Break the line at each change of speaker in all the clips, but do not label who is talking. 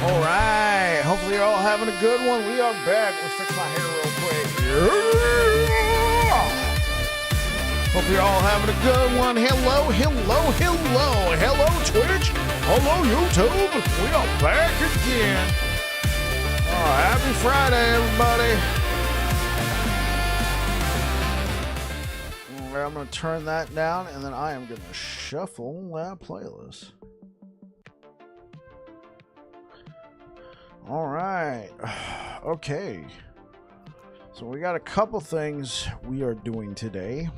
All right. Hopefully you're all having a good one. We are back. Let's fix my hair real quick. Yeah. Hopefully you're all having a good one. Hello, hello, hello. Hello, Twitch. Hello, YouTube. We are back again. All right. Happy Friday, everybody. All right, I'm going to turn that down, and then I am going to shuffle that playlist. All right. Okay. So we got a couple things we are doing today.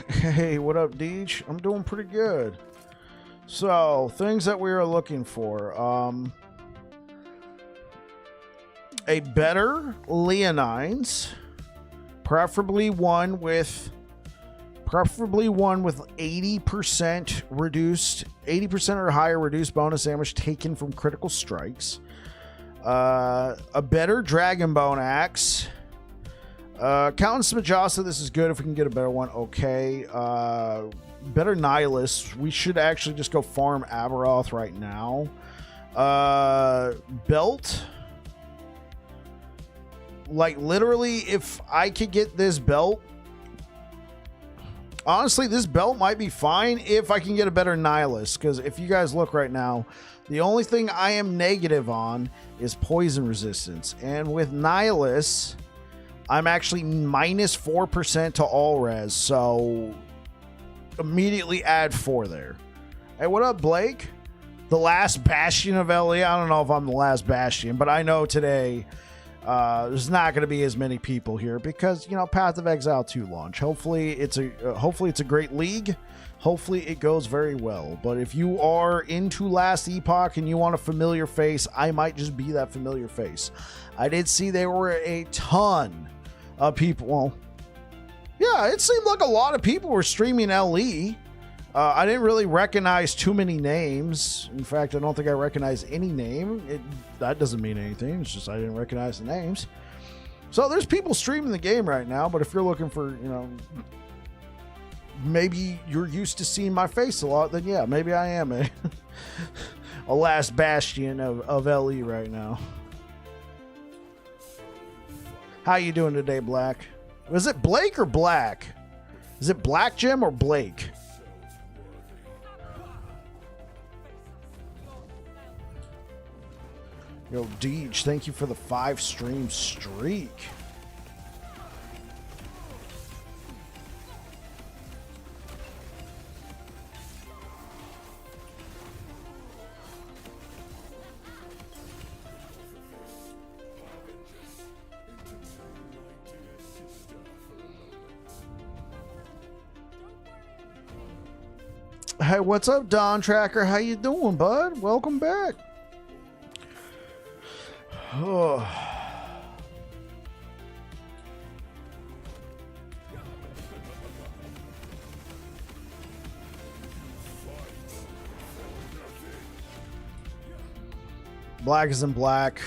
Hey, what up, Deej? I'm doing pretty good. So, things that we are looking for. A better Leonines. Preferably one with 80% reduced, 80% or higher reduced bonus damage taken from critical strikes. A better Dragon Bone Axe. Counting Smajasa, this is good if we can get a better one. Okay. Better Nihilist. We should actually just go farm Aberoth right now. Belt. Like, literally, if I could get this belt, honestly, this belt might be fine if I can get a better Nihilist, because if you guys look right now, the only thing I am negative on is poison resistance. And with Nihilist, I'm actually minus 4% to all res, so immediately add 4 there. Hey, what up, Blake? The last bastion of LE. I don't know if I'm the last bastion, but I know today there's not going to be as many people here because, you know, Path of Exile 2 launch. Hopefully it's a great league. Hopefully it goes very well. But if you are into Last Epoch and you want a familiar face, I might just be that familiar face. I did see there were a ton of people. Well, yeah, it seemed like a lot of people were streaming LE. I didn't really recognize too many names. In fact, I don't think I recognized any name. That doesn't mean anything. It's just I didn't recognize the names. So there's people streaming the game right now, but if you're looking for, you know, maybe you're used to seeing my face a lot, then yeah, maybe I am a last bastion of LE right now. How you doing today, Black? Was it Blake or Black? Is it Black Jim or Blake? Yo, Deej, thank you for the 5 stream streak. Hey, what's up, Don Tracker? How you doing, bud? Welcome back. Oh. Black is in black.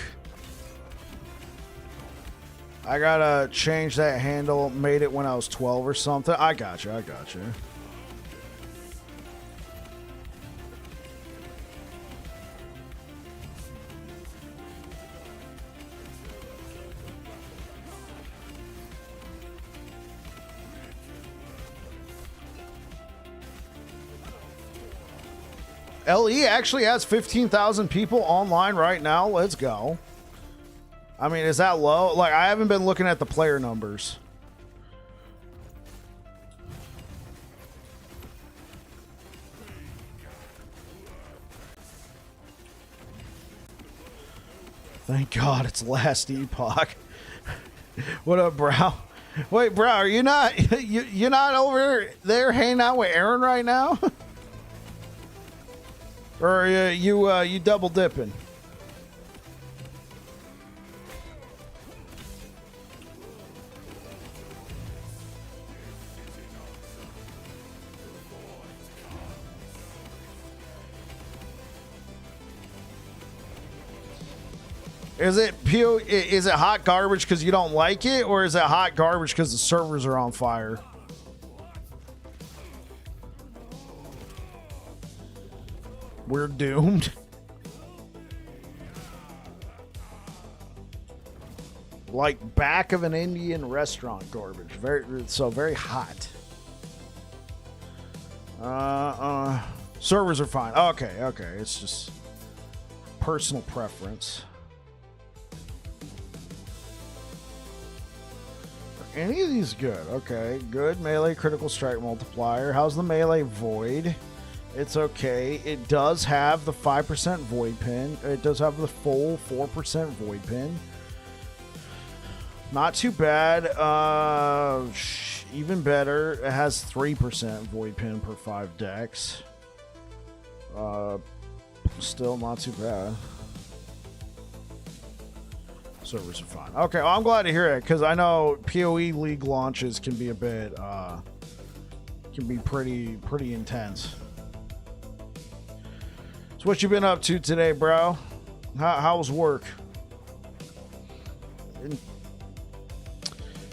I gotta change that handle. Made it when I was 12 or something. I got you. LE actually has 15,000 people online right now. Let's go. I mean, is that low? Like, I haven't been looking at the player numbers. Thank God it's Last Epoch. What up, Brow? Wait, Brow, are you not you're not over there hanging out with Aaron right now? Or are you double dipping? Is it hot garbage because you don't like it, or is it hot garbage because the servers are on fire? We're doomed. like back of an Indian restaurant garbage. Very hot. Servers are fine. Okay. It's just personal preference. Are any of these good? Okay, good melee critical strike multiplier. How's the melee void? It's okay. It does have the 5% void pin. It does have the full 4% void pin. Not too bad. Even better, it has 3% void pin per 5 decks. Still not too bad. Servers are fine. Okay, well, I'm glad to hear it because I know PoE League launches can be a bit, can be pretty intense. So what you been up to today, bro? How's work?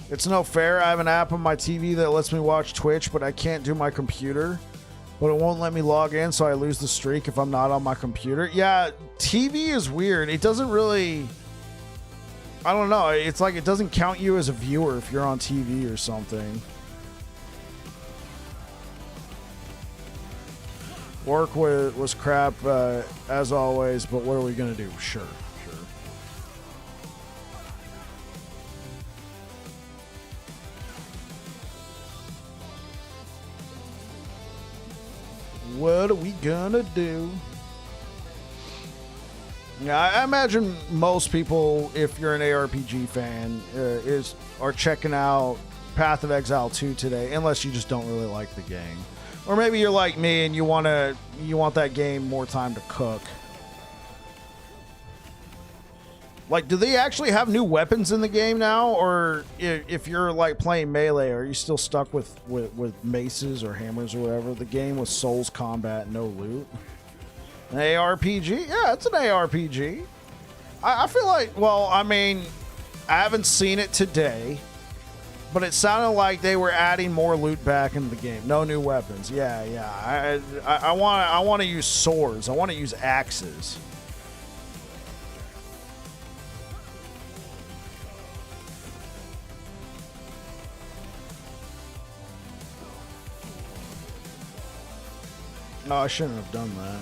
It's no fair. I have an app on my TV that lets me watch Twitch, but I can't do my computer. But it won't let me log in, so I lose the streak if I'm not on my computer. Yeah, TV is weird. It doesn't really... I don't know. It's like it doesn't count you as a viewer if you're on TV or something. Work was crap, as always, but what are we going to do? Sure. What are we gonna do? Yeah, I imagine most people, if you're an ARPG fan, are checking out Path of Exile 2 today, unless you just don't really like the game, or maybe you're like me and you want that game more time to cook. Like, do they actually have new weapons in the game now? Or if you're like playing melee, are you still stuck with maces or hammers or whatever? The game with Souls combat, no loot. An ARPG? Yeah, it's an ARPG. I feel like, well, I mean, I haven't seen it today, but it sounded like they were adding more loot back into the game. No new weapons. Yeah. I want to use swords. I want to use axes. No, I shouldn't have done that.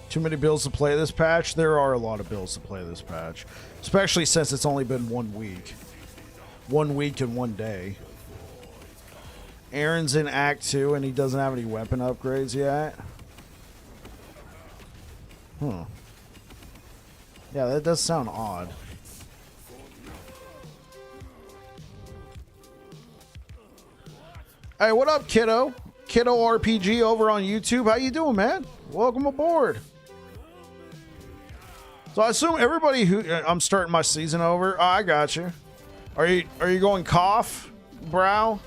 Too many builds to play this patch? There are a lot of builds to play this patch. Especially since it's only been 1 week. 1 week and 1 day. Aaron's in Act 2 and he doesn't have any weapon upgrades yet. Huh. Yeah, that does sound odd. Hey, what up, Kiddo? Kiddo RPG over on YouTube. How you doing, man? Welcome aboard. So I assume everybody who... I'm starting my season over. Oh, I got you. Are you going cough, brow?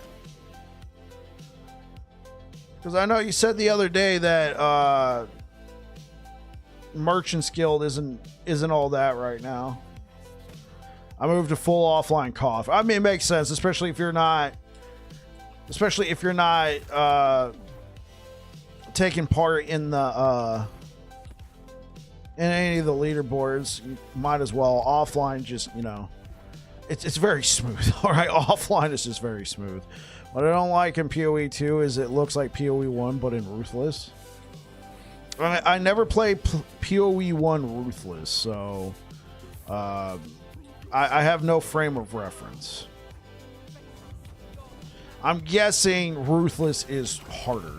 Because I know you said the other day that Merchant's Guild isn't all that right now. I moved to full offline cough. I mean, it makes sense, especially if you're not taking part in the in any of the leaderboards. You might as well offline. Just, you know, it's very smooth. All right, offline is just very smooth. What I don't like in PoE 2 is it looks like PoE 1 but in Ruthless. I never played PoE 1 Ruthless, so I have no frame of reference. I'm guessing Ruthless is harder.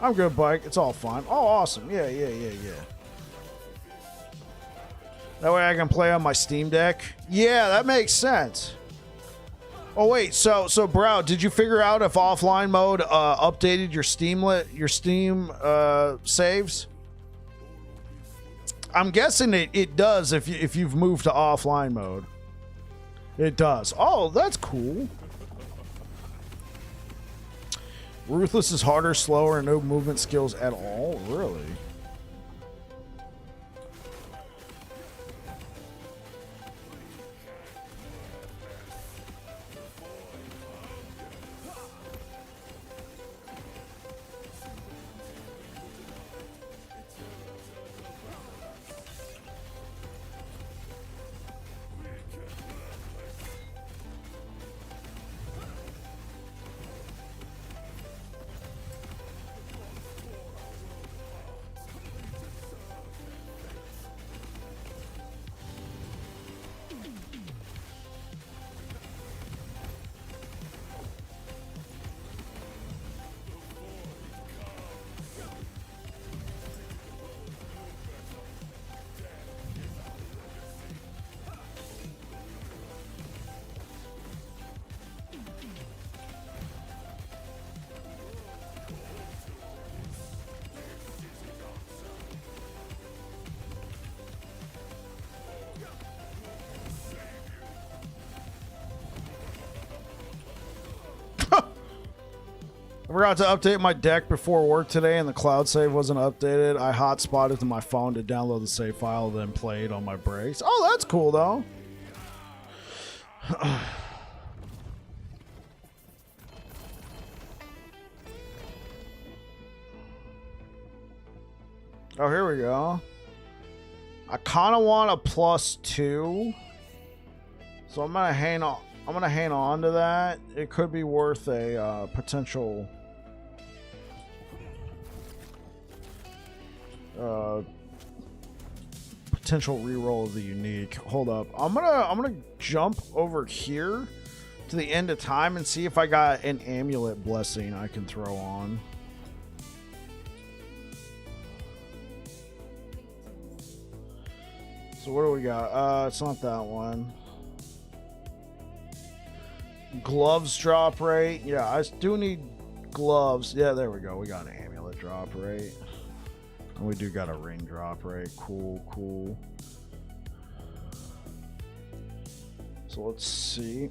I'm good, Bike. It's all fine. Oh, awesome. Yeah. That way I can play on my Steam Deck. Yeah, that makes sense. Oh, wait. So Brow, did you figure out if offline mode updated your Steam saves? I'm guessing it does if you've moved to offline mode. It does. Oh, that's cool. Ruthless is harder, slower, and no movement skills at all. Really? I forgot to update my deck before work today, and the cloud save wasn't updated. I hotspotted to my phone to download the save file, then played on my breaks. Oh, that's cool, though. Oh, here we go. I kind of want a +2, so I'm gonna hang on. I'm gonna hang on to that. It could be worth a potential. Potential reroll of the unique. Hold up. I'm gonna jump over here to the end of time and see if I got an amulet blessing I can throw on. So what do we got? It's not that one. Gloves drop rate. Yeah, I do need gloves. Yeah, there we go. We got an amulet drop rate. And we do got a ring drop rate. Cool, cool. So let's see.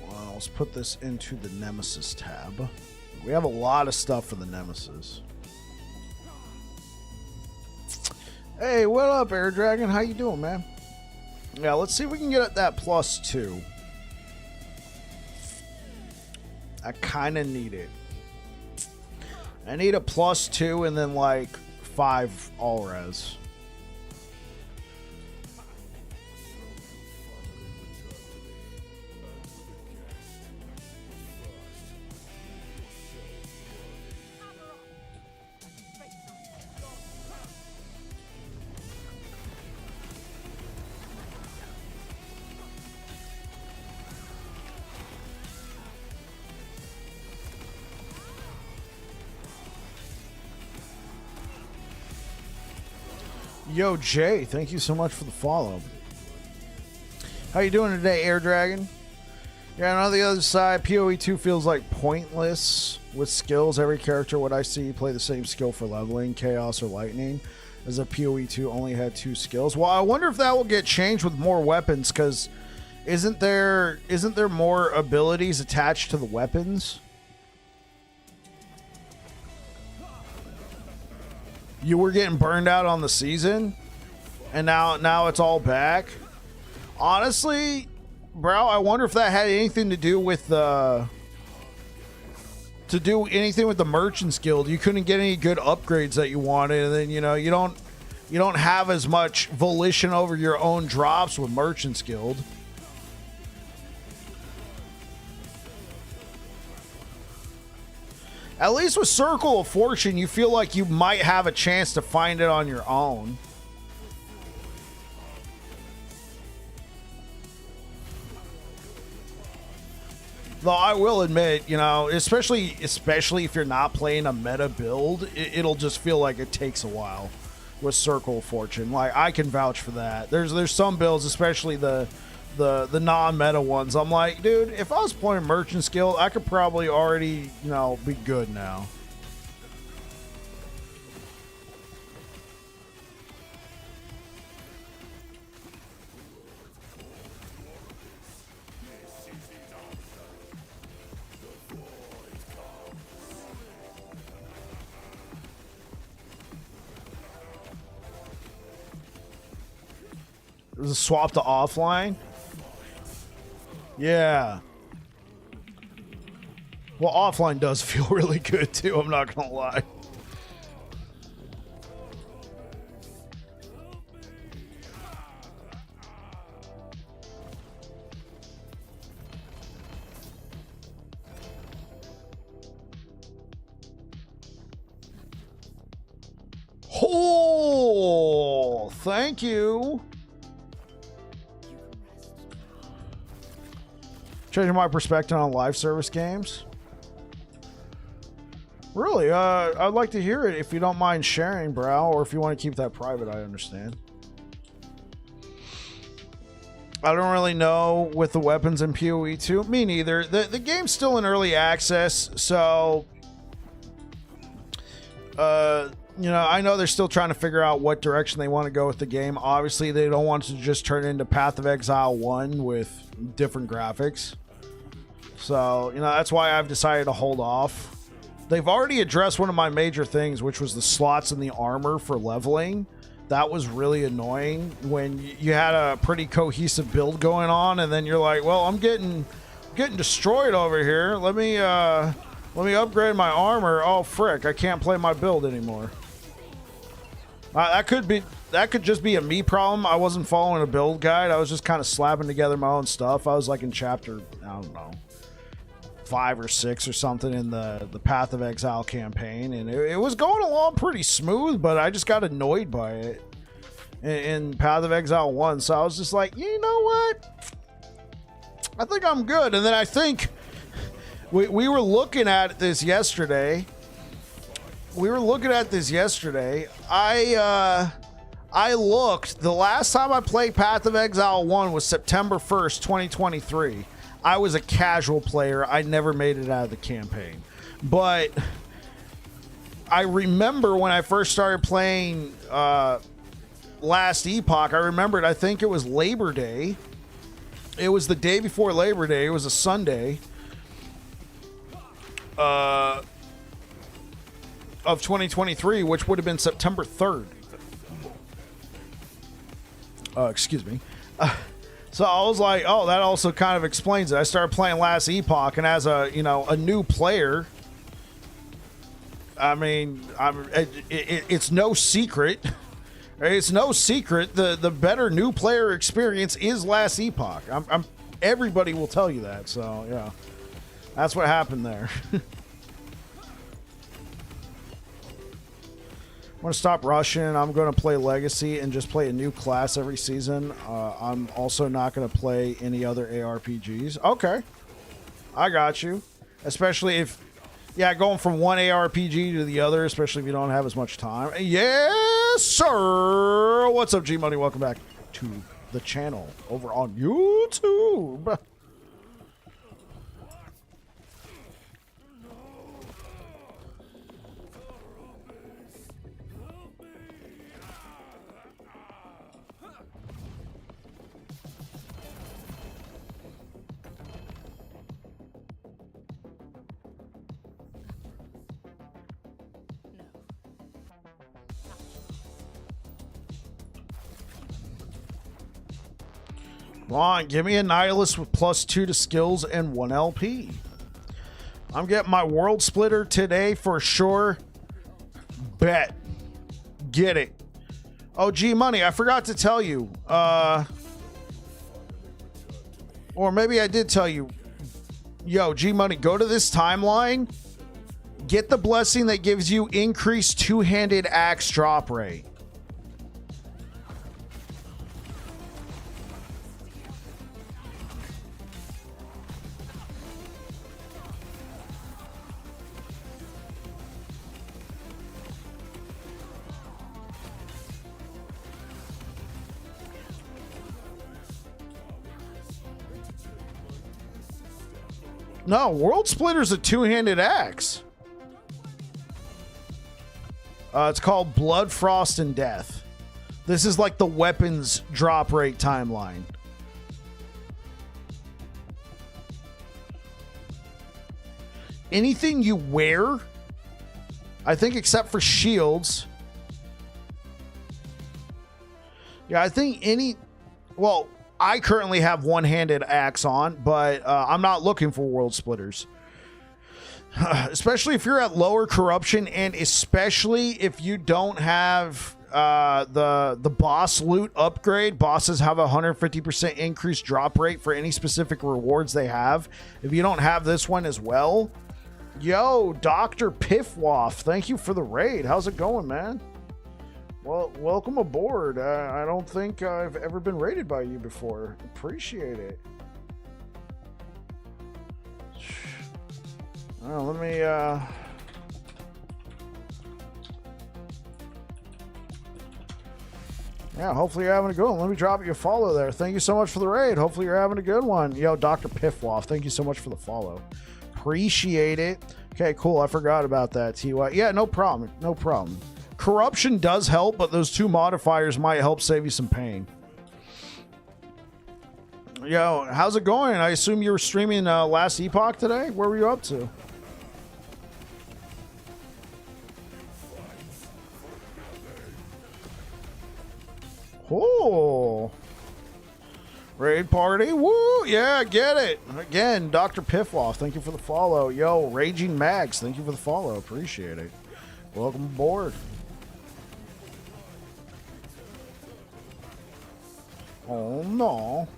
Well, let's put this into the Nemesis tab. We have a lot of stuff for the Nemesis. Hey, what up, Air Dragon? How you doing, man? Yeah, let's see if we can get at that +2. I kind of need it. I need a +2 and then like 5 all res. Yo, Jay, thank you so much for the follow. How you doing today, Air Dragon? Yeah, and on the other side, PoE 2 feels like pointless with skills. Every character, what I see, play the same skill for leveling, Chaos or Lightning, as if PoE 2 only had 2 skills. Well, I wonder if that will get changed with more weapons, because isn't there more abilities attached to the weapons? You were getting burned out on the season, and now it's all back. Honestly, bro, I wonder if that had anything to do with the Merchants Guild. You couldn't get any good upgrades that you wanted, and then you don't have as much volition over your own drops with Merchants Guild. At least with Circle of Fortune, you feel like you might have a chance to find it on your own. Though I will admit, especially if you're not playing a meta build, it'll just feel like it takes a while with Circle of Fortune. Like, I can vouch for that. There's some builds, especially the the non-meta ones. I'm like, dude, if I was playing Merchant Skill, I could probably already, be good now. Is it swap to offline? Yeah. Well, offline does feel really good too, I'm not gonna lie. Oh, thank you. Changing my perspective on live service games. Really, I'd like to hear it if you don't mind sharing, bro, or if you want to keep that private, I understand. I don't really know with the weapons in PoE 2. Me neither. The game's still in early access, so I know they're still trying to figure out what direction they want to go with the game. Obviously, they don't want to just turn it into Path of Exile 1 with different graphics. So, that's why I've decided to hold off. They've already addressed one of my major things, which was the slots in the armor for leveling. That was really annoying when you had a pretty cohesive build going on, and then you're like, well, I'm getting destroyed over here. Let me upgrade my armor. Oh, frick, I can't play my build anymore. That could just be a me problem. I wasn't following a build guide. I was just kind of slapping together my own stuff. I was like in chapter, I don't know, 5 or 6 or something in the Path of Exile campaign, and it was going along pretty smooth, but I just got annoyed by it in Path of Exile 1. So I was just like, you know what? I think I'm good. And then I think we were looking at this yesterday. I looked. The last time I played Path of Exile 1 was September 1st, 2023. I was a casual player. I never made it out of the campaign. But I remember when I first started playing Last Epoch, I think it was Labor Day. It was the day before Labor Day. It was a Sunday of 2023, which would have been September 3rd. Excuse me. So I was like, oh, that also kind of explains it. I started playing Last Epoch, and as a new player, I mean, it's no secret. It's no secret the better new player experience is Last Epoch. Everybody will tell you that. So yeah, that's what happened there. I'm going to stop rushing. I'm going to play Legacy and just play a new class every season. I'm also not going to play any other ARPGs. Okay. I got you. Especially if, going from one ARPG to the other, especially if you don't have as much time. Yes, sir. What's up, G-Money? Welcome back to the channel over on YouTube. Come on, give me a Nihilist with +2 to skills and 1 LP. I'm getting my World Splitter today for sure. Bet. Get it. Oh, G-Money, I forgot to tell you. Or maybe I did tell you. Yo, G-Money, go to this timeline. Get the blessing that gives you increased two-handed axe drop rate. No, World Splitter's a two-handed axe. It's called Blood, Frost, and Death. This is like the weapons drop rate timeline. Anything you wear, I think, except for shields. Yeah, I think any... Well, I currently have one-handed axe on, but I'm not looking for World Splitters. Especially if you're at lower corruption, and especially if you don't have the boss loot upgrade. Bosses have a 150% increased drop rate for any specific rewards they have. If you don't have this one as well... Yo, Dr. Piffwaff, thank you for the raid. How's it going, man? Well, welcome aboard. I don't think I've ever been raided by you before. Appreciate it. Let me... Yeah, hopefully you're having a good one. Let me drop you a follow there. Thank you so much for the raid. Hopefully you're having a good one. Yo, Dr. Piffwaff, thank you so much for the follow. Appreciate it. Okay, cool. I forgot about that, TY. Yeah, no problem. No problem. Corruption does help, but those two modifiers might help save you some pain. Yo, how's it going? I assume you were streaming last Epoch today? Where were you up to? Oh. Raid party, woo! Yeah, get it. Again, Dr. Piffwaff, thank you for the follow. Yo, Raging Mags, thank you for the follow. Appreciate it. Welcome aboard. Oh no.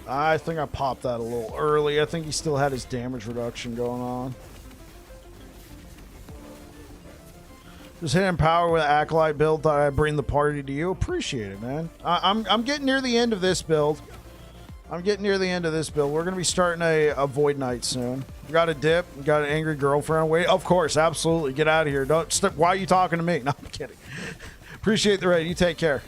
I think I popped that a little early. I think he still had his damage reduction going on. Just hitting power with an Acolyte build. Thought I'd bring the party to you. Appreciate it, man. I'm getting near the end of this build. We're going to be starting a Void Knight soon. We got a dip. We got an angry girlfriend. Wait, of course, absolutely. Get out of here. Don't step. Why are you talking to me? No, I'm kidding. Appreciate the raid. You take care.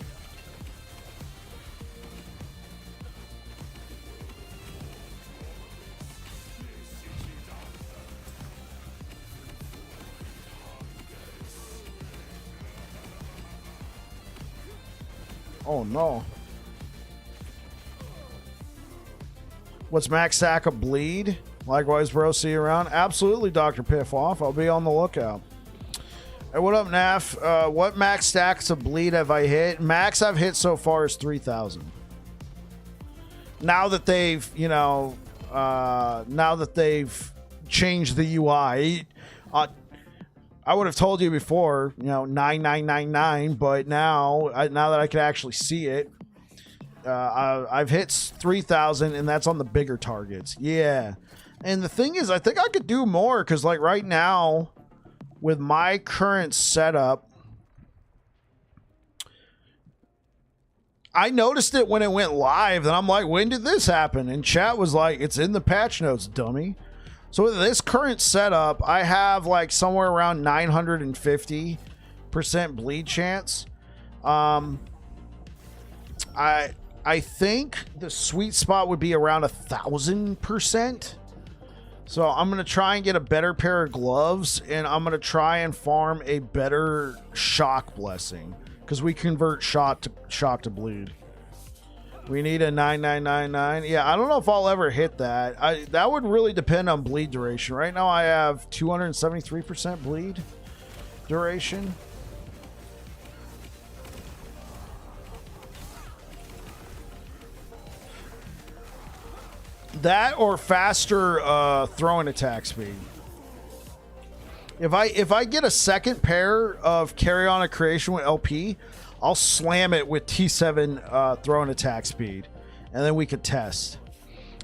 Oh no. What's max stack of bleed? Likewise, bro. See you around. Absolutely, Dr. Piffwaff. I'll be on the lookout. Hey, what up, Naf? What max stacks of bleed have I hit? Max I've hit so far is 3,000. Now that they've, changed the UI, I would have told you before, 9999, but now that I can actually see it, I've hit 3,000, and that's on the bigger targets. Yeah. And the thing is, I think I could do more, because like right now, with my current setup, I noticed it when it went live, and I'm like, when did this happen? And chat was like, it's in the patch notes, dummy. So with this current setup, I have like somewhere around 950% bleed chance. I think the sweet spot would be around 1,000%. So I'm gonna try and get a better pair of gloves, and I'm gonna try and farm a better shock blessing, because we convert shock to bleed. We need a 9999. Yeah, I don't know if I'll ever hit that. That would really depend on bleed duration. Right now I have 273% bleed duration. That or faster throwing attack speed. If I get a second pair of Carrion a Creation with LP, I'll slam it with T7 throwing attack speed, and then we could test.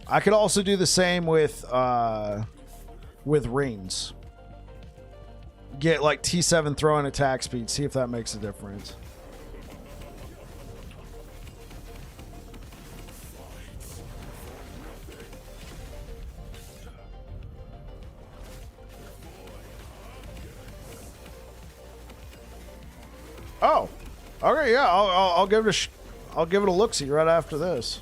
I could also do the same with rings. Get like T7 throwing attack speed, see if that makes a difference. Oh, okay, yeah. I'll give it I'll give it a look-see right after this.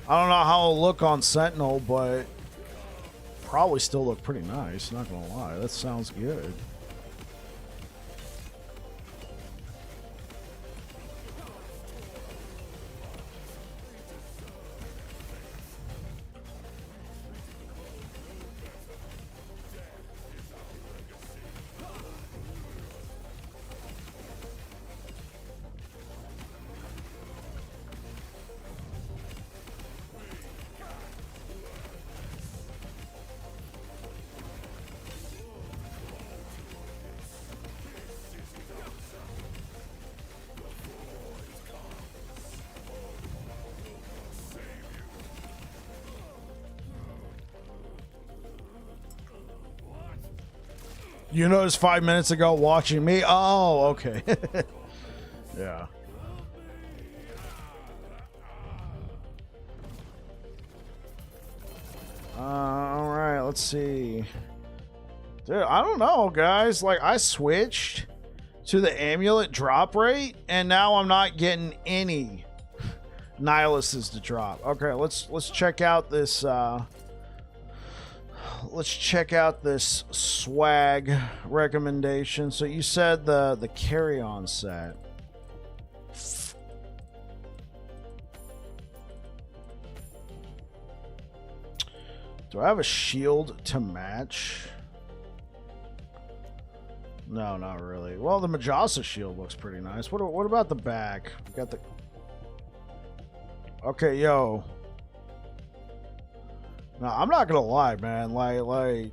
I don't know how it'll look on Sentinel, but probably still look pretty nice. Not gonna lie, that sounds good. You noticed 5 minutes ago watching me? Oh, okay. Yeah. All right, let's see. Dude, I don't know, guys. Like, I switched to the amulet drop rate, and now I'm not getting any Nihiluses to drop. Okay, let's check out this. Let's check out this swag recommendation. So you said the Carrion set. Do I have a shield to match? No, not really. Well, the Majasa shield looks pretty nice. What about the back? We got the... Okay, yo. No, I'm not gonna lie, man. Like,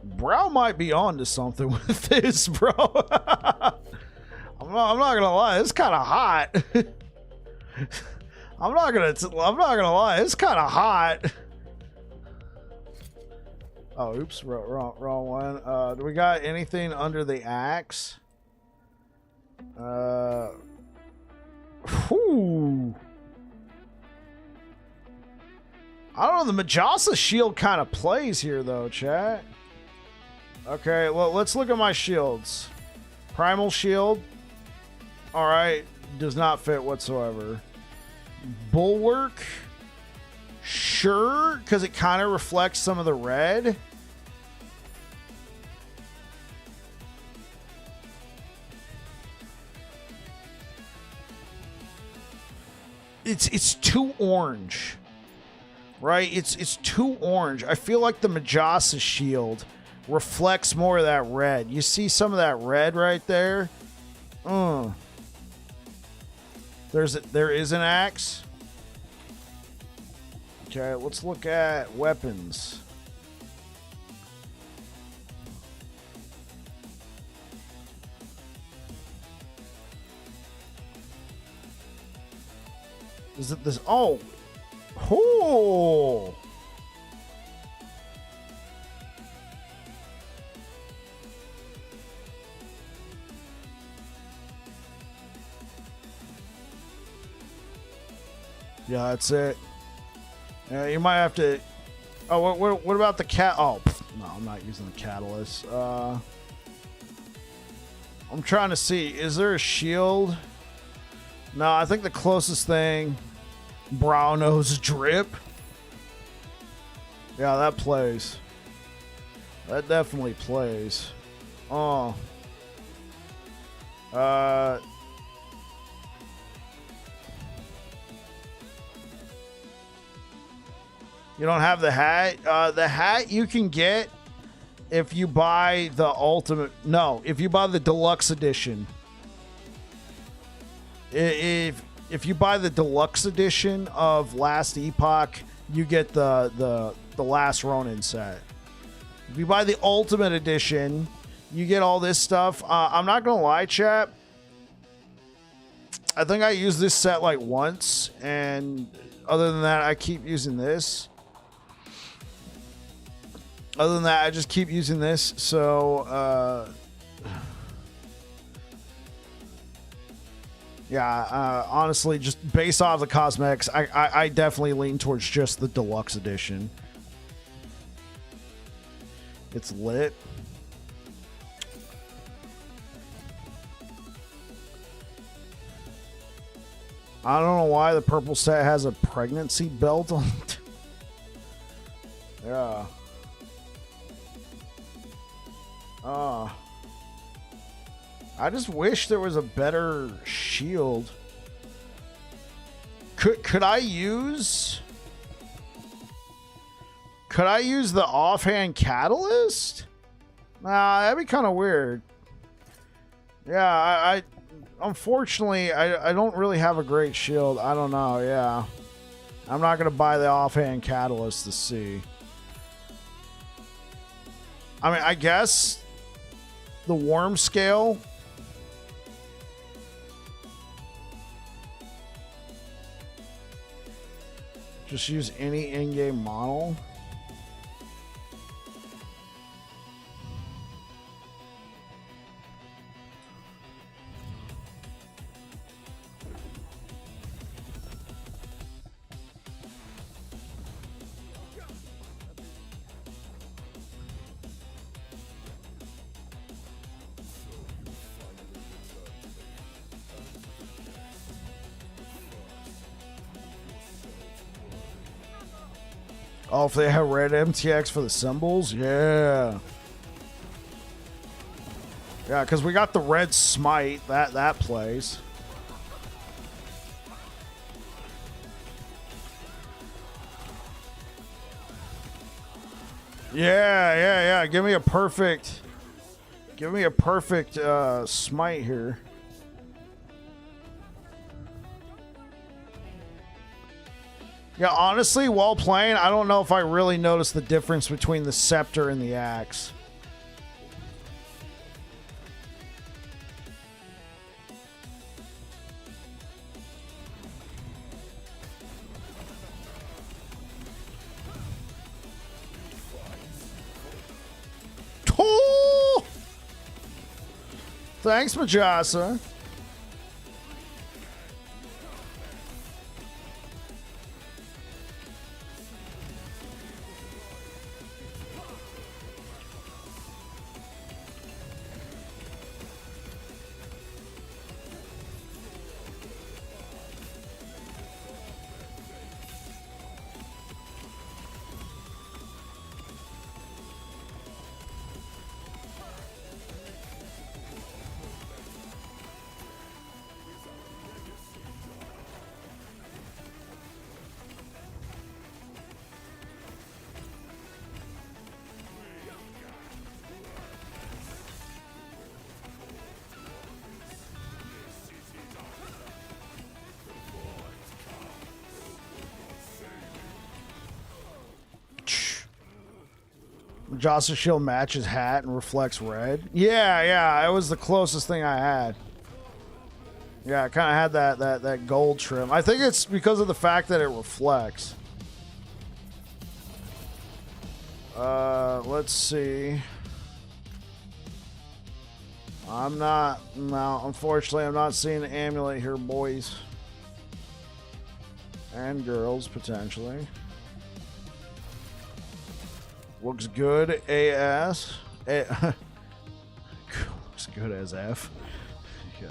Brow might be onto something with this, bro. I'm not gonna lie. It's kind of hot. I'm not gonna lie. It's kind of hot. Oh, oops, wrong one. Do we got anything under the axe? Whew. I don't know, the Majasa shield kind of plays here, though, chat. Okay, well, let's look at my shields. Primal shield. Alright, does not fit whatsoever. Bulwark. Sure, because it kind of reflects some of the red. It's too orange. Right? It's too orange. I feel like the Majasa shield reflects more of that red. You see some of that red right there? There is an axe. Okay, let's look at weapons. Is it this? Oh! Oh! Yeah, that's it. Yeah, you might have to... Oh, what about the cat? Oh, no, I'm not using the catalyst. I'm trying to see. Is there a shield? No, I think the closest thing... Brown nose drip. Yeah, that plays. That definitely plays. Oh. You don't have the hat? The hat you can get if you buy the ultimate... No, if you buy the deluxe edition. If you buy the deluxe edition of Last Epoch, you get the Last Ronin set. If you buy the ultimate edition, you get all this stuff. I'm not gonna lie, chat. I think I used this set like once, and other than that, I keep using this. Other than that, I just keep using this. So Yeah, honestly, just based off the cosmetics, I definitely lean towards just the deluxe edition. It's lit. I don't know why the purple set has a pregnancy belt on it. Yeah. I just wish there was a better shield. Could I use the offhand catalyst? Nah, that'd be kind of weird. Yeah, I unfortunately I don't really have a great shield. I don't know. Yeah, I'm not gonna buy the offhand catalyst to see. I mean, I guess the worm scale. Just use any in-game model. Oh, if they have red MTX for the symbols? Yeah. Yeah, because we got the red smite. That plays. Yeah. Give me a perfect smite here. Yeah, honestly, while playing, I don't know if I really noticed the difference between the scepter and the axe. Oh! Thanks, Majasa. Jocelyn Shield matches hat and reflects red. Yeah, it was the closest thing I had. Yeah, I kind of had that gold trim. I think it's because of the fact that it reflects. Let's see. Unfortunately, I'm not seeing the amulet here, boys. And girls, potentially. Looks good AS. Looks good as F. Yeah.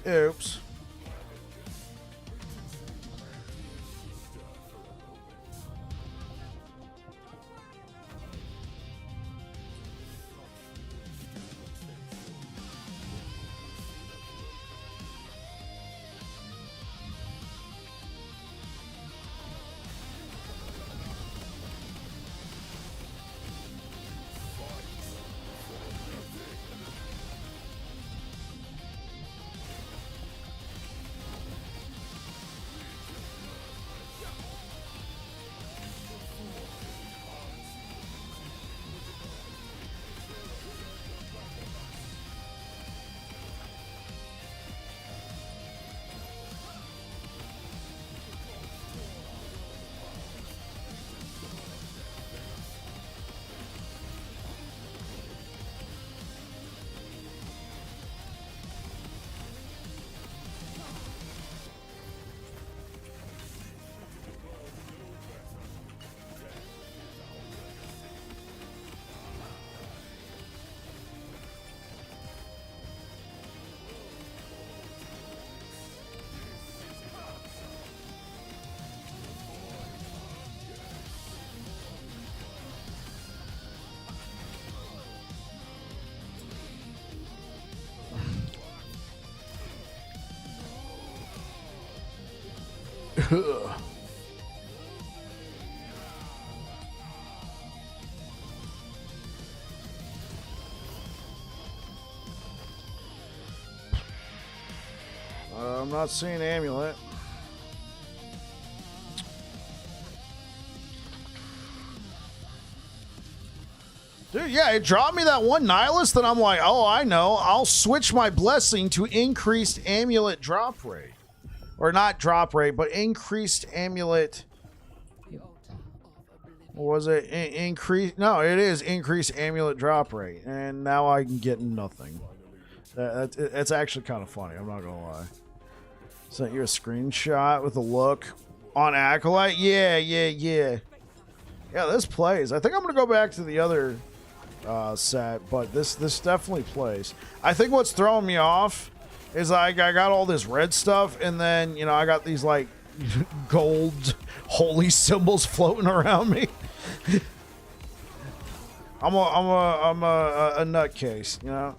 Oops. I'm not seeing amulet. Dude, yeah, it dropped me that one nihilist, and I'm like, oh, I know. I'll switch my blessing to increased amulet drop rate. Or not drop rate, but increased amulet. What was it? Increase? No, it is increased amulet drop rate. And now I can get nothing. That's actually kind of funny. I'm not going to lie. Sent you a screenshot with a look on Acolyte. Yeah. Yeah, this plays. I think I'm going to go back to the other set, but this definitely plays. I think what's throwing me off is I got all this red stuff, and then, you know, I got these, like, gold holy symbols floating around me. I'm a nutcase, you know?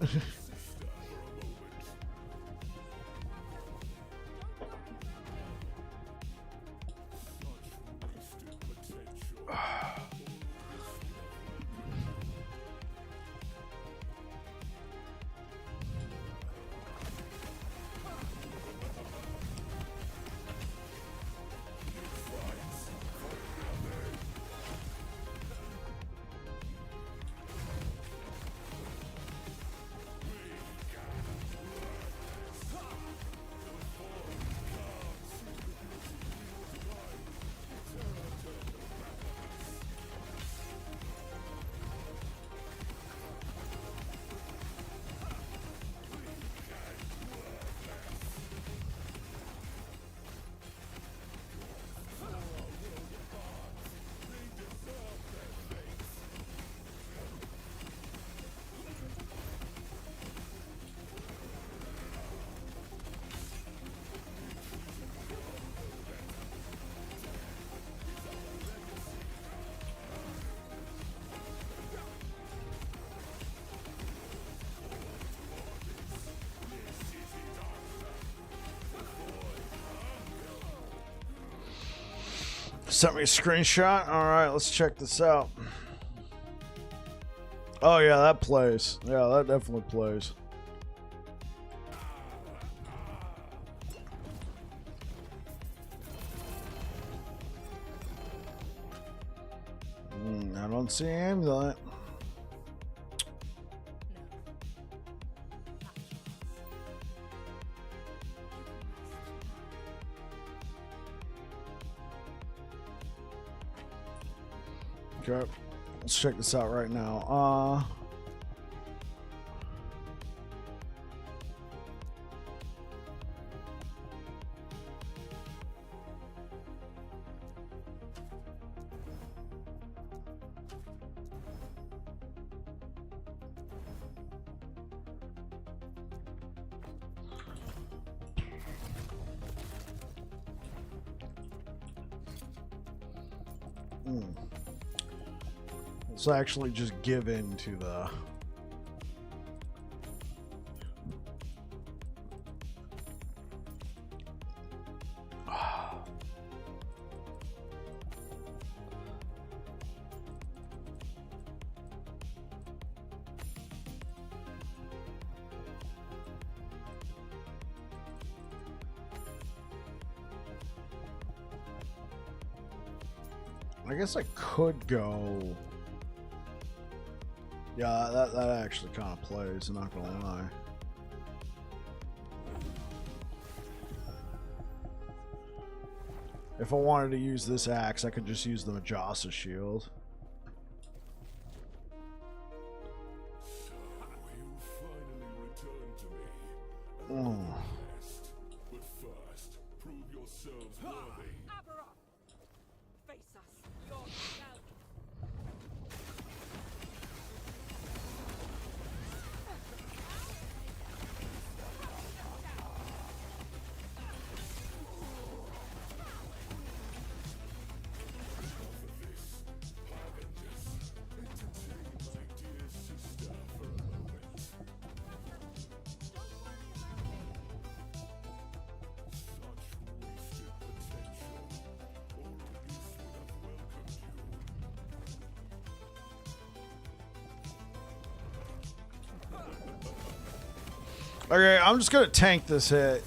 Sent me a screenshot. All right, let's check this out. Oh yeah, that plays. Yeah, that definitely plays. I don't see amulet. Okay, let's check this out right now. Let's actually just give in to the... I guess I could go... Yeah, that actually kind of plays, I'm not gonna lie. If I wanted to use this axe, I could just use the Majasa shield.
But first, prove yourselves worthy. Face us, yourself.
Okay, I'm just gonna tank this hit.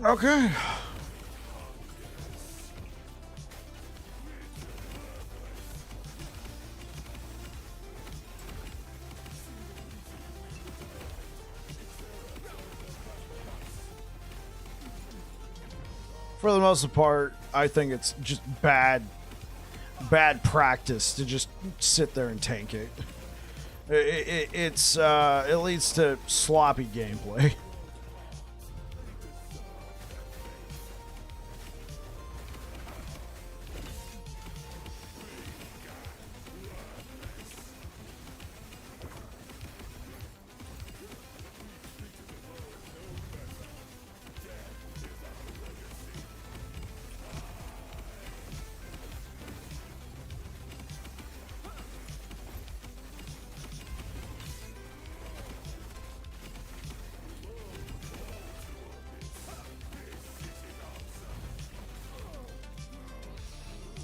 Okay. For the most part, I think it's just bad practice to just sit there and tank it. It leads to sloppy gameplay.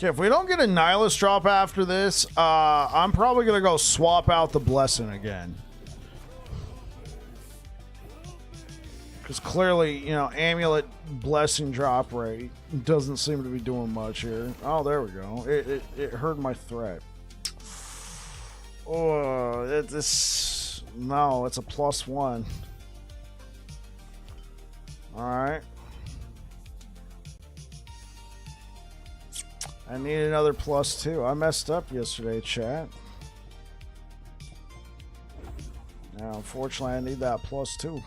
Okay, if we don't get a Nihilist drop after this, I'm probably going to go swap out the Blessing again. Because clearly, you know, Amulet Blessing drop rate doesn't seem to be doing much here. Oh, there we go. It heard my threat. Oh, no, it's a +1. Alright. I need another +2. I messed up yesterday, chat. Now, unfortunately, I need that +2.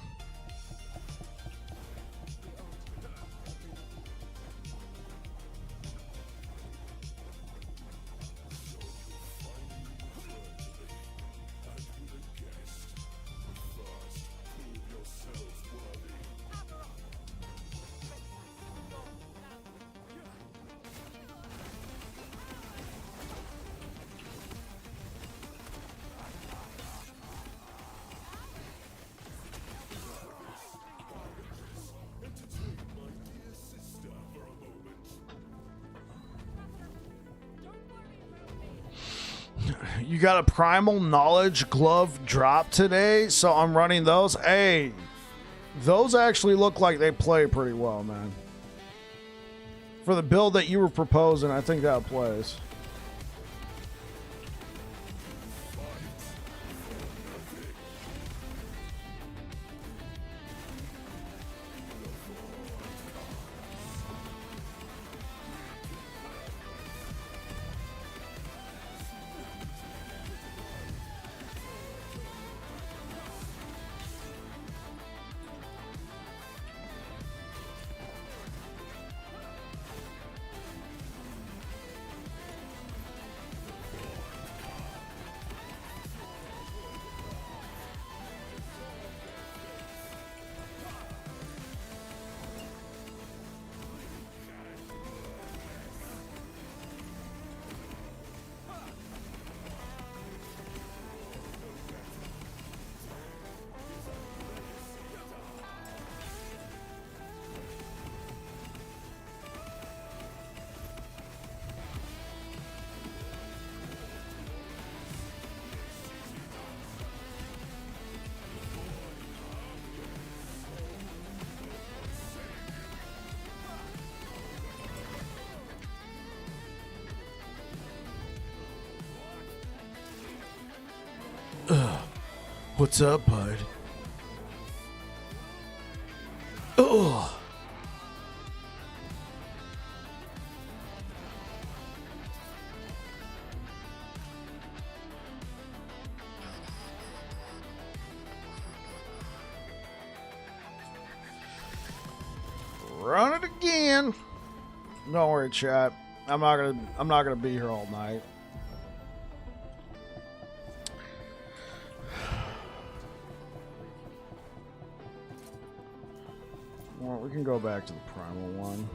You got a Primal Knowledge glove drop today, so I'm running those. Hey, those actually look like they play pretty well, man. For the build that you were proposing, I think that plays. What's up, bud? Ugh. Run it again. Don't worry, chat. I'm not gonna be here all night. Well, we can go back to the primal one.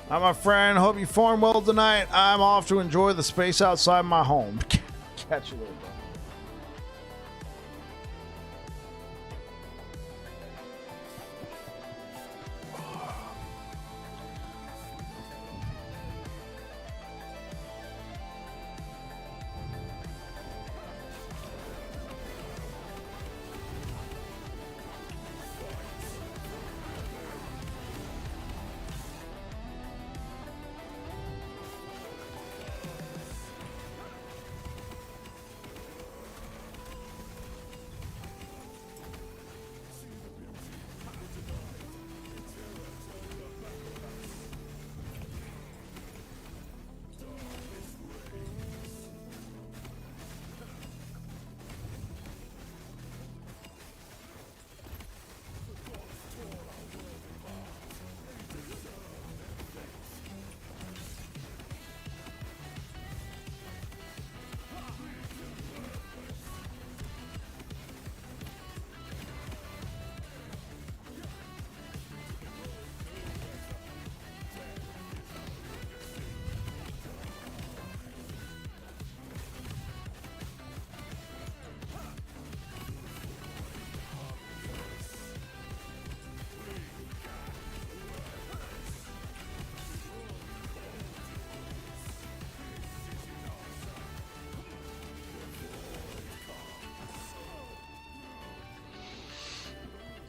Hi, my friend. Hope you farm well tonight. I'm off to enjoy the space outside my home. Catch you later, bro.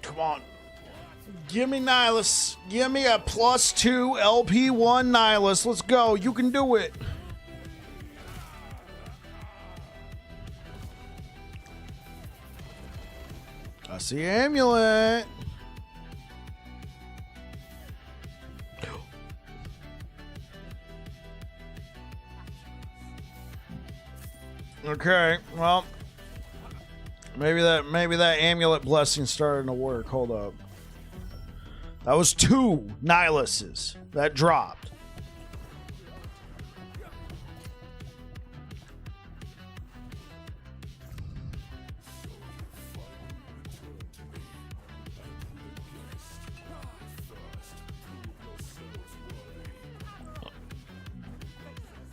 Come on. Give me Nihilus. Give me a +2 LP1 Nihilus. Let's go. You can do it. I see Amulet. Okay, well, maybe that amulet blessing starting to work. Hold up. That was 2 Nihiluses that dropped.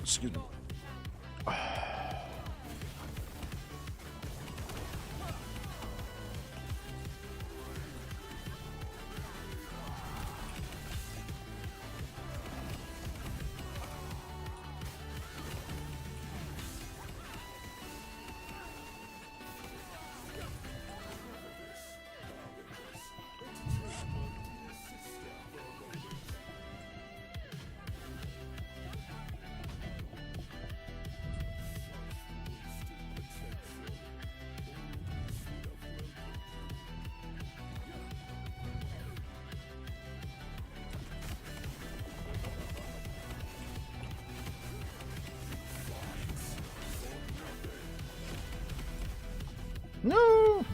Excuse me. No.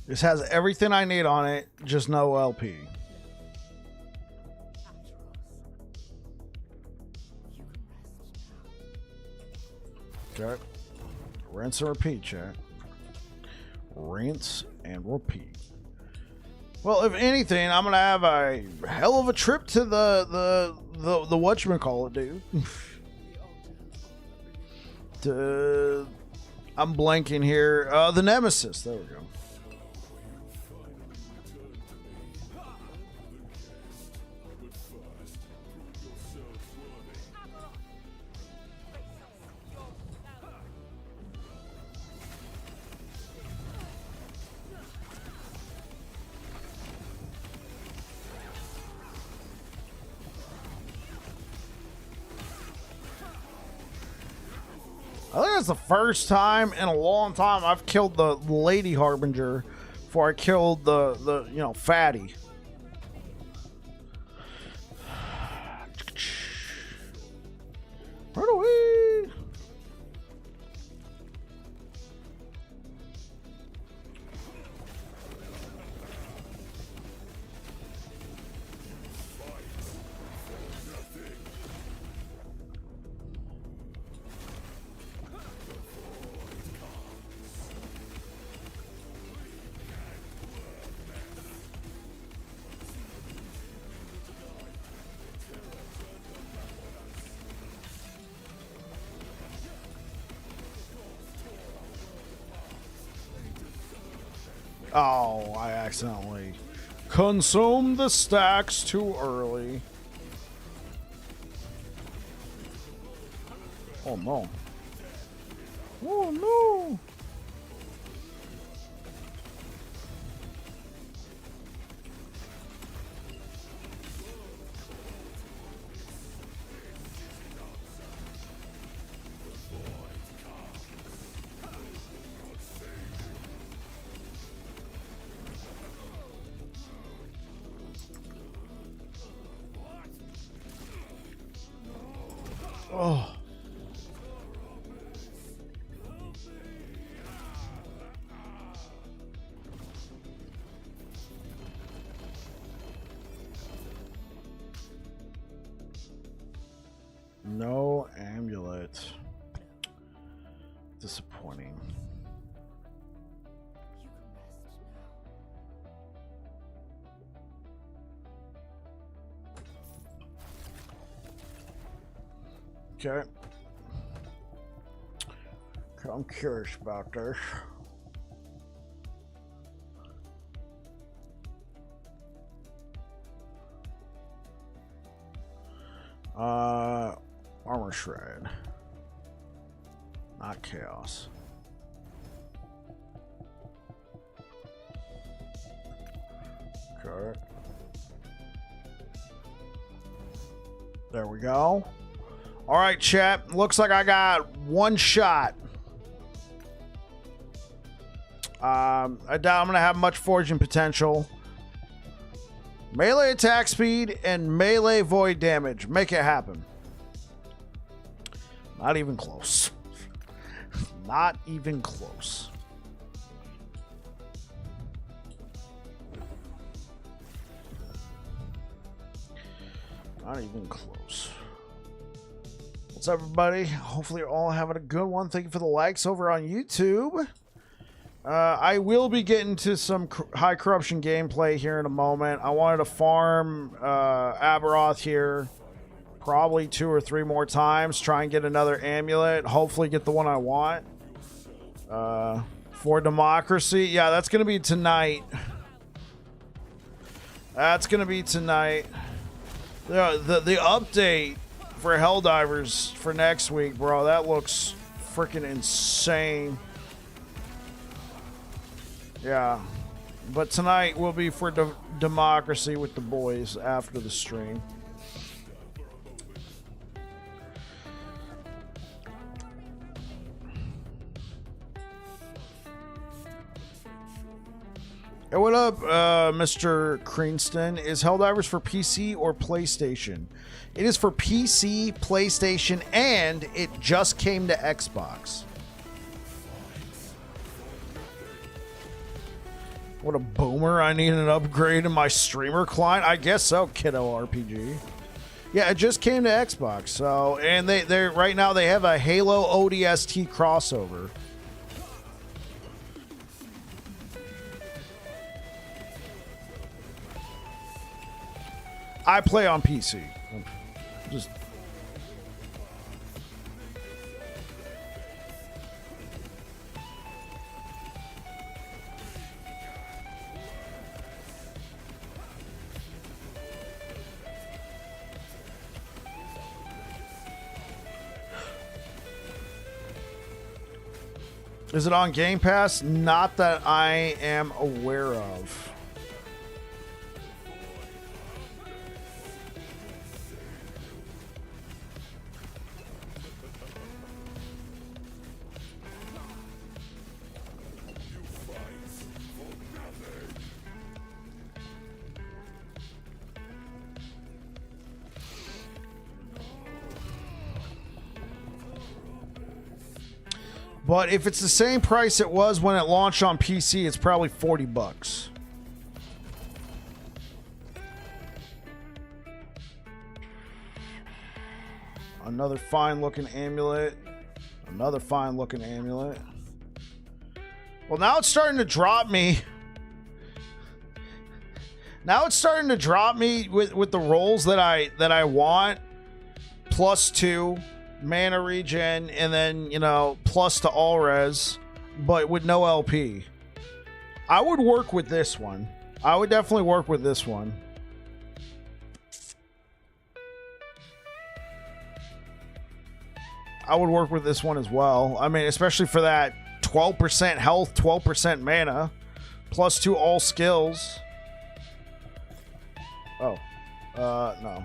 This has everything I need on it, just no LP. Okay. Rinse and repeat, chat. Rinse and repeat. Well, if anything, I'm gonna have a hell of a trip to the whatchamacallit, dude. I'm blanking here. The Nemesis. There we go. I think that's the first time in a long time I've killed the Lady Harbinger before I killed the you know, fatty. Run away! Oh, I accidentally consumed the stacks too early. Oh no. Oh no. Oh. No amulet. Disappointing. Okay. I'm curious about this. Armor shred. Not chaos. Okay. There we go. All right, chat. Looks like I got one shot. I doubt I'm going to have much forging potential. Melee attack speed and melee void damage. Make it happen. Not even close. Not even close. Not even close. What's up, everybody? Hopefully you're all having a good one. Thank you for the likes over on YouTube. I will be getting to some high corruption gameplay here in a moment. I wanted to farm Aberoth here probably 2 or 3 more times. Try and get another amulet. Hopefully get the one I want. For democracy. Yeah, that's going to be tonight. That's going to be tonight. The update for Helldivers for next week, bro. That looks freaking insane. Yeah. But tonight will be for democracy with the boys after the stream. Hey, what up, Mr. Creanston? Is Helldivers for PC or PlayStation? It is for PC, PlayStation, and it just came to Xbox. What a boomer. I need an upgrade in my streamer client. I guess so, kiddo RPG. Yeah, it just came to Xbox. So, and they're right now they have a Halo ODST crossover. I play on PC. Just is it on Game Pass? Not that I am aware of. But if it's the same price it was when it launched on PC, it's probably $40. Another fine looking amulet. Another fine looking amulet. Well, now it's starting to drop me. Now it's starting to drop me with the rolls that I want. +2 mana regen, and then, you know, plus to all res, but with no LP. I would work with this one. I would definitely work with this one. I would work with this one as well. I mean, especially for that 12% health, 12% mana, +2 all skills. Oh, no.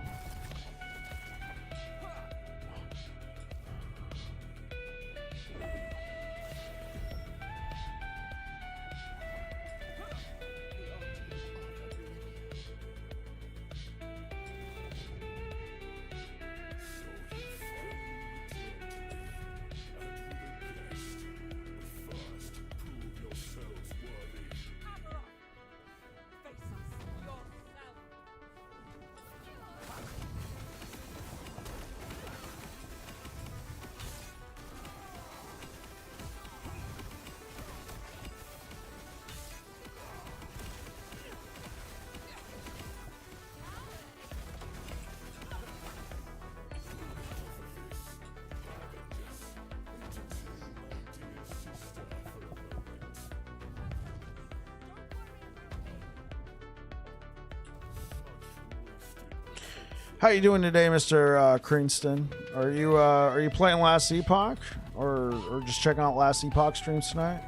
How you doing today, Mr. Cranston? Are you playing Last Epoch, or just checking out Last Epoch streams tonight?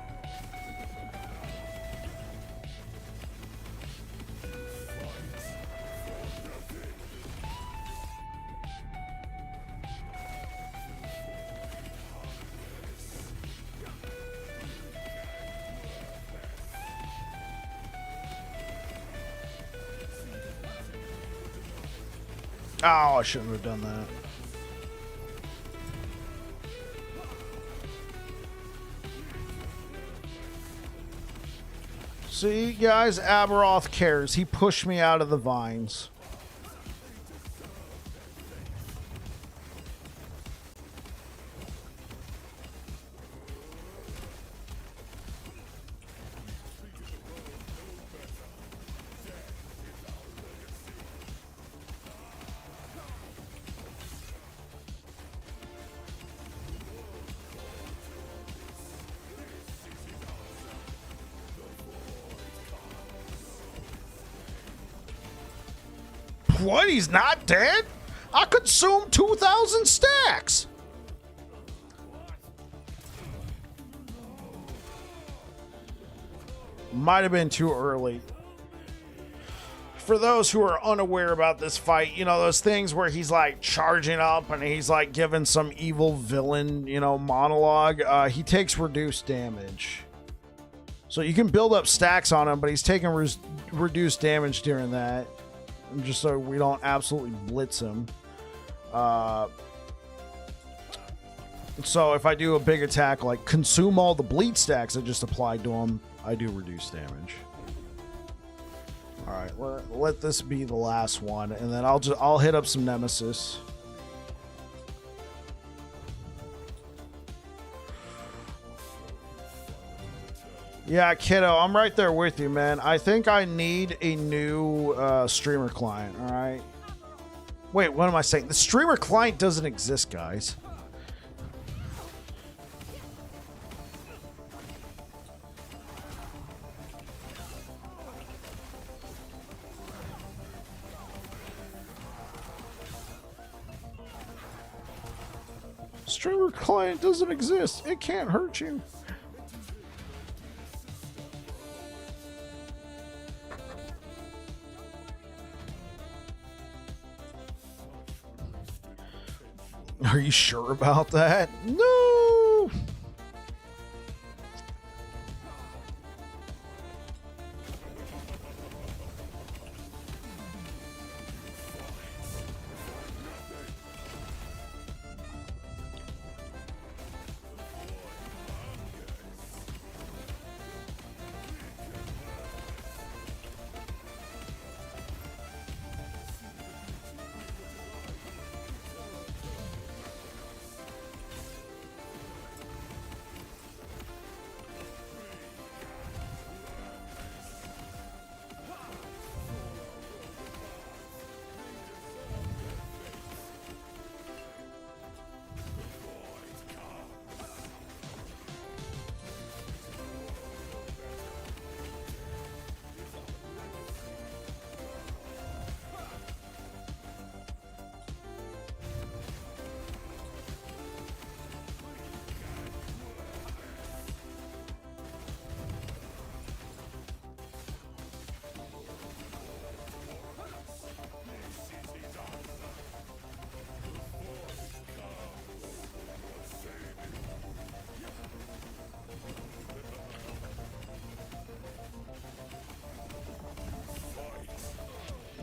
Oh, I shouldn't have done that. See, guys, Aberoth cares. He pushed me out of the vines. What? He's not dead? I consumed 2,000 stacks. Might have been too early. For those who are unaware about this fight, you know, those things where he's like charging up and he's like giving some evil villain, you know, monologue, he takes reduced damage. So you can build up stacks on him, but he's taking reduced damage during that. Just so we don't absolutely blitz him. So if I do a big attack like consume all the bleed stacks I just applied to him, I do reduce damage. All right, let this be the last one, and then I'll hit up some Nemesis. Yeah, kiddo, I'm right there with you, man. I think I need a new streamer client, all right? Wait, what am I saying? The streamer client doesn't exist, guys. Streamer client doesn't exist. It can't hurt you. Are you sure about that? No!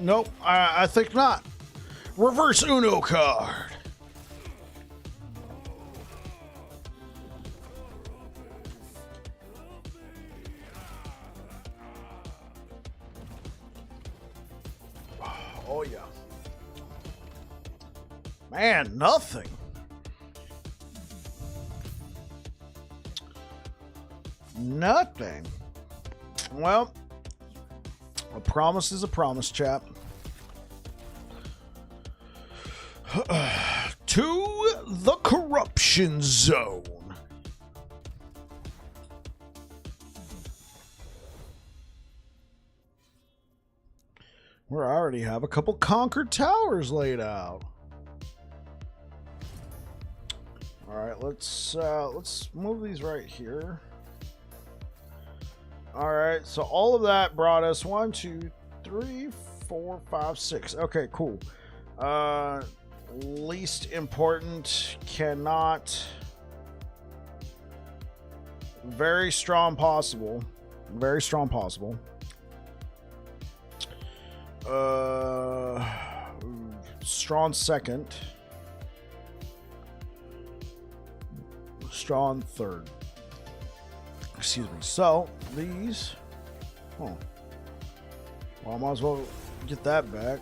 Nope, I think not. Reverse Uno card. Oh, yeah. Man, nothing. Nothing. Well, a promise is a promise, chap. To the corruption zone. Where I already have a couple conquered towers laid out. All right, let's move these right here. All right, so all of that brought us 1, 2, 3, 4, 5, 6. Okay, cool. Least important, cannot. Very strong possible. Very strong possible. Strong second. Strong third. Excuse me. So these. Oh. Well, I might as well get that back.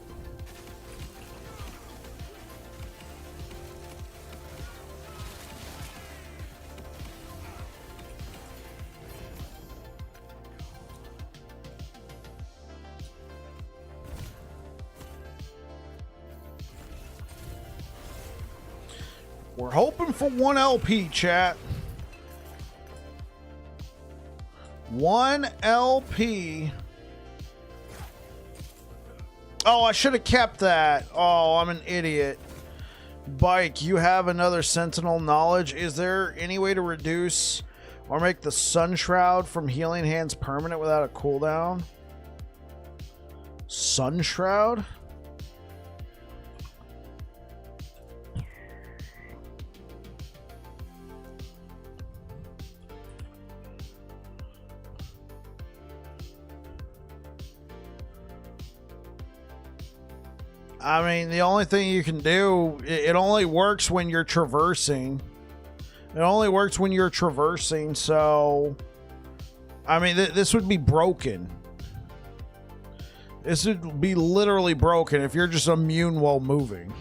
We're hoping for 1 LP, chat. 1 LP. Oh, I should have kept that. Oh, I'm an idiot. Bike, you have another Sentinel knowledge. Is there any way to reduce or make the Sun Shroud from Healing Hands permanent without a cooldown? Sun Shroud? I mean, the only thing you can do, it only works when you're traversing. It only works when you're traversing, so... I mean, this would be broken. This would be literally broken if you're just immune while moving.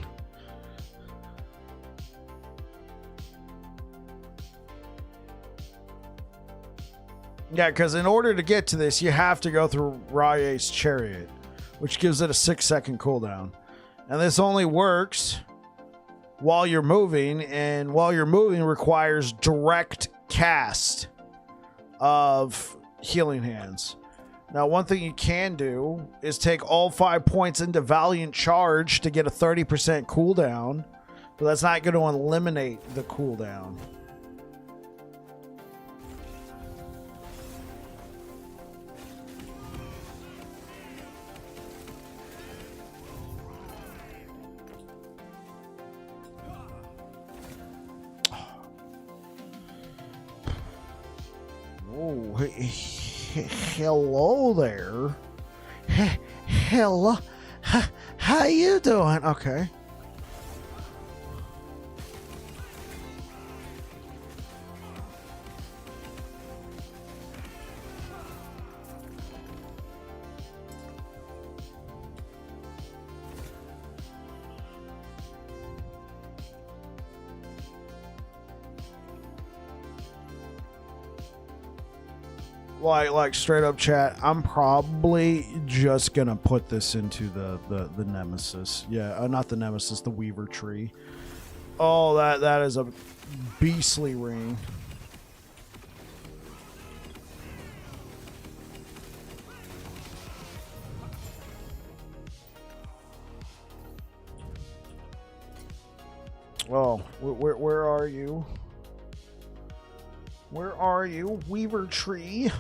Yeah, because in order to get to this, you have to go through Rye's Chariot, which gives it a 6-second cooldown. And this only works while you're moving, and while you're moving requires direct cast of Healing Hands. Now, one thing you can do is take all 5 points into Valiant Charge to get a 30% cooldown, but that's not going to eliminate the cooldown. Oh, hello there. Hello. How you doing? Okay. Like straight up chat, I'm probably just gonna put this into the Nemesis. Yeah, not the Nemesis, the Weaver tree. Oh, that is a beastly ring. Oh, where are you? Where are you, Weaver tree?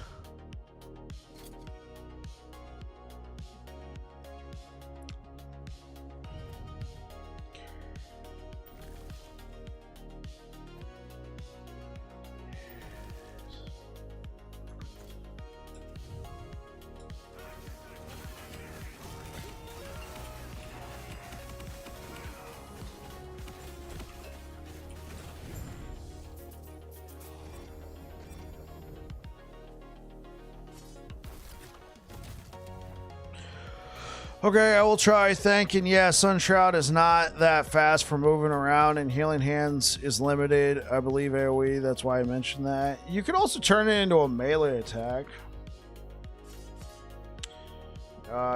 Okay, I will try thanking. Yeah, Sunshroud is not that fast for moving around, and Healing Hands is limited. I believe AoE, that's why I mentioned that. You could also turn it into a melee attack.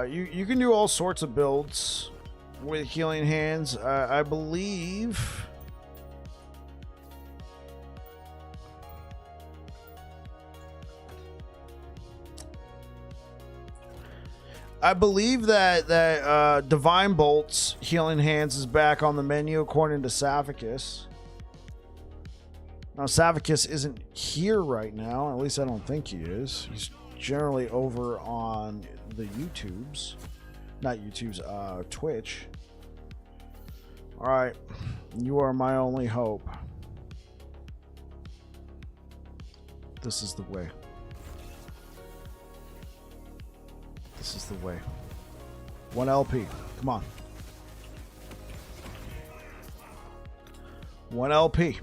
You can do all sorts of builds with Healing Hands. I believe... that Divine Bolt's Healing Hands is back on the menu according to Savicus. Now, Savicus isn't here right now. At least I don't think he is. He's generally over on the YouTubes. Not YouTube's, Twitch. Alright. You are my only hope. This is the way. This is the way. 1 LP. Come on. 1 LP.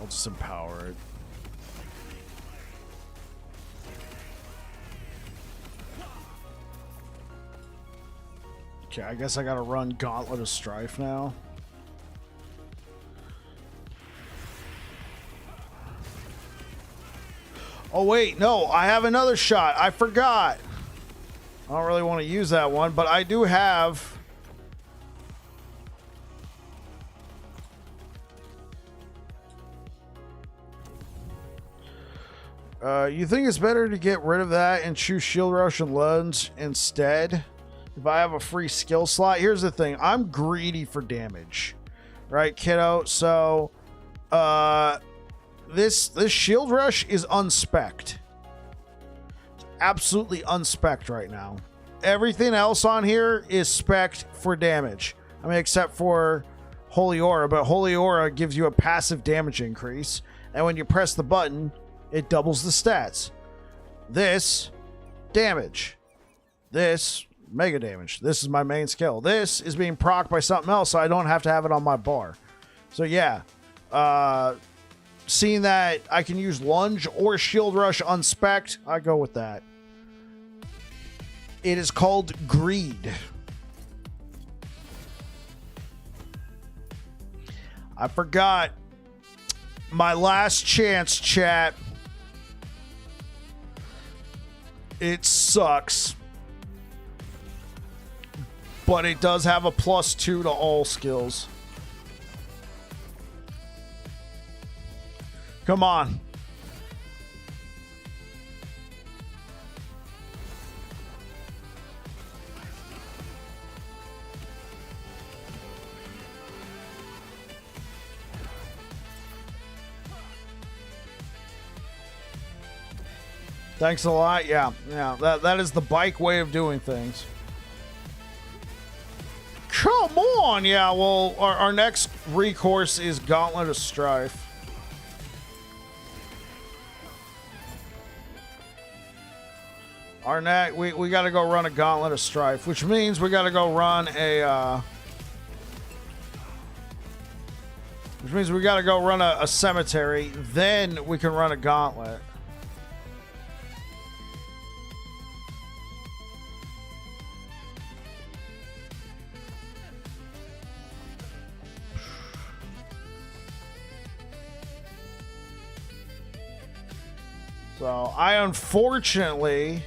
I'll just empower it. Okay, I guess I gotta run Gauntlet of Strife now. Oh wait, no, I have another shot. I forgot. I don't really want to use that one, but I do have... you think it's better to get rid of that and choose Shield Rush and Lunge instead? If I have a free skill slot, here's the thing. I'm greedy for damage. Right, kiddo? So, this Shield Rush is unspec'd. It's absolutely unspec'd right now. Everything else on here is spec'd for damage. I mean, except for Holy Aura, but Holy Aura gives you a passive damage increase. And when you press the button, it doubles the stats. This, damage. This, mega damage. This is my main skill. This is being procced by something else, so I don't have to have it on my bar. So yeah, seeing that I can use Lunge or Shield Rush unspec'd, I go with that. It is called greed. I forgot my last chance, chat. It sucks. But it does have a +2 to all skills. Come on. Thanks a lot. Yeah, that is the bike way of doing things. Come on. Yeah, well, our next recourse is Gauntlet of Strife. Our next, we got to go run a Gauntlet of Strife, which means we got to go run a a cemetery. Then we can run a gauntlet. So I unfortunately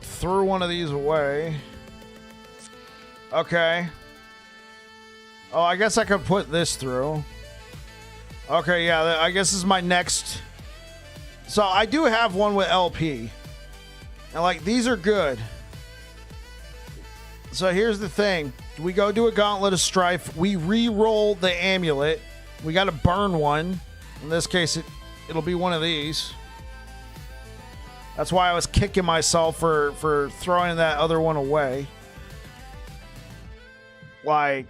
threw one of these away. Okay. Oh, I guess I could put this through. Okay, yeah, I guess this is my next. So I do have one with LP. And like, these are good. So here's the thing. We go do a Gauntlet of Strife. We re-roll the amulet. We got to burn one. In this case, it'll be one of these. That's why I was kicking myself for throwing that other one away. Like,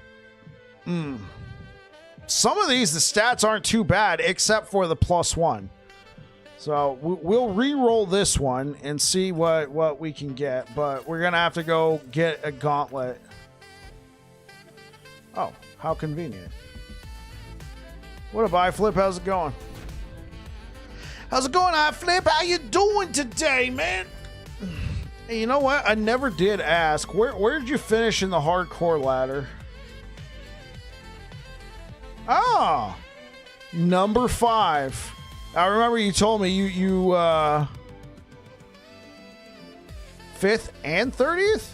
some of these, the stats aren't too bad, except for the +1. So we'll re-roll this one and see what we can get, but we're gonna have to go get a gauntlet. Oh, how convenient. What up, iFlip? How's it going? How's it going, iFlip? How you doing today, man? Hey, you know what? I never did ask. Where did you finish in the hardcore ladder? Ah, number 5. I remember you told me you 5th and 30th?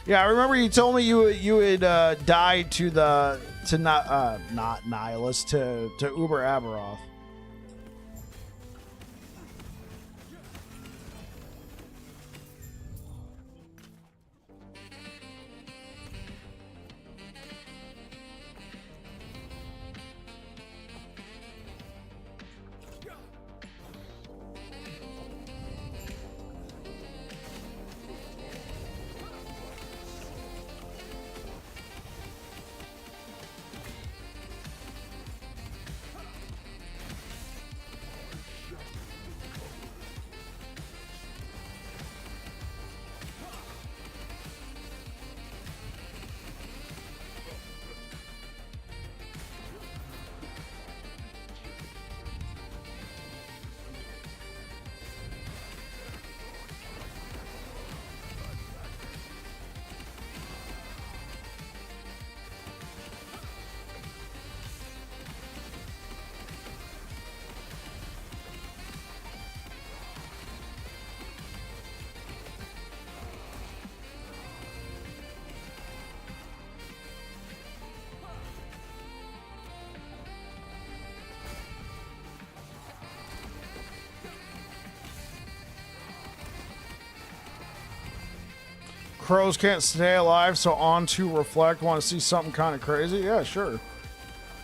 Yeah, I remember you told me you had died to not Nihilus, to Uber Aberoth. Crows can't stay alive, so on to reflect. Want to see something kind of crazy? Yeah, sure.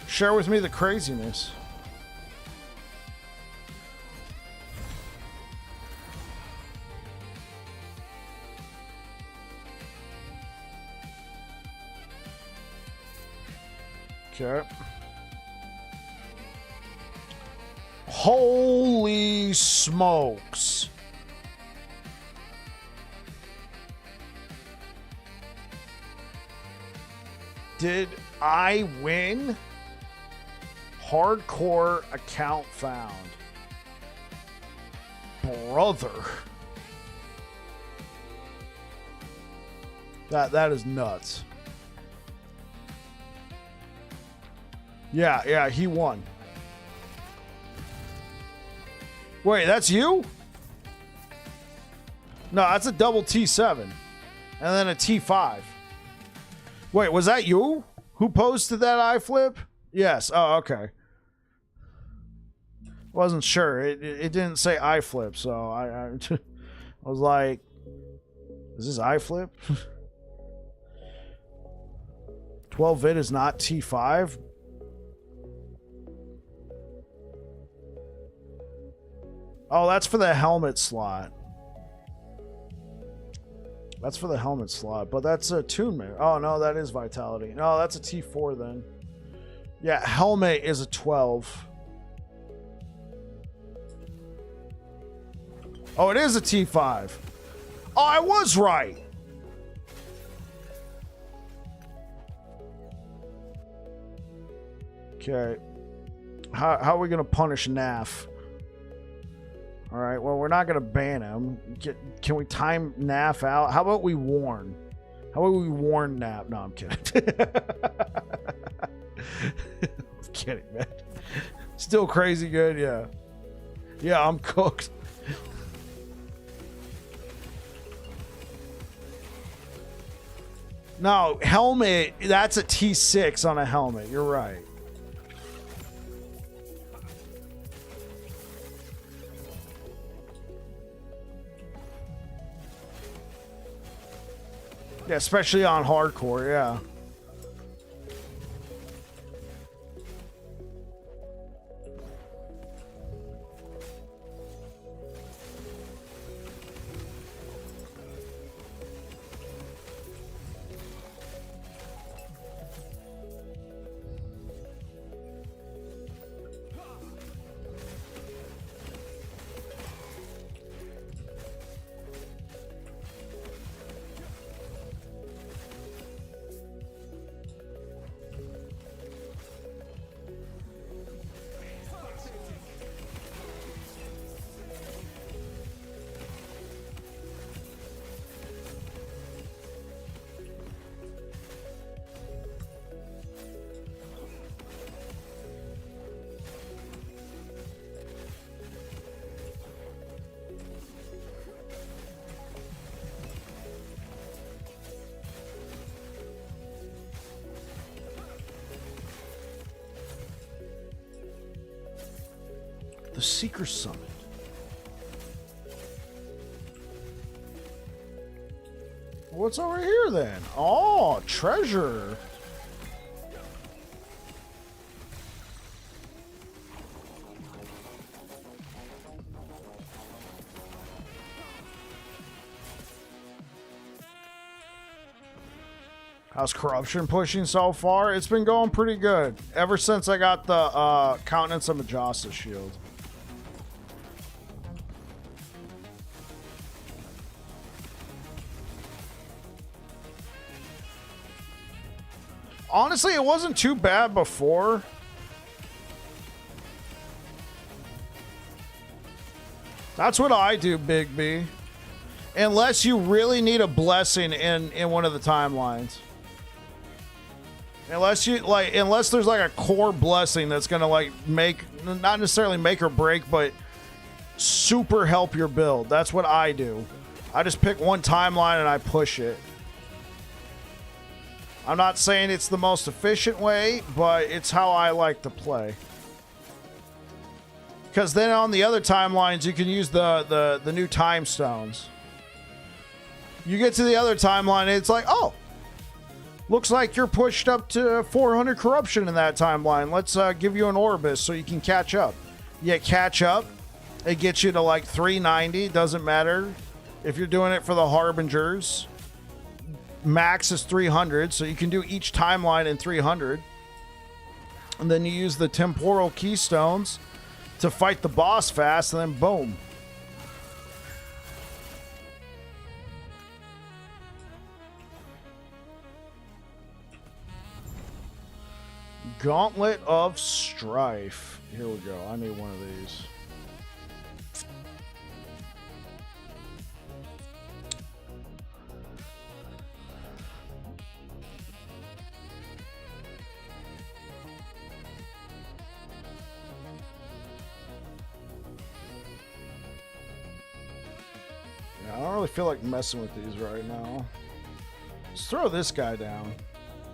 Share with me the craziness. Okay. Holy smokes. Did I win? Hardcore account found. Brother. That is nuts. Yeah, he won. Wait, that's you? No, that's a double T7. And then a T5. Wait, was that you who posted that iFlip? Yes. Oh, okay. Wasn't sure. It didn't say iFlip, so I was like, is this iFlip? 12 vid is not T5. Oh, that's for the helmet slot. That's for the helmet slot, but that's attunement. Oh, no, that is vitality. No, that's a T4 then. Yeah, helmet is a 12. Oh, it is a T5. Oh, I was right. Okay. How are we going to punish Naf? All right, well, we're not going to ban him. Can we time Naf out? How about we warn? How about we warn Naf? No, I'm kidding. I'm kidding, man. Still crazy good, yeah. Yeah, I'm cooked. No, helmet, that's a T6 on a helmet. You're right. Yeah, especially on hardcore, yeah. The Seeker Summit. What's over here then? Oh, treasure. How's corruption pushing so far? It's been going pretty good. Ever since I got the Countenance of Majesta shield. Honestly, it wasn't too bad before. That's what I do, Big B. Unless you really need a blessing in one of the timelines. Unless there's like a core blessing that's gonna like make, not necessarily make or break, but super help your build. That's what I do. I just pick one timeline and I push it. I'm not saying it's the most efficient way, but it's how I like to play. Because then on the other timelines, you can use the new time stones. You get to the other timeline, and it's like, oh, looks like you're pushed up to 400 corruption in that timeline. Let's give you an Orbis so you can catch up. You catch up, it gets you to like 390. Doesn't matter if you're doing it for the Harbingers. Max is 300, so you can do each timeline in 300. And then you use the temporal keystones to fight the boss fast, and then boom. Gauntlet of Strife. Here we go. I need one of these. I don't really feel like messing with these right now. Let's throw this guy down.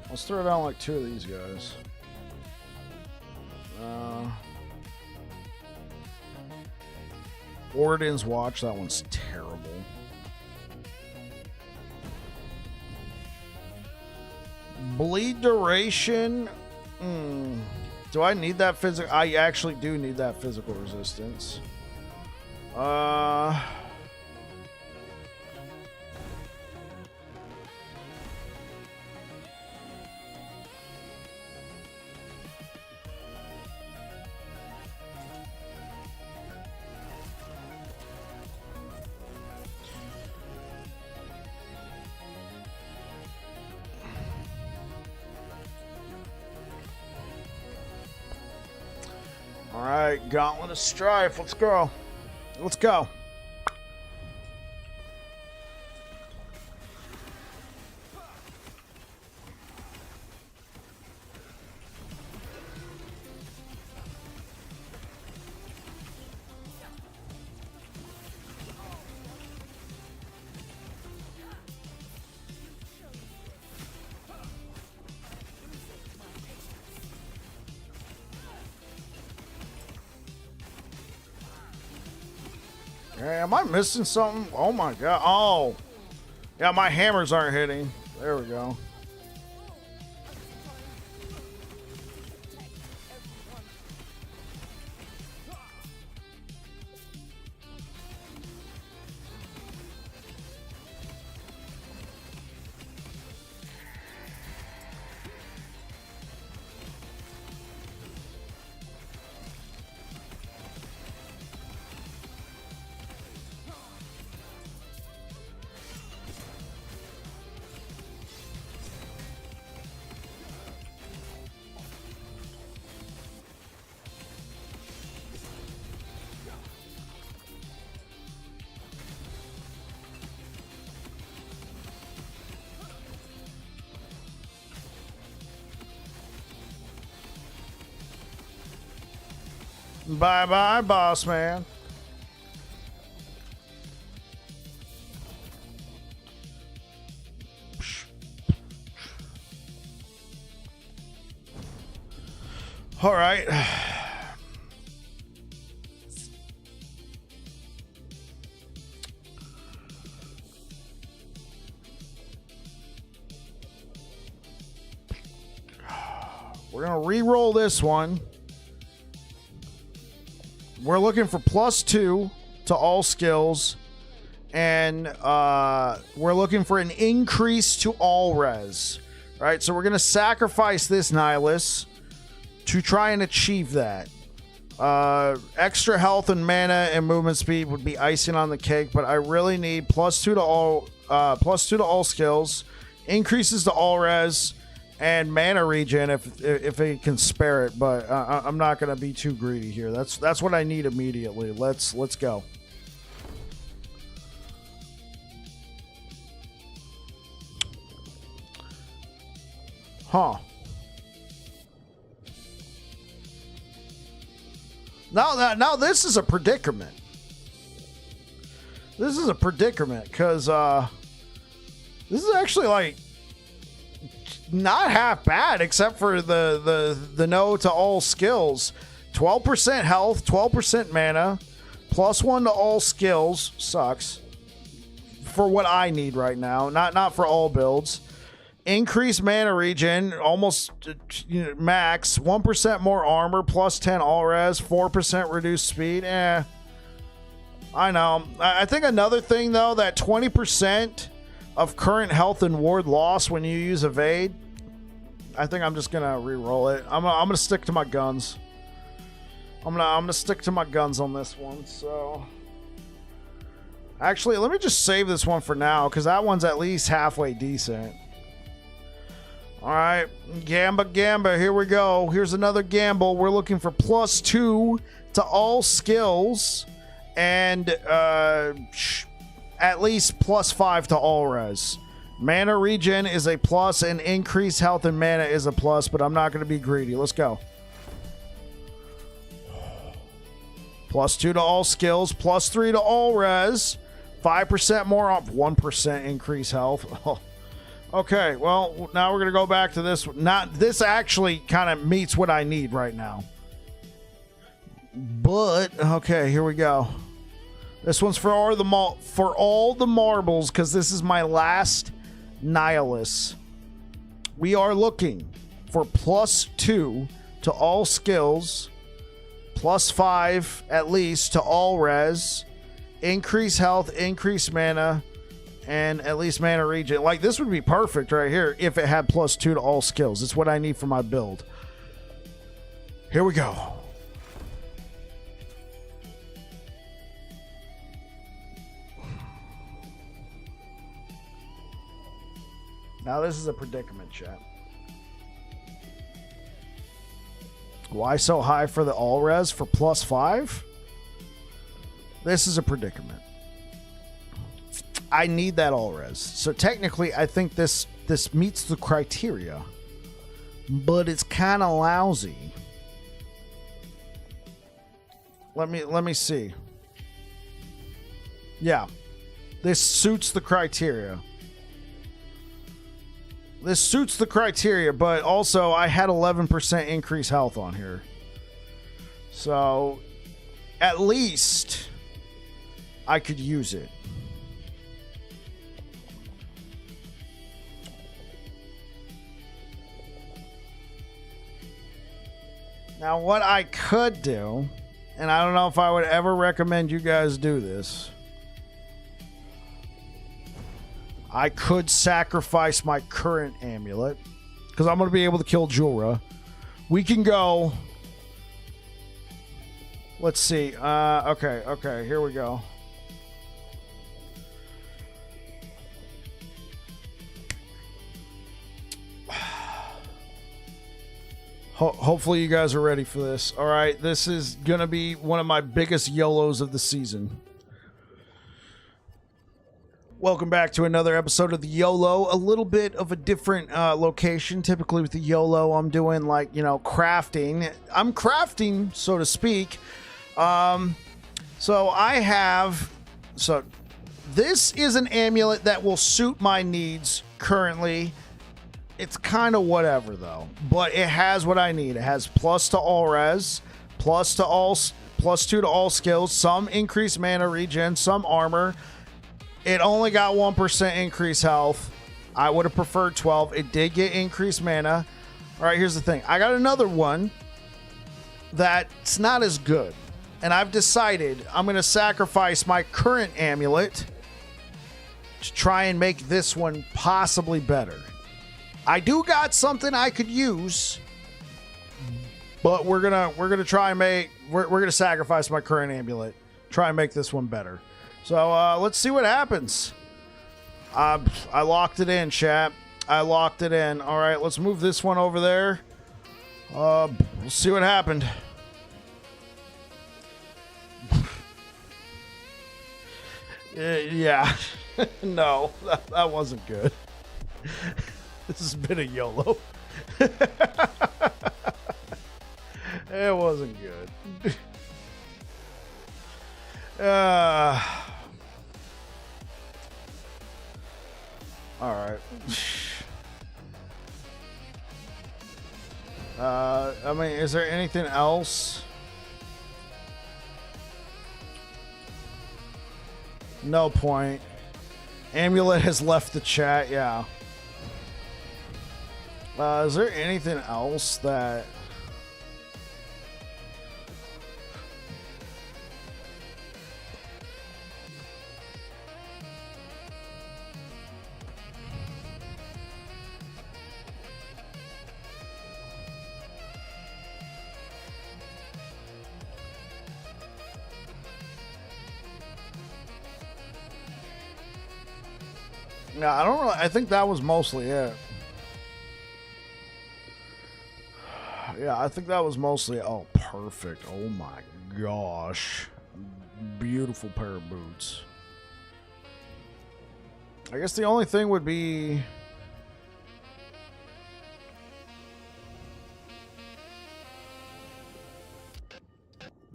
Let's throw down like 2 of these guys. Orden's Watch, that one's terrible. Bleed duration. Do I need that physical? I actually do need that physical resistance. Alright, Gauntlet of Strife. Let's go. Let's go. Hey, am I missing something? Oh my god. Oh. Yeah, my hammers aren't hitting. There we go. Bye bye, boss man. All right. We're going to re-roll this one. We're looking for +2 to all skills. And we're looking for an increase to all res. All right, so we're going to sacrifice this Nihilus to try and achieve that. Extra health and mana and movement speed would be icing on the cake, but I really need +2 to all skills, increases to all res, and mana regen if it can spare it. But I'm not going to be too greedy here. That's what I need immediately. Let's go. Huh. Now this is a predicament. This is a predicament because this is actually like not half bad, except for the no to all skills. 12% health, 12% mana, +1 to all skills sucks for what I need right now. Not for all builds. Increased mana regen, almost max. 1% more armor, +10 all res, 4% reduced speed. I know. I think another thing, though, that 20% of current health and ward loss when you use evade, I think I'm just going to re-roll it. I'm gonna stick to my guns. I'm gonna stick to my guns on this one. So, actually, let me just save this one for now, because that one's at least halfway decent. All right, Gamba, here we go. Here's another gamble. We're looking for +2 to all skills and at least +5 to all res. Mana regen is a plus and increased health and mana is a plus, but I'm not going to be greedy. Let's go. +2 to all skills, +3 to all res, 5% more off, 1% increased health. Okay, well, now we're going to go back to this. This actually kind of meets what I need right now. But, okay, here we go. This one's for all the marbles, because this is my last Nihilus. We are looking for +2 to all skills, +5 at least to all res, increase health, increase mana, and at least mana regen. Like, this would be perfect right here if it had +2 to all skills. It's what I need for my build. Here we go. Now this is a predicament, chat. Why so high for the all res for +5? This is a predicament. I need that all res. So technically, I think this meets the criteria, but it's kind of lousy. Let me see. Yeah, this suits the criteria. This suits the criteria, but also I had 11% increased health on here. So at least I could use it. Now, what I could do, and I don't know if I would ever recommend you guys do this, I could sacrifice my current amulet, because I'm going to be able to kill Jura. We can go. Let's see. Okay, here we go. Hopefully you guys are ready for this. All right, this is going to be one of my biggest YOLOs of the season. Welcome back to another episode of the YOLO. A little bit of a different location. Typically with the YOLO, I'm doing like, crafting. I'm crafting, so to speak. So this is an amulet that will suit my needs currently. It's kind of whatever though, but it has what I need. It has +2 to all res, +2 to all skills, some increased mana regen, some armor. It only got 1% increased health. I would have preferred 12. It did get increased mana. All right, here's the thing. I got another one that's not as good. And I've decided I'm going to sacrifice my current amulet to try and make this one possibly better. I do got something I could use, but we're gonna try and make we're gonna sacrifice my current amulet, try and make this one better. So let's see what happens. I locked it in, chat. I locked it in. All right, let's move this one over there. We'll see what happened. Yeah. No, that wasn't good. This has been a YOLO. It wasn't good. All right. I mean, is there anything else? No point. Amulet has left the chat, yeah. Is there anything else that... No, I don't really... I think that was mostly it. Yeah, I think that was mostly... Oh, perfect. Oh my gosh. Beautiful pair of boots. I guess the only thing would be...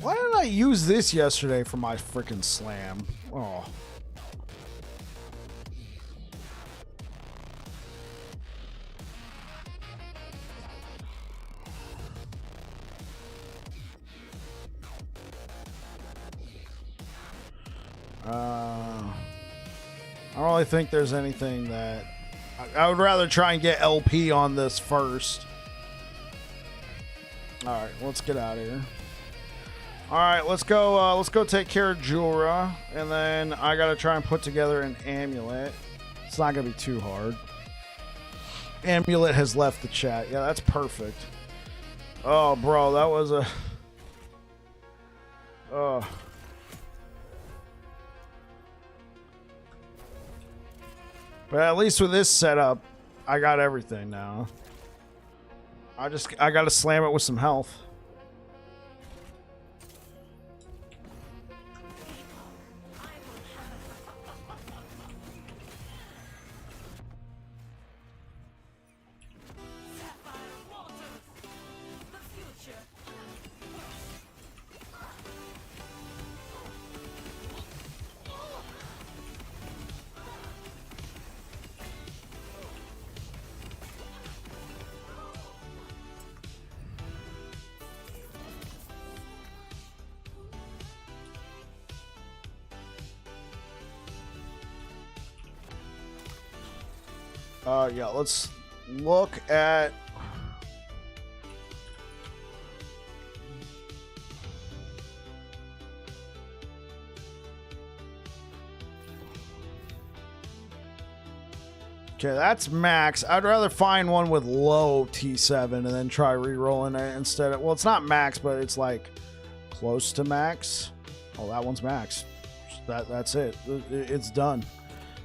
Why didn't I use this yesterday for my freaking slam? Oh. I don't really think there's anything that... I would rather try and get LP on this first. Alright, let's get out of here. Alright, let's go take care of Jura. And then I gotta try and put together an amulet. It's not gonna be too hard. Amulet has left the chat. Yeah, that's perfect. Oh, bro, that was a... Oh... But at least with this setup, I got everything now. I gotta slam it with some health. Yeah, let's look at... Okay, that's max. I'd rather find one with low T7 and then try re-rolling it instead of... Well, it's not max, but it's like close to max. Oh, that one's max. That's it. It's done.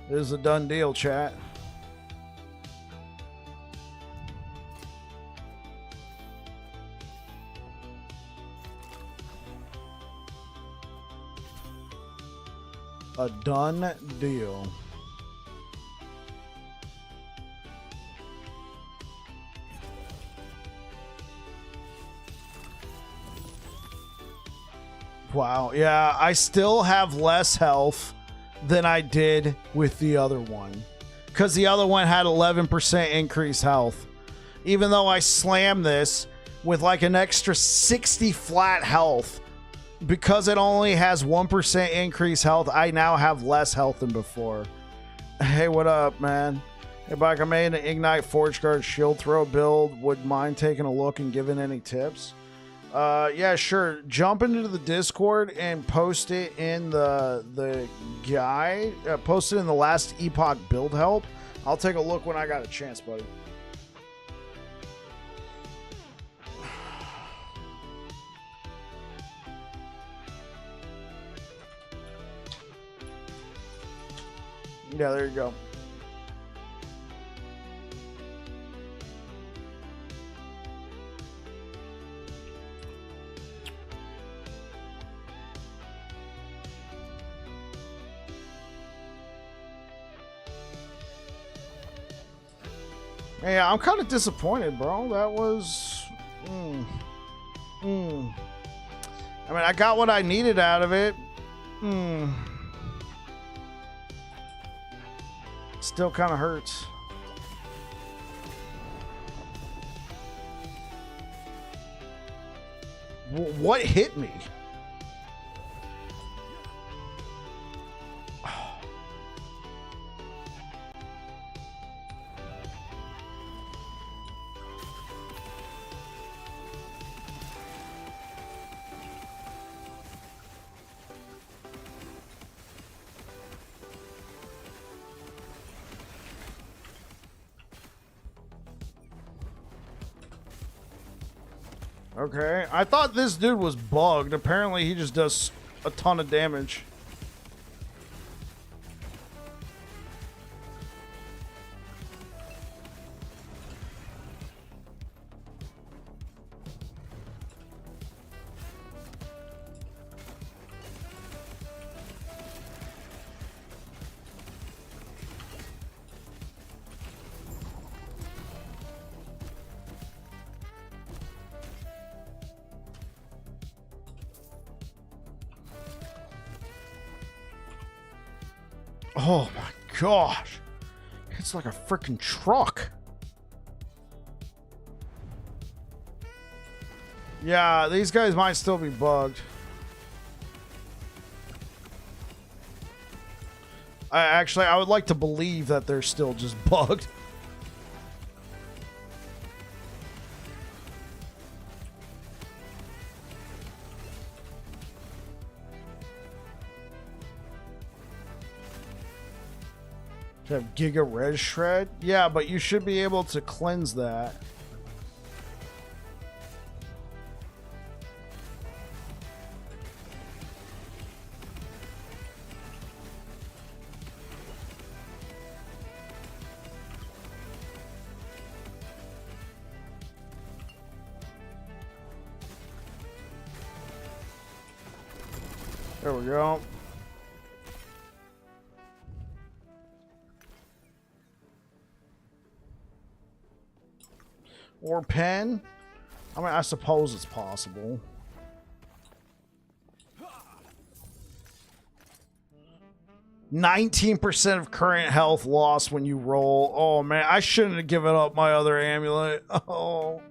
It is a done deal, chat. A done deal. Wow, yeah, I still have less health than I did with the other one. Because the other one had 11% increased health. Even though I slammed this with like an extra 60 flat health. Because it only has 1% increased health, I now have less health than before. Hey, what up, man? Hey, Bike, I made an Ignite Forge Guard shield throw build. Would mind taking a look and giving any tips? Yeah, sure. Jump into the Discord and post it in the guide. Post it in the last Epoch build help. I'll take a look when I got a chance, buddy. Yeah, there you go. Yeah, I'm kind of disappointed, bro. That was... I mean, I got what I needed out of it. Still kind of hurts. What hit me? Okay, I thought this dude was bugged. Apparently he just does a ton of damage. Oh my gosh. It's like a freaking truck. Yeah, these guys might still be bugged. I would like to believe that they're still just bugged. To have Giga Res Shred? Yeah, but you should be able to cleanse that. There we go. Or pen? I mean, I suppose it's possible. %19 of current health lost when you roll. Oh man, I shouldn't have given up my other amulet. Oh,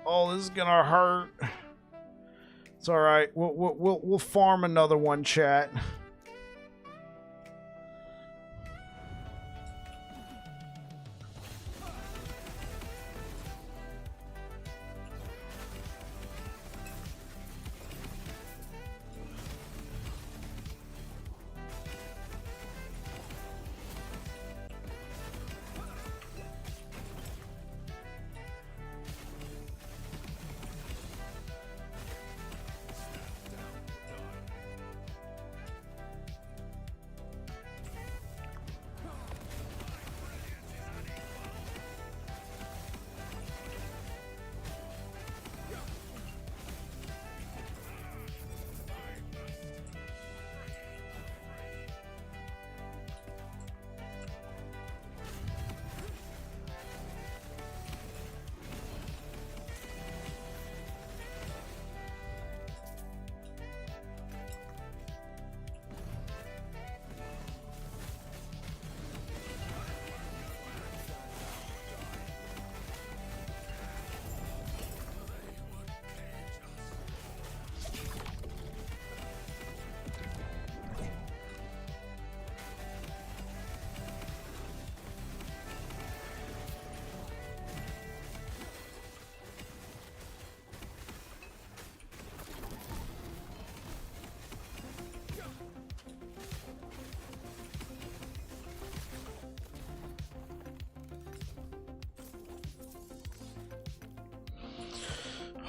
this is gonna hurt. It's all right. We'll farm another one, chat.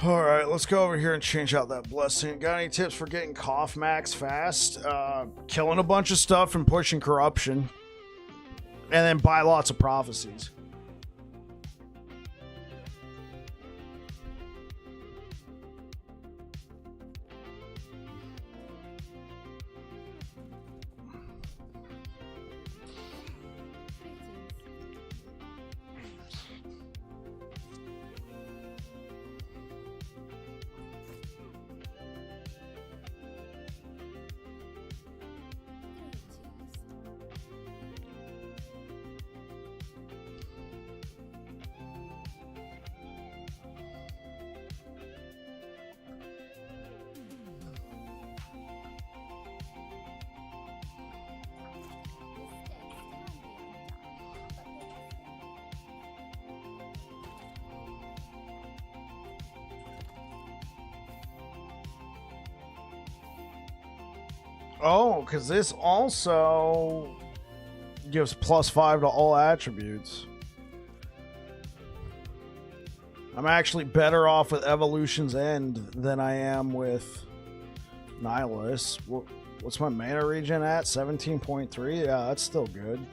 All right, let's go over here and change out that blessing. Got any tips for getting cough max fast? Killing a bunch of stuff and pushing corruption. And then buy lots of prophecies. Oh, because this also gives +5 to all attributes. I'm actually better off with Evolution's End than I am with Nihilus. What's my mana regen at? 17.3? Yeah, that's still good.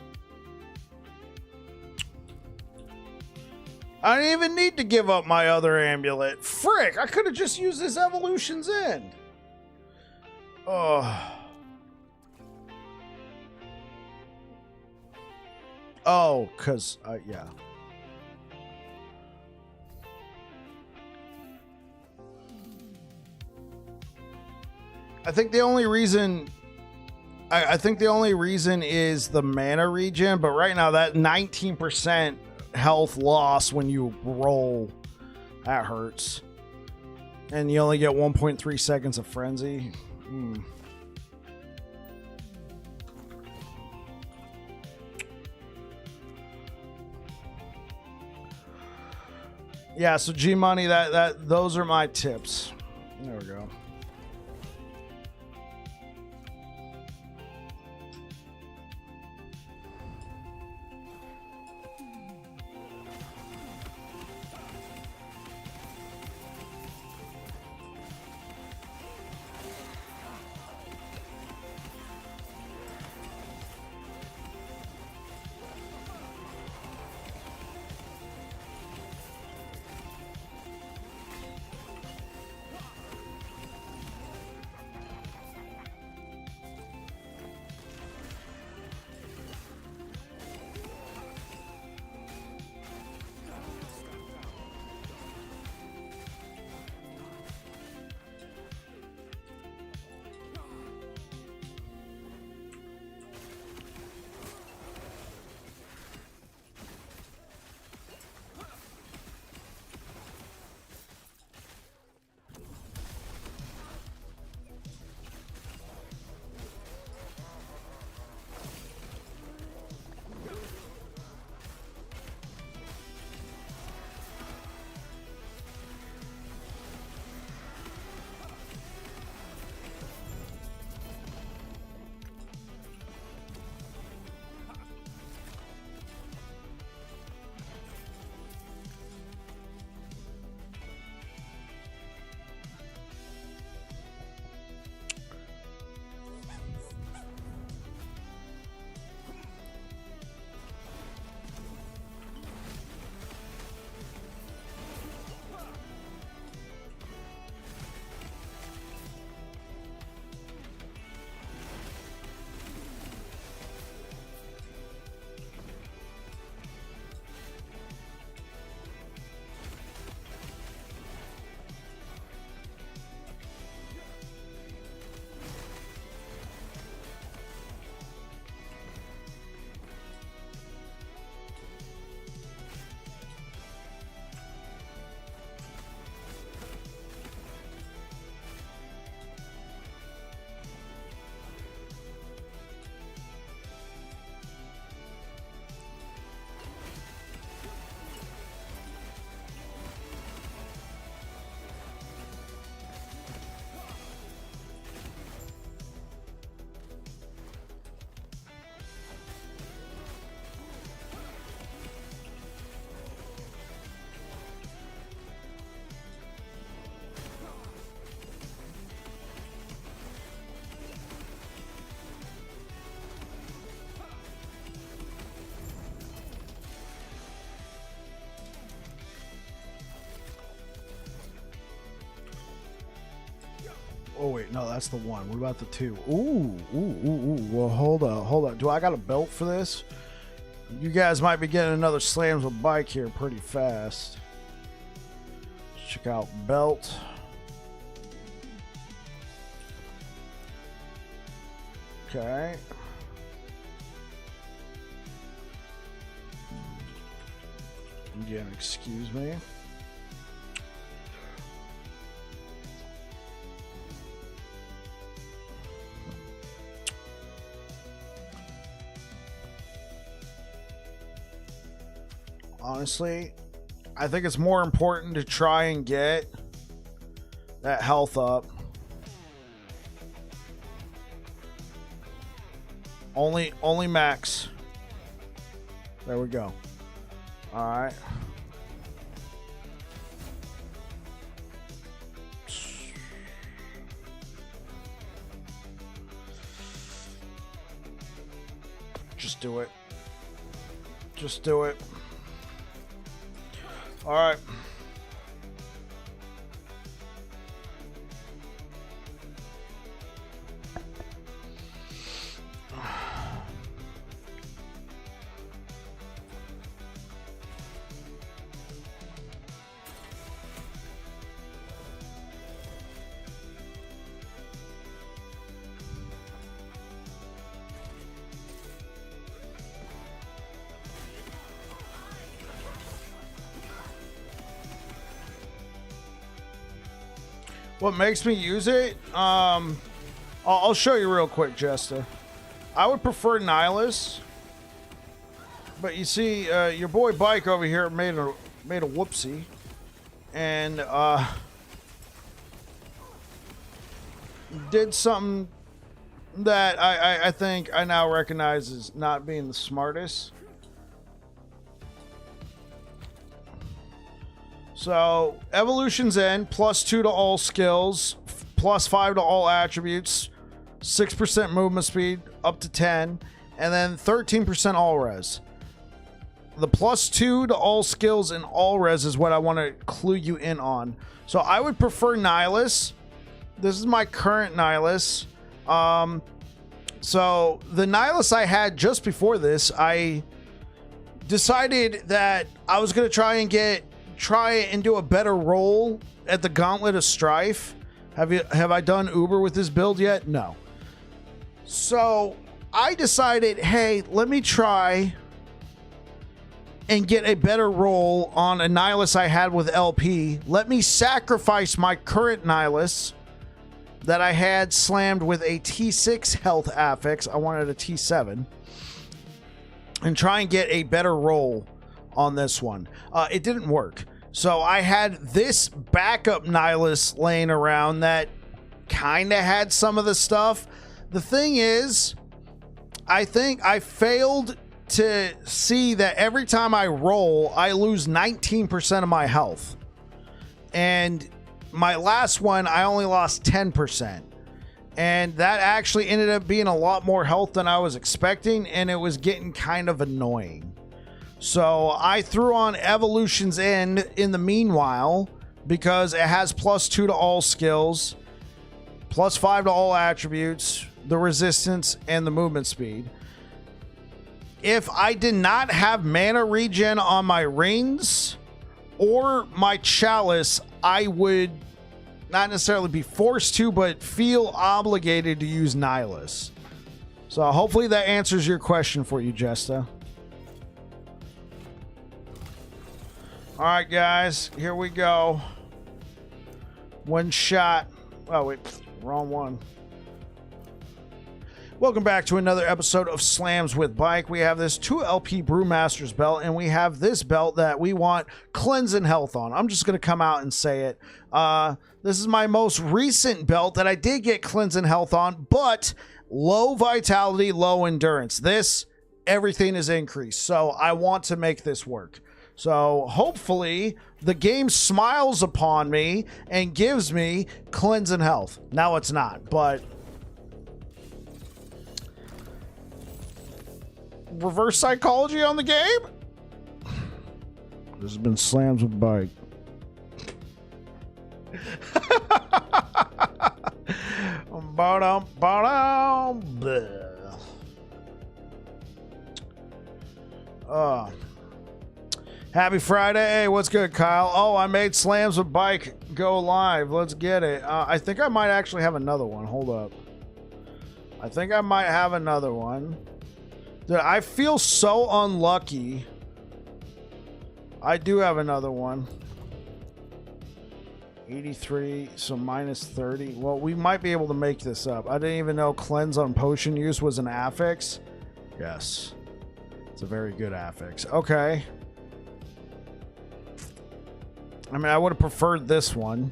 I didn't even need to give up my other amulet. Frick, I could have just used this Evolution's End. Oh. Oh, because, yeah. I think the only reason... I think the only reason is the mana regen, but right now that 19% health loss when you roll, that hurts. And you only get 1.3 seconds of frenzy. Yeah, so G Money, those are my tips. There we go. No, that's the one. What about the 2? Ooh. Well, hold up. Do I got a belt for this? You guys might be getting another slams with bike here pretty fast. Check out belt. Okay. Again, excuse me. Honestly, I think it's more important to try and get that health up. Only max. There we go. All right. Just do it. Just do it. All right. What makes me use it? I'll show you real quick, Jester. I would prefer Nihilus, but you see, your boy Bike over here made a whoopsie, and did something that I think I now recognize as not being the smartest. So, Evolution's End, +2 to all skills, +5 to all attributes, 6% movement speed, up to 10, and then 13% all res. The +2 to all skills and all res is what I want to clue you in on. So, I would prefer Nihilus. This is my current Nihilus. So, the Nihilus I had just before this, I decided that I was going to try and do a better roll at the Gauntlet of Strife. Have I done Uber with this build yet? No. So I decided, hey, let me try and get a better roll on a Nihilus I had with LP. Let me sacrifice my current Nihilus that I had slammed with a T6 health affix. I wanted a T7. And try and get a better roll on this one. It didn't work. So I had this backup Nihilus laying around that kind of had some of the stuff. The thing is, I think I failed to see that every time I roll, I lose 19% of my health. And my last one, I only lost 10%. And that actually ended up being a lot more health than I was expecting, and it was getting kind of annoying. So I threw on Evolution's End in the meanwhile, because it has +2 to all skills, +5 to all attributes, the resistance, and the movement speed. If I did not have mana regen on my rings or my chalice, I would not necessarily be forced to, but feel obligated to use Nihilus. So hopefully that answers your question for you, Jesta. All right, guys, here we go. One shot. Oh, wait, wrong one. Welcome back to another episode of Slams with Bike. We have this 2LP Brewmaster's belt, and we have this belt that we want cleansing health on. I'm just going to come out and say it. This is my most recent belt that I did get cleansing health on, but low vitality, low endurance. This, everything is increased, so I want to make this work. So hopefully the game smiles upon me and gives me cleansing health. Now it's not, but reverse psychology on the game. This has been Slams with Bike. Ba-dum, ba-dum, bleh. Happy Friday. Hey, what's good, Kyle? Oh, I made Slams with Bike go live. Let's get it. I think I might actually have another one. Hold up. I think I might have another one. Dude, I feel so unlucky. I do have another one. 83, so minus 30. Well, we might be able to make this up. I didn't even know cleanse on potion use was an affix. Yes. It's a very good affix. Okay. I mean, I would have preferred this one.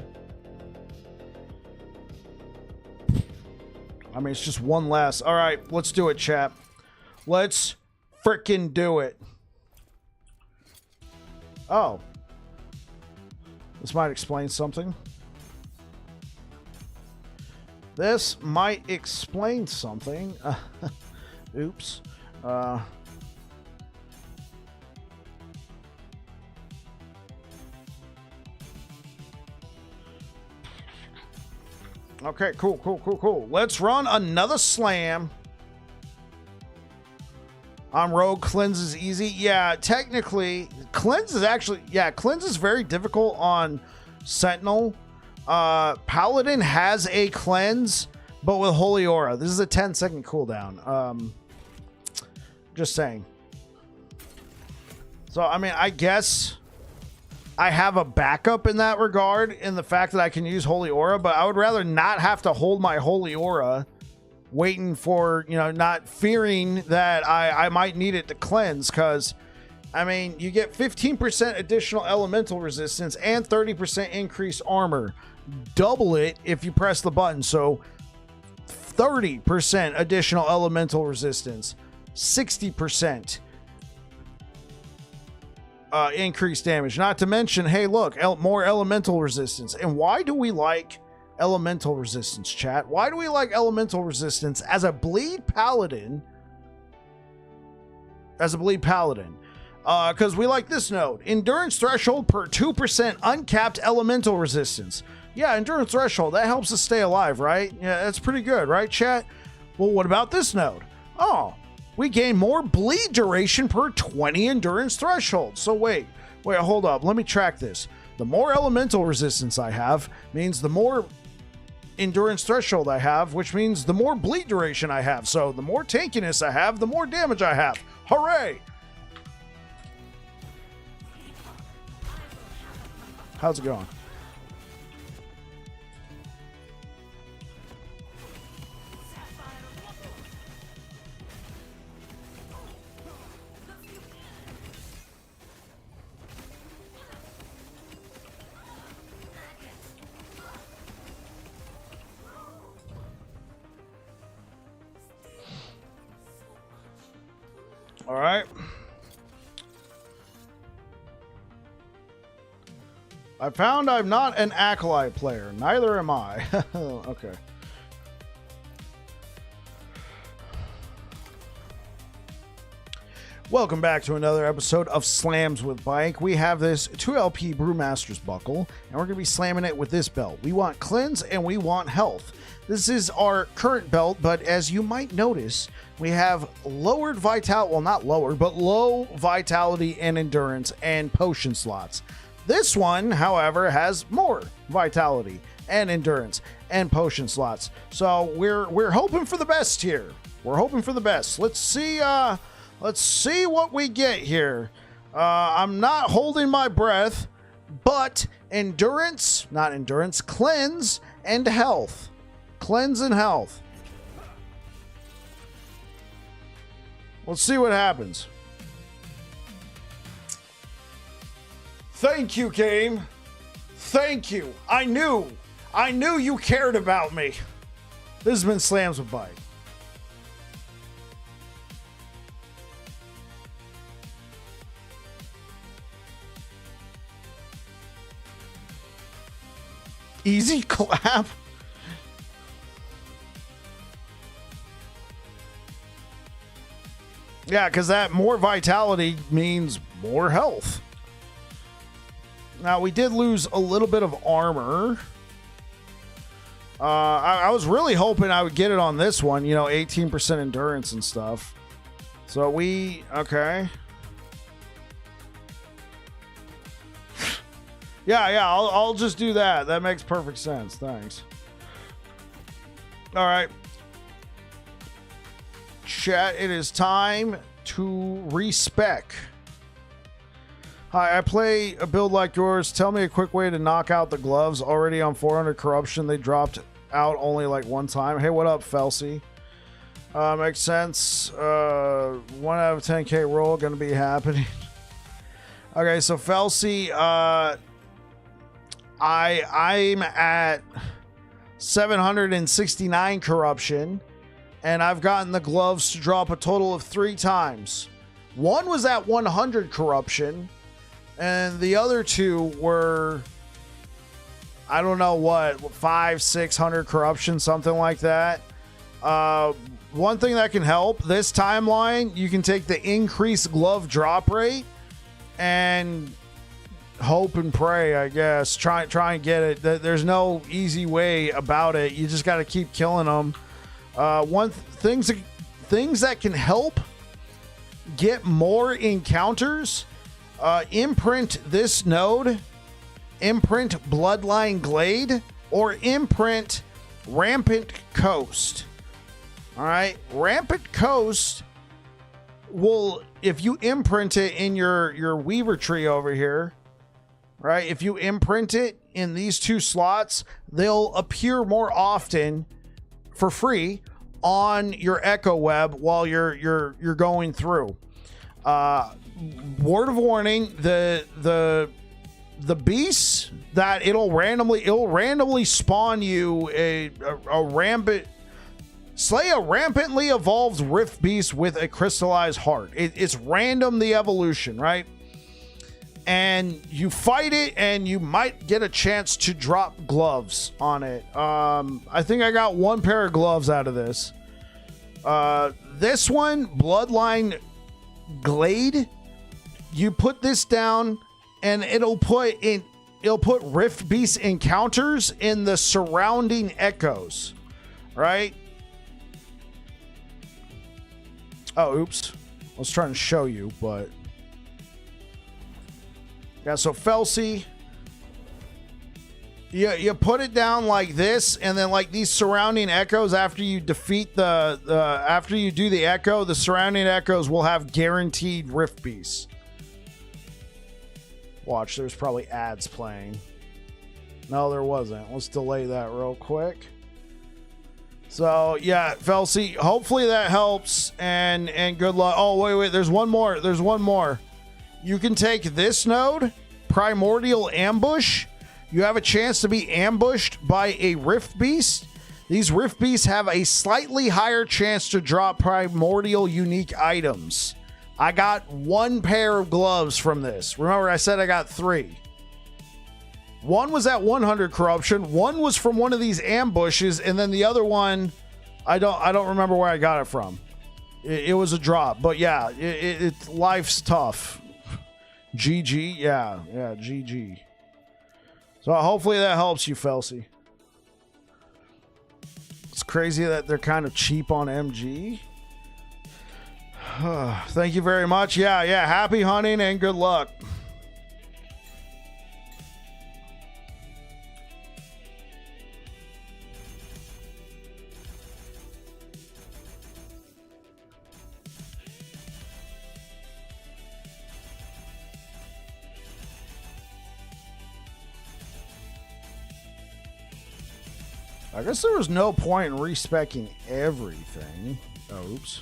I mean, it's just one less. All right, let's do it, chap. Let's frickin' do it. Oh. This might explain something. This might explain something. Oops. Okay, cool. Let's run another slam. On Rogue, cleanse is easy. Yeah, technically, cleanse is actually... Yeah, cleanse is very difficult on Sentinel. Paladin has a cleanse, but with Holy Aura. This is a 10-second cooldown. Just saying. So, I mean, I guess I have a backup in that regard, in the fact that I can use Holy Aura, but I would rather not have to hold my Holy Aura waiting for, you know, not fearing that I might need it to cleanse, because, I mean, you get 15% additional elemental resistance and 30% increased armor. Double it if you press the button, so 30% additional elemental resistance, 60% increased damage. Not to mention, hey, look, more elemental resistance. And why do we like elemental resistance, chat? Why do we like elemental resistance as a bleed paladin? Because we like this node. Endurance threshold per 2% uncapped elemental resistance. Yeah, endurance threshold. That helps us stay alive, right? Yeah, that's pretty good, right, chat? Well, what about this node? Oh, we gain more bleed duration per 20 endurance threshold. So wait, hold up. Let me track this. The more elemental resistance I have means the more endurance threshold I have, which means the more bleed duration I have. So the more tankiness I have, the more damage I have. Hooray! How's it going? All right. I found I'm not an Acolyte player. Neither am I. Okay. Welcome back to another episode of Slams with Bike. We have this 2LP Brewmaster's Buckle, and we're going to be slamming it with this belt. We want cleanse and we want health. This is our current belt, but as you might notice, we have lowered vitality, well, not lowered, but low vitality and endurance and potion slots. This one, however, has more vitality and endurance and potion slots. So we're hoping for the best here. We're hoping for the best. Let's see what we get here. I'm not holding my breath, but cleanse and health. Cleanse and health. Let's see what happens. Thank you, game. Thank you. I knew you cared about me. This has been Slams with Bike. Easy clap. Yeah, because that more vitality means more health. Now, we did lose a little bit of armor. I was really hoping I would get it on this one, you know, 18% endurance and stuff. So okay. Yeah, I'll just do that. That makes perfect sense. Thanks. All right. Chat, it is time to respec. Hi, I play a build like yours. Tell me a quick way to knock out the gloves. Already on 400 corruption. They dropped out only like one time. Hey, what up, Felsi? Makes sense. 1 out of 10k roll gonna be happening. Okay, so Felsi, I'm at 769 corruption, and I've gotten the gloves to drop a total of 3 times. One was at 100 corruption, and the other 2 were, I don't know what, 500-600 corruption, something like that. One thing that can help this timeline, you can take the increased glove drop rate and hope and pray, I guess. Try and get it. There's no easy way about it. You just got to keep killing them. Things that can help get more encounters. Imprint this node, imprint Bloodline Glade, or imprint Rampant Coast. All right, Rampant Coast will, if you imprint it in your Weaver tree over here, right? If you imprint it in these 2 slots, they'll appear more often for free on your Echo Web while you're going through. Word of warning: the beasts that it'll randomly spawn you a rampant. Slay a rampantly evolved Rift Beast with a crystallized heart. It's random, the evolution, right? And you fight it, and you might get a chance to drop gloves on it. I think I got 1 pair of gloves out of this. This one, Bloodline Glade, you put this down, and it'll put Rift Beast encounters in the surrounding echoes, right? Oh, oops. I was trying to show you, but... Yeah, so Felsi, you put it down like this, and then like these surrounding echoes, after you defeat after you do the echo, the surrounding echoes will have guaranteed Rift Beasts. Watch, there's probably ads playing. No, there wasn't. Let's delay that real quick. So yeah, Felsi, hopefully that helps, and good luck. Oh, wait, there's one more. You can take this node, Primordial Ambush. You have a chance to be ambushed by a Rift Beast. These Rift Beasts have a slightly higher chance to drop primordial unique items. I got 1 pair of gloves from this. Remember, I said I got 3. 1 was at 100 corruption. 1 was from one of these ambushes, and then the other one, I don't remember where I got it from. It was a drop, but yeah, life's tough. GG, yeah, GG. So hopefully that helps you, Felsi. It's crazy that they're kind of cheap on MG. Thank you very much. Yeah, happy hunting and good luck. I guess there was no point in respecking everything. Oh, oops.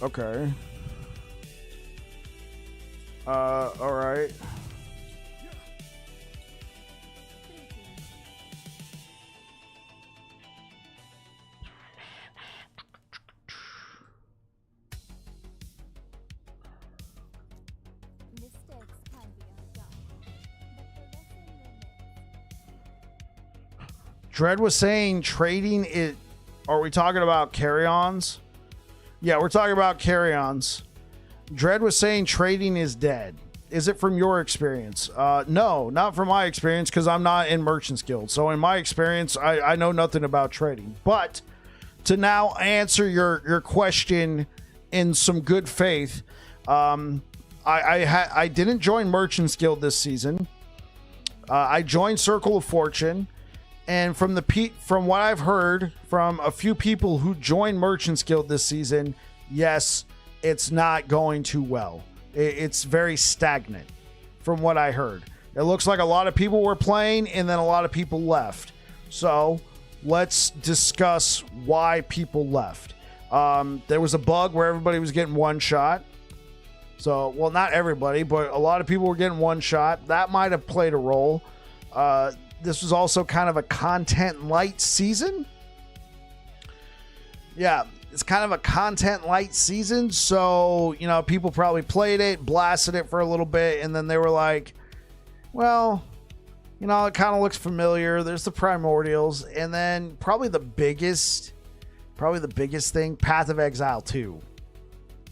Okay. All right. Dread was saying trading it. Are we talking about carry-ons? Yeah, we're talking about carry-ons. Dread was saying trading is dead. Is it from your experience? No, not from my experience, because I'm not in Merchants Guild. So in my experience, I know nothing about trading. But to now answer your question in some good faith, I didn't join Merchants Guild this season. I joined Circle of Fortune, and from what I've heard from a few people who joined Merchants Guild this season, yes, it's not going too well. It's very stagnant from what I heard. It looks like a lot of people were playing and then a lot of people left. So let's discuss why people left. There was a bug where everybody was getting one shot. So, well, not everybody, but a lot of people were getting one shot. That might have played a role. This was also kind of a content light season. Yeah, it's kind of a content light season. So, you know, people probably played it, blasted it for a little bit, and then they were like, well, you know, it kind of looks familiar. There's the Primordials. And then probably the biggest thing, Path of Exile 2,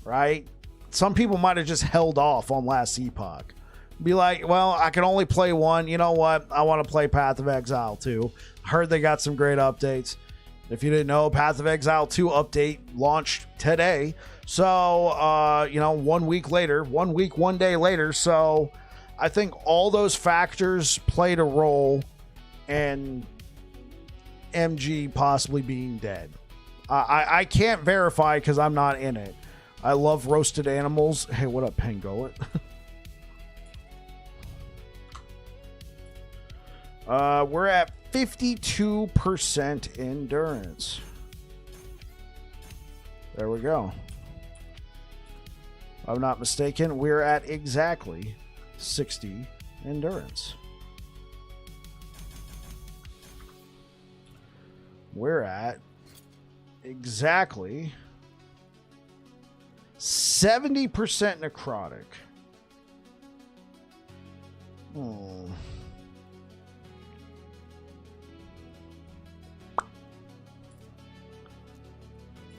right? Some people might have just held off on last Epoch. Be like, well, I can only play one. You know what? I want to play Path of Exile 2. Heard they got some great updates. If you didn't know, Path of Exile 2 update launched today. So, you know, 1 week later, 1 week, 1 day later. So I think all those factors played a role in MG possibly being dead. I can't verify because I'm not in it. I love roasted animals. Hey, what up, Pengoet? We're at 52% endurance. There we go. If I'm not mistaken, we're at exactly 60 endurance. We're at exactly 70% necrotic.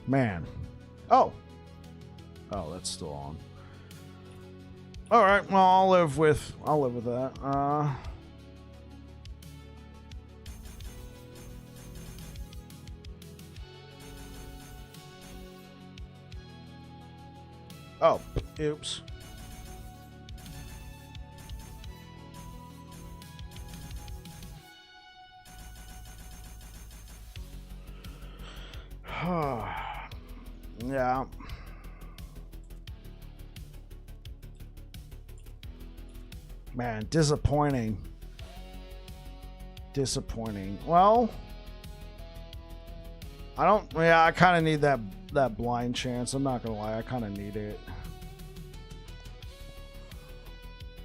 Man. Oh, that's still on. All right. Well, I'll live with that. Oh, oops. Yeah. Man, disappointing. Well, I kind of need that blind chance. I'm not gonna lie, I kind of need it.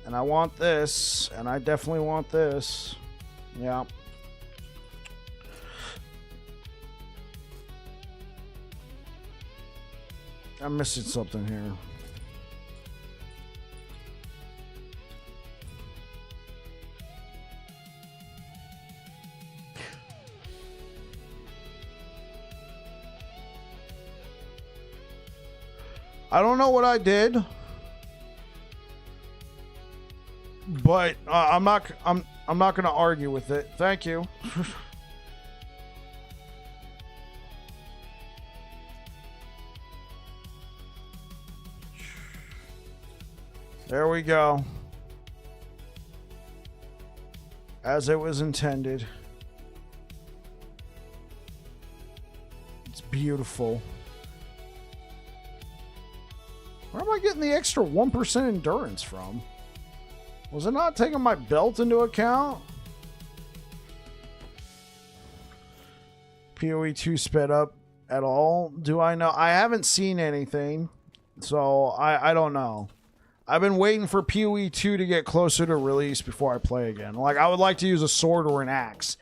And I want this, and I definitely want this. Yeah. I'm missing something here. I don't know what I did, but I'm not going to argue with it. Thank you. There we go. As it was intended. It's beautiful. Where am I getting the extra 1% endurance from? Was it not taking my belt into account? PoE 2 sped up at all? Do I know? I haven't seen anything, so I don't know. I've been waiting for PoE 2 to get closer to release before I play again. Like, I would like to use a sword or an axe.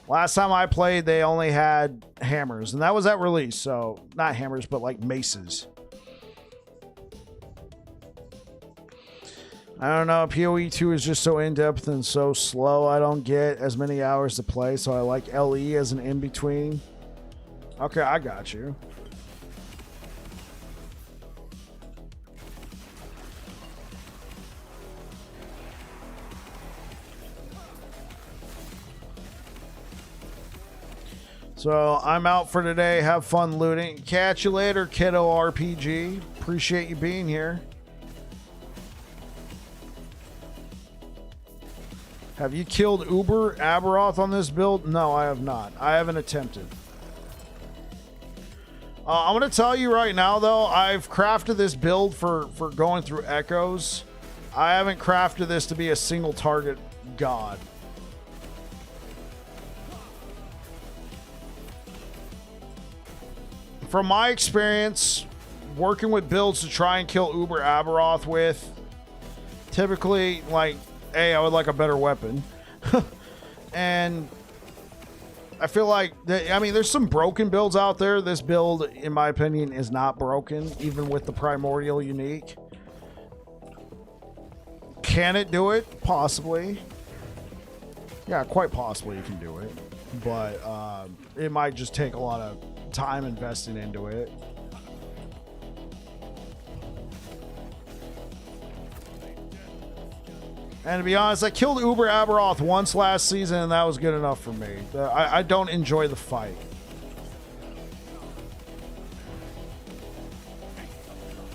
Last time I played, they only had hammers, and that was at release, so not hammers, but like maces. I don't know, PoE 2 is just so in-depth and so slow. I don't get as many hours to play, so I like LE as an in-between. Okay, I got you. So I'm out for today. Have fun looting. Catch you later, Kiddo RPG. Appreciate you being here. Have you killed Uber Aberoth on this build? No, I have not. I haven't attempted. I'm going to tell you right now, though, I've crafted this build for going through echoes. I haven't crafted this to be a single target god. From my experience, working with builds to try and kill Uber Aberoth with, typically, like, I would like a better weapon. And I feel like, there's some broken builds out there. This build, in my opinion, is not broken, even with the Primordial Unique. Can it do it? Possibly. Yeah, quite possibly you can do it. But it might just take a lot of time investing into it. And to be honest, I killed Uber Aberoth once last season, and that was good enough for me. I don't enjoy the fight.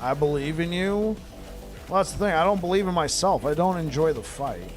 I believe in you. Well, that's the thing. I don't believe in myself. I don't enjoy the fight.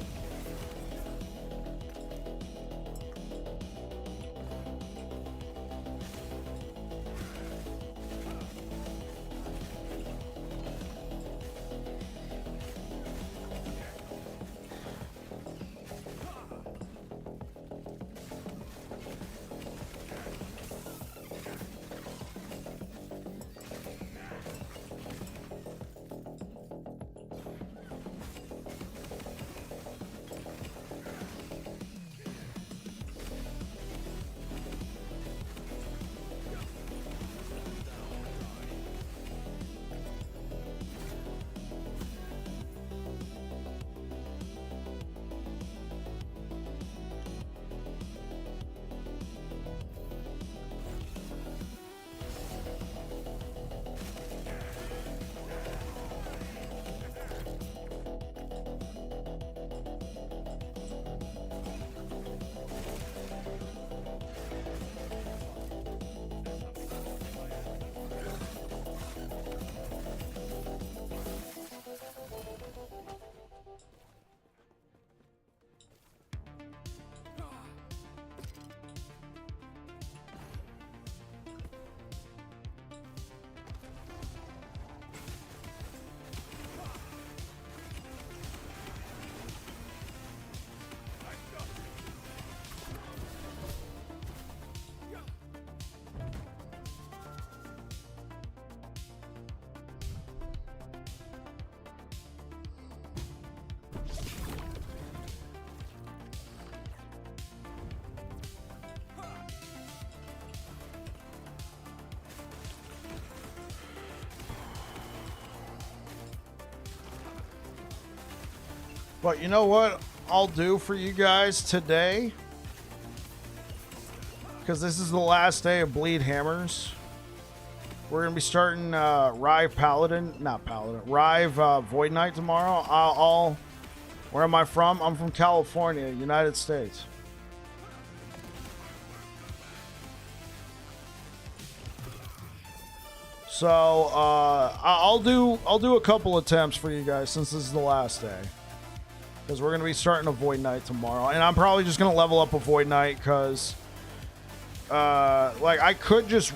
But you know what I'll do for you guys today? Because this is the last day of Bleed Hammers. We're going to be starting Rive Paladin. Not Paladin. Rive Void Knight tomorrow. Where am I from? I'm from California, United States. So I'll do a couple attempts for you guys since this is the last day. Because we're going to be starting a Void Knight tomorrow. And I'm probably just going to level up a Void Knight because... like, I could just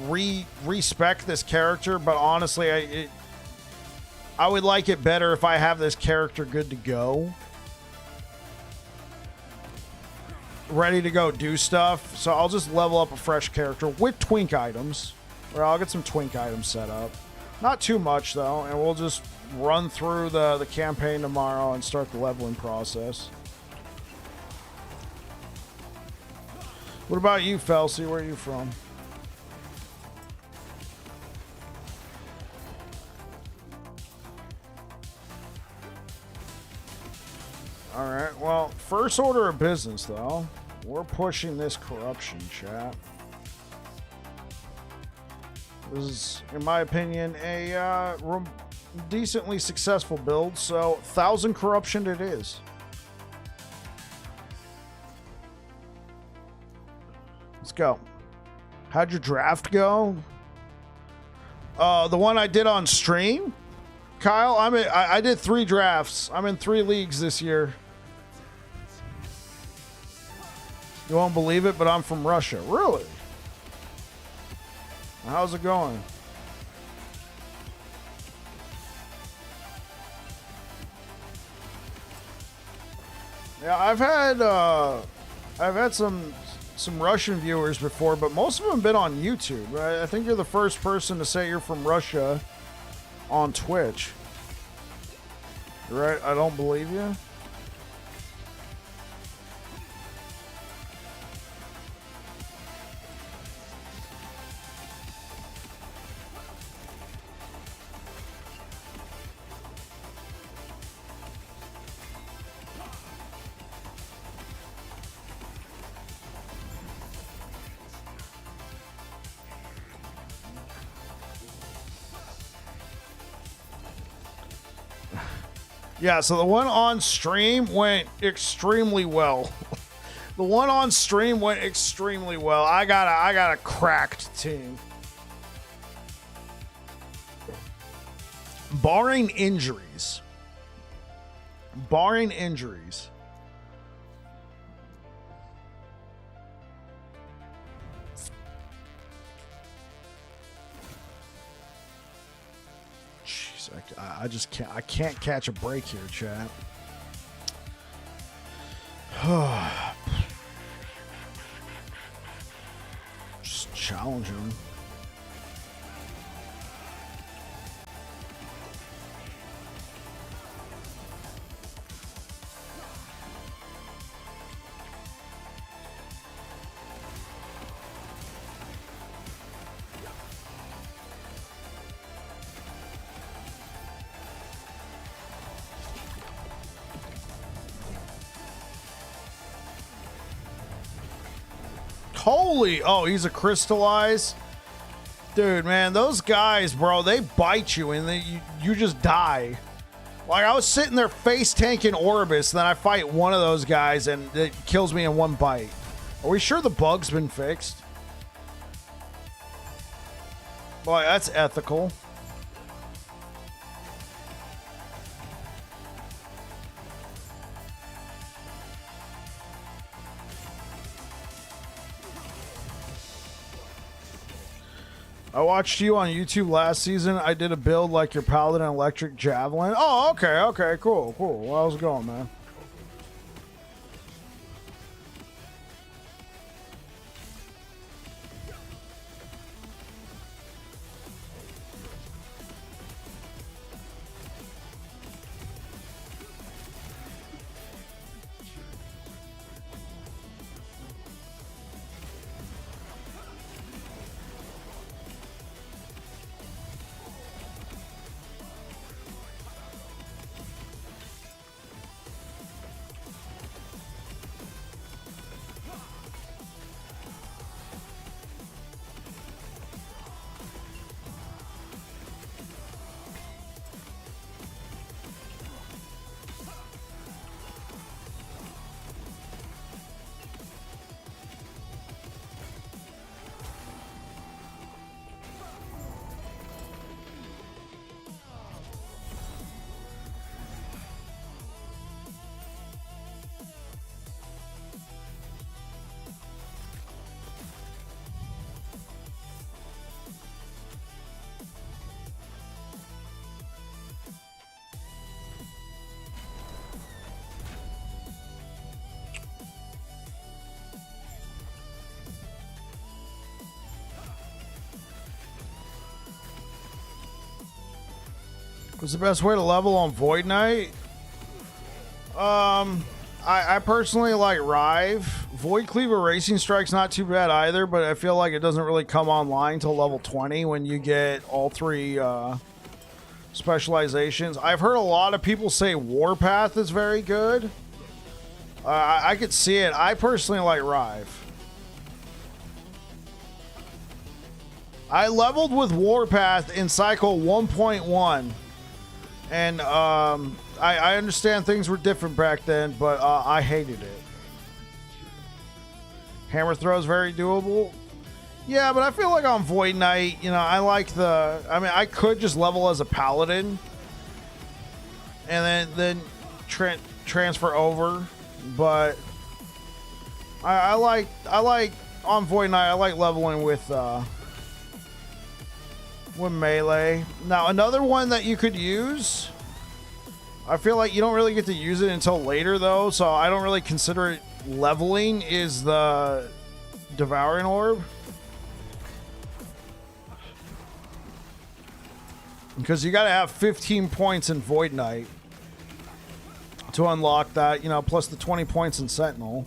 respec this character, but honestly, I would like it better if I have this character good to go. Ready to go do stuff. So I'll just level up a fresh character with twink items. Or I'll get some twink items set up. Not too much, though, and we'll just run through the campaign tomorrow and start the leveling process. What about you, Felsi? Where are you from? Alright, well, first order of business, though. We're pushing this corruption, chat. This is, in my opinion, a decently successful build, so 1,000 corruption it is. Let's go. How'd your draft go? The one I did on stream, Kyle. I did 3 drafts. I'm in 3 leagues this year. You won't believe it, but I'm from Russia. Really? How's it going? Yeah, I've had some Russian viewers before, but most of them have been on YouTube. Right? I think you're the first person to say you're from Russia on Twitch. Right? I don't believe you. Yeah, so the one on stream went extremely well. The one on stream went extremely well. I got a cracked team. Barring injuries. Barring injuries. Jeez, I just can't. I can't catch a break here, chat. Just challenge him. Holy, oh, he's a crystallized dude, man. Those guys, bro, they bite you and you just die. Like, I was sitting there face tanking Orbis, then I fight one of those guys and it kills me in one bite. Are we sure the bug's been fixed? Boy, that's ethical. I watched you on YouTube last season. I did a build like your Paladin electric javelin. Oh, okay, okay, cool, cool. How's it going, man? What's the best way to level on Void Knight? I personally like Rive. Void Cleaver Racing Strike's not too bad either, but I feel like it doesn't really come online till level 20 when you get all 3 specializations. I've heard a lot of people say Warpath is very good. I could see it. I personally like Rive. I leveled with Warpath in cycle 1.1. And I understand things were different back then, but I hated it. Hammer throw is very doable. Yeah, but I feel like on Void Knight, you know, I like the... I mean, I could just level as a Paladin and then transfer over, but I like on Void Knight, I like leveling with melee. Now, another one that you could use, I feel like you don't really get to use it until later, though, so I don't really consider it leveling, is the Devouring Orb. Because you got to have 15 points in Void Knight to unlock that, you know, plus the 20 points in Sentinel.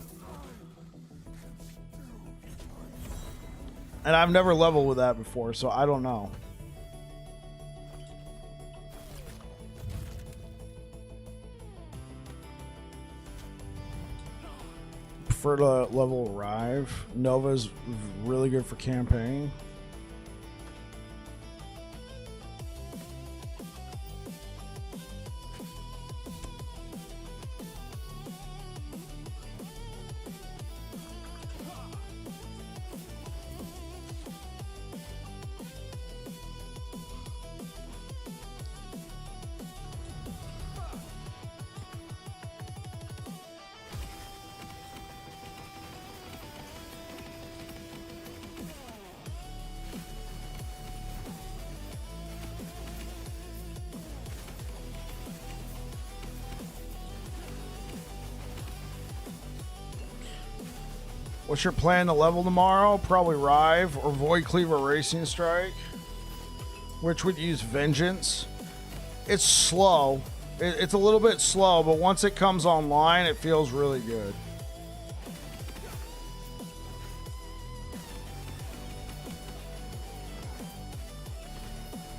And I've never leveled with that before, so I don't know. Prefer to level Arrive. Nova's really good for campaign. What's your plan to level tomorrow? Probably Rive or Void Cleaver Racing Strike, which would use Vengeance. It's slow. It's a little bit slow, but once it comes online, it feels really good.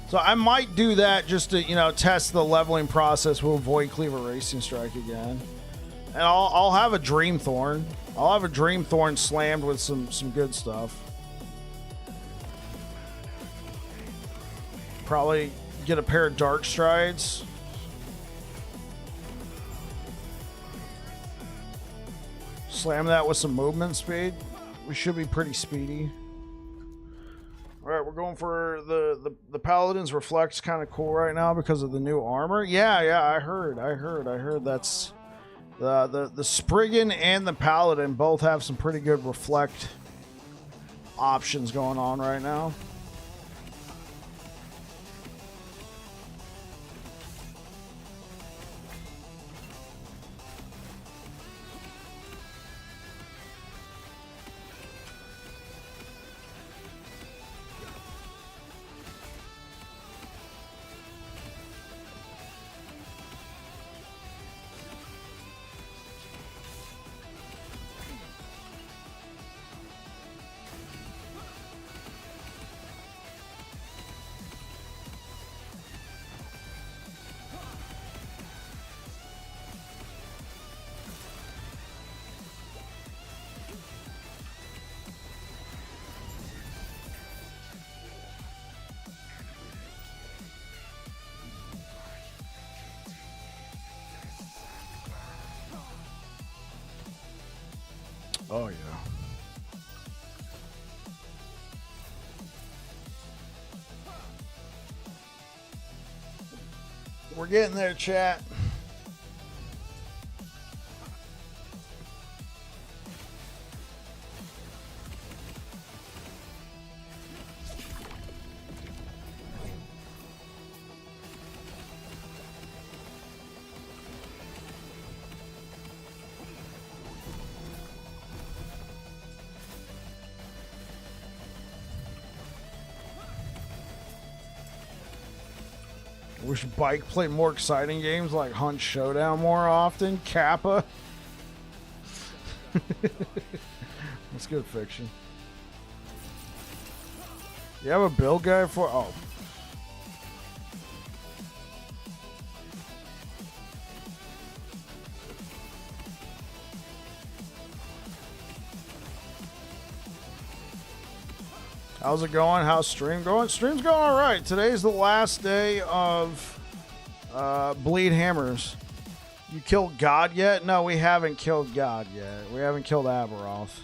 So I might do that just to, you know, test the leveling process with Void Cleaver Racing Strike again. And I'll have a Dream Thorn. I'll have a Dream Thorn slammed with some good stuff. Probably get a pair of Dark Strides. Slam that with some movement speed. We should be pretty speedy. All right, we're going for the Paladin's Reflect's kind of cool right now because of the new armor. Yeah, I heard that's the Spriggan and the Paladin both have some pretty good reflect options going on right now. Oh, yeah. We're getting there, chat. Wish Bike played more exciting games like Hunt Showdown more often. Kappa. That's good fiction. You have a build guide for... Oh. How's it going? How's stream going? Stream's going all right. Today's the last day of Bleed Hammers. You killed God yet? No, we haven't killed God yet. We haven't killed Aberoth.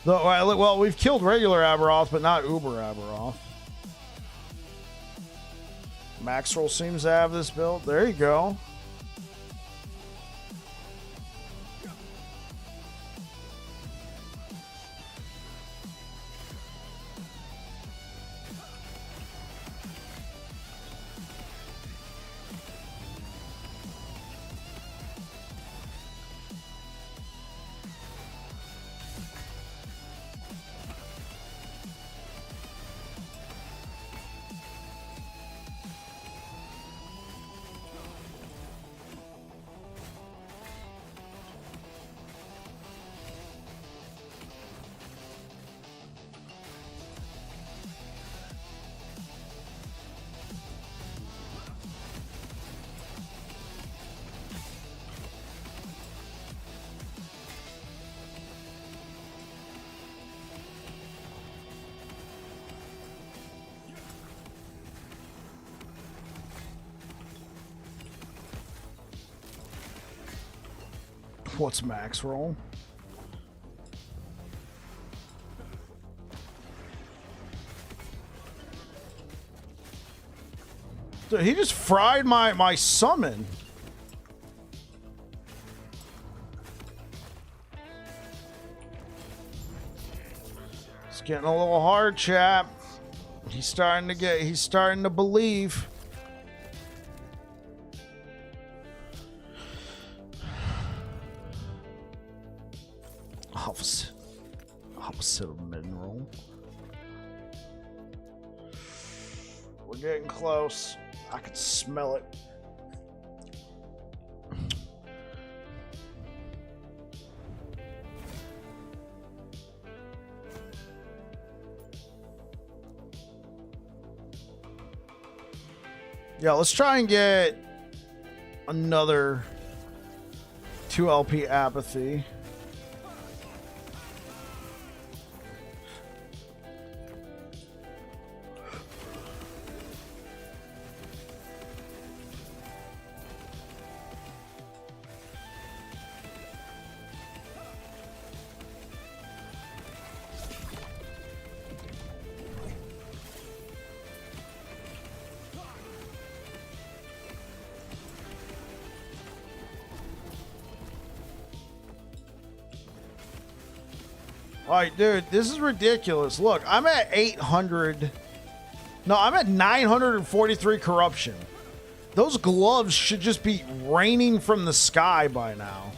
Well, we've killed regular Aberoth, but not Uber Aberoth. Maxwell seems to have this build. There you go. What's max roll? Dude, he just fried my summon. It's getting a little hard, chap. He's starting to believe. Opposite of mineral. We're getting close. I can smell it. Yeah, let's try and get another 2 LP apathy. Alright, dude, this is ridiculous. Look, I'm at 800. No, I'm at 943 corruption. Those gloves should just be raining from the sky by now.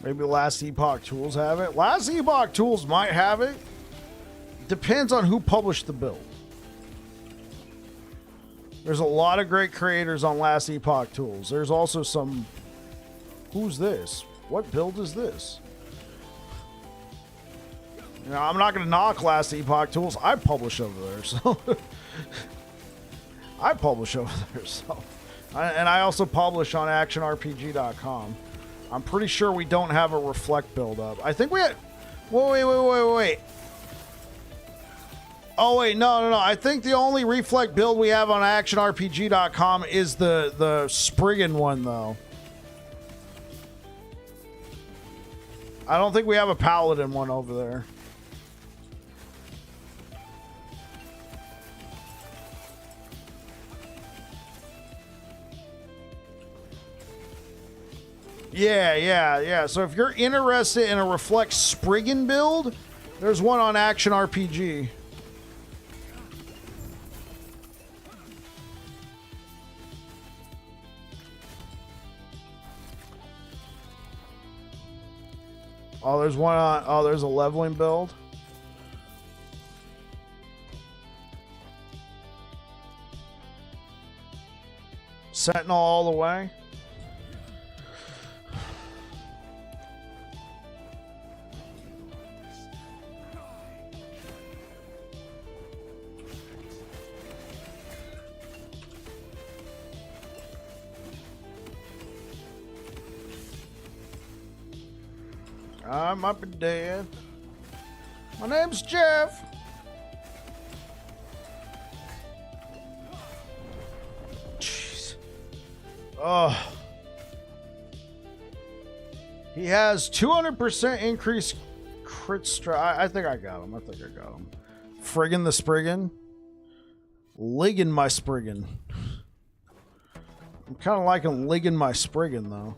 Maybe Last Epoch Tools have it. Last Epoch Tools might have it. Depends on who published the build. There's a lot of great creators on Last Epoch Tools. There's also some... Who's this? What build is this? You know, I'm not going to knock Last Epoch Tools. I publish over there, so... I publish over there, so... And I also publish on actionrpg.com. I'm pretty sure we don't have a reflect build up. I think we had... Wait. Oh, wait, no. I think the only reflect build we have on actionrpg.com is the Spriggan one, though. I don't think we have a Paladin one over there. Yeah. So if you're interested in a Reflect Spriggan build, there's one on Action RPG. Oh, there's one on... Oh, there's a leveling build. Sentinel all the way. I might be dead. My name's Jeff. Jeez. Oh. He has 200% increased crit strike. I think I got him. Friggin' the Spriggan. Liggin' my Spriggan. I'm kind of liking ligging my Spriggan, though.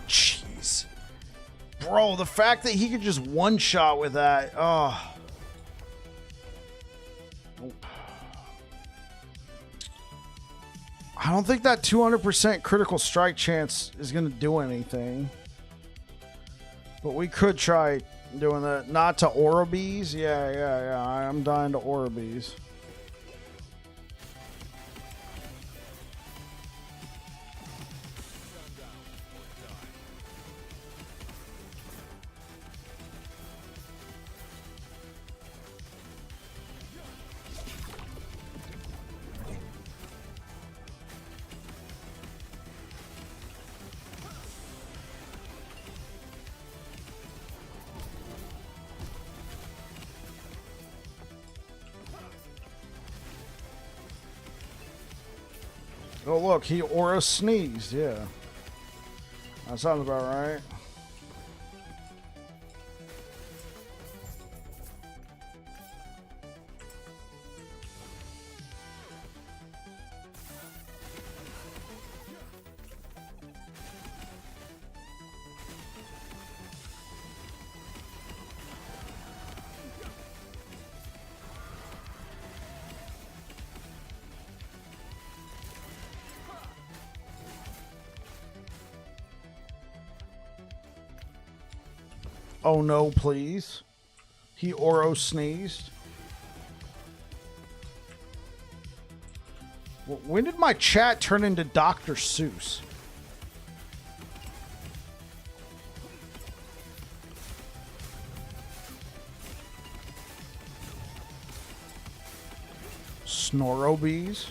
Jeez. Bro, the fact that he could just one-shot with that. Oh. I don't think that 200% critical strike chance is going to do anything. But we could try doing that. Not to Orbeez. Yeah. I'm dying to Orbeez. Oh, look, he aura sneezed. Yeah. That sounds about right. Oh no, please. He Oro sneezed. When did my chat turn into Dr. Seuss? Snorobees?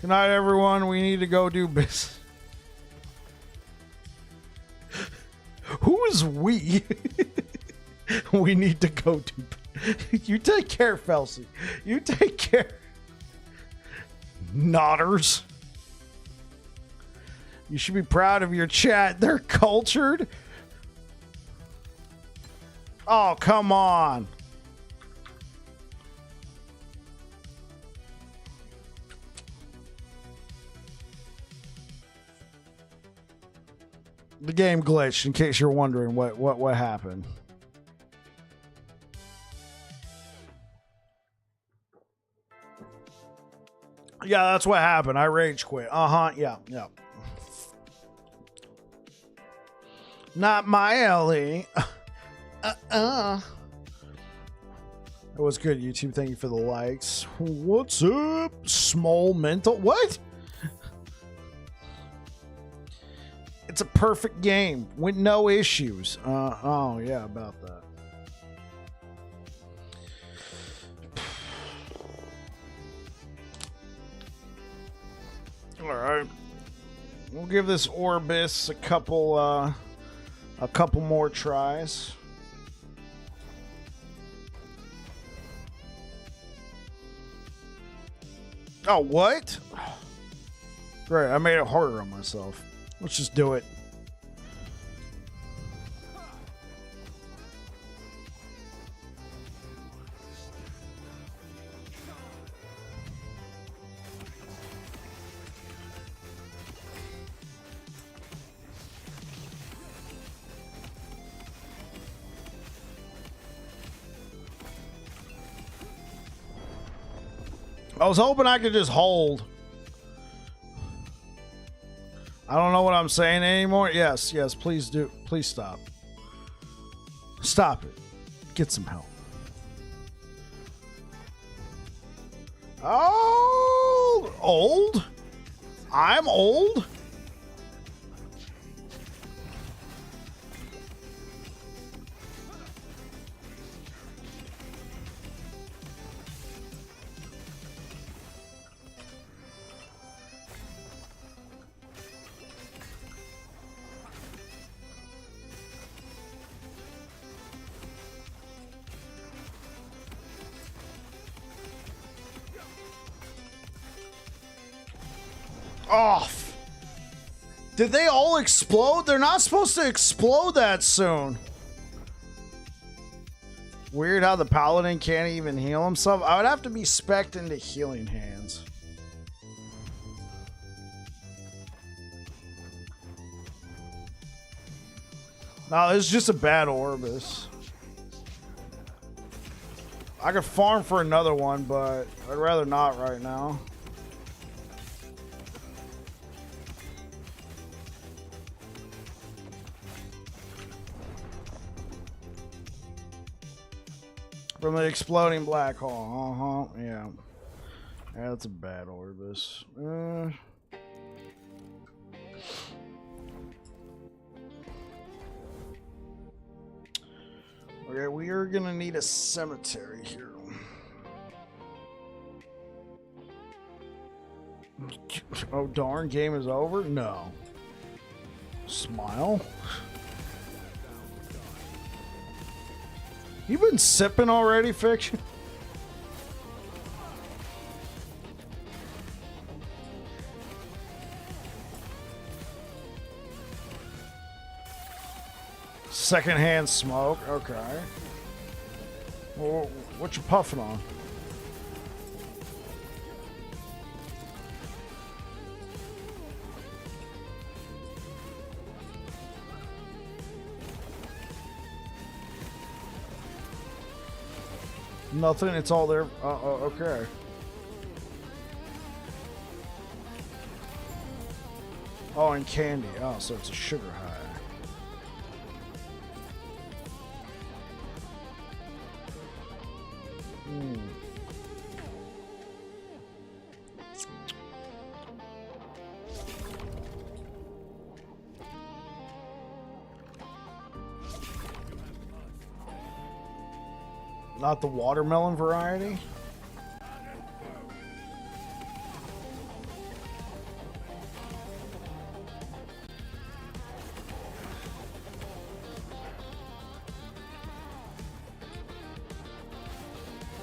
Good night, everyone. We need to go do business. Who is we? We need to go do. You take care, Felsi. You take care. Nodders. You should be proud of your chat. They're cultured. Oh, come on. The game glitched, in case you're wondering what happened. Yeah, that's what happened. I rage quit. Yeah. Not my Ellie. It was good, YouTube. Thank you for the likes. What's up? Small mental. What? It's a perfect game with no issues. Oh, yeah, about that. All right. We'll give this Orbeez a couple more tries. Oh, what? Great, I made it harder on myself. Let's just do it. I was hoping I could just hold. I don't know what I'm saying anymore. Yes, yes, please do. Please stop. Stop it. Get some help. Oh, old? I'm old? Off. Did they all explode? They're not supposed to explode that soon. Weird how the Paladin can't even heal himself. I would have to be spec'd into healing hands. No, this is just a bad Orbis. I could farm for another one, but I'd rather not right now. From the exploding black hole. Yeah. Yeah, that's a bad Orbis. Okay, we are gonna need a cemetery here. Oh darn, game is over? No. Smile. You been sipping already, Fiction? Secondhand smoke, okay. Well, what you puffing on? Nothing, it's all there. Okay. Oh, and candy. Oh, so it's a sugar high. Not the watermelon variety?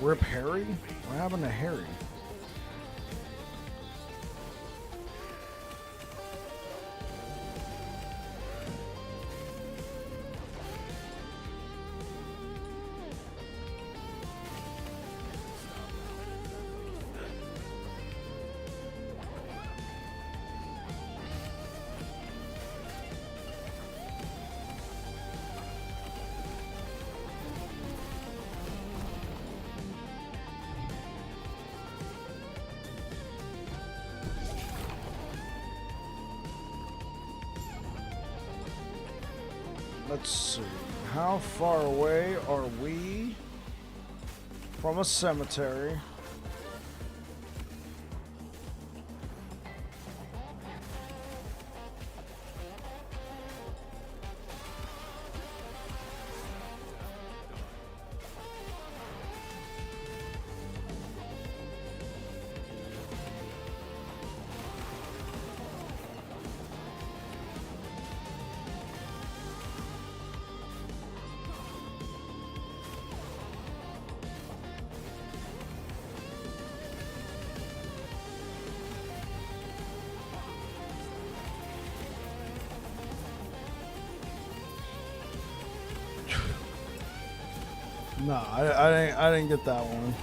Rip Harry? What happened to Harry? Let's see. How far away are we from a cemetery? No, I didn't get that one.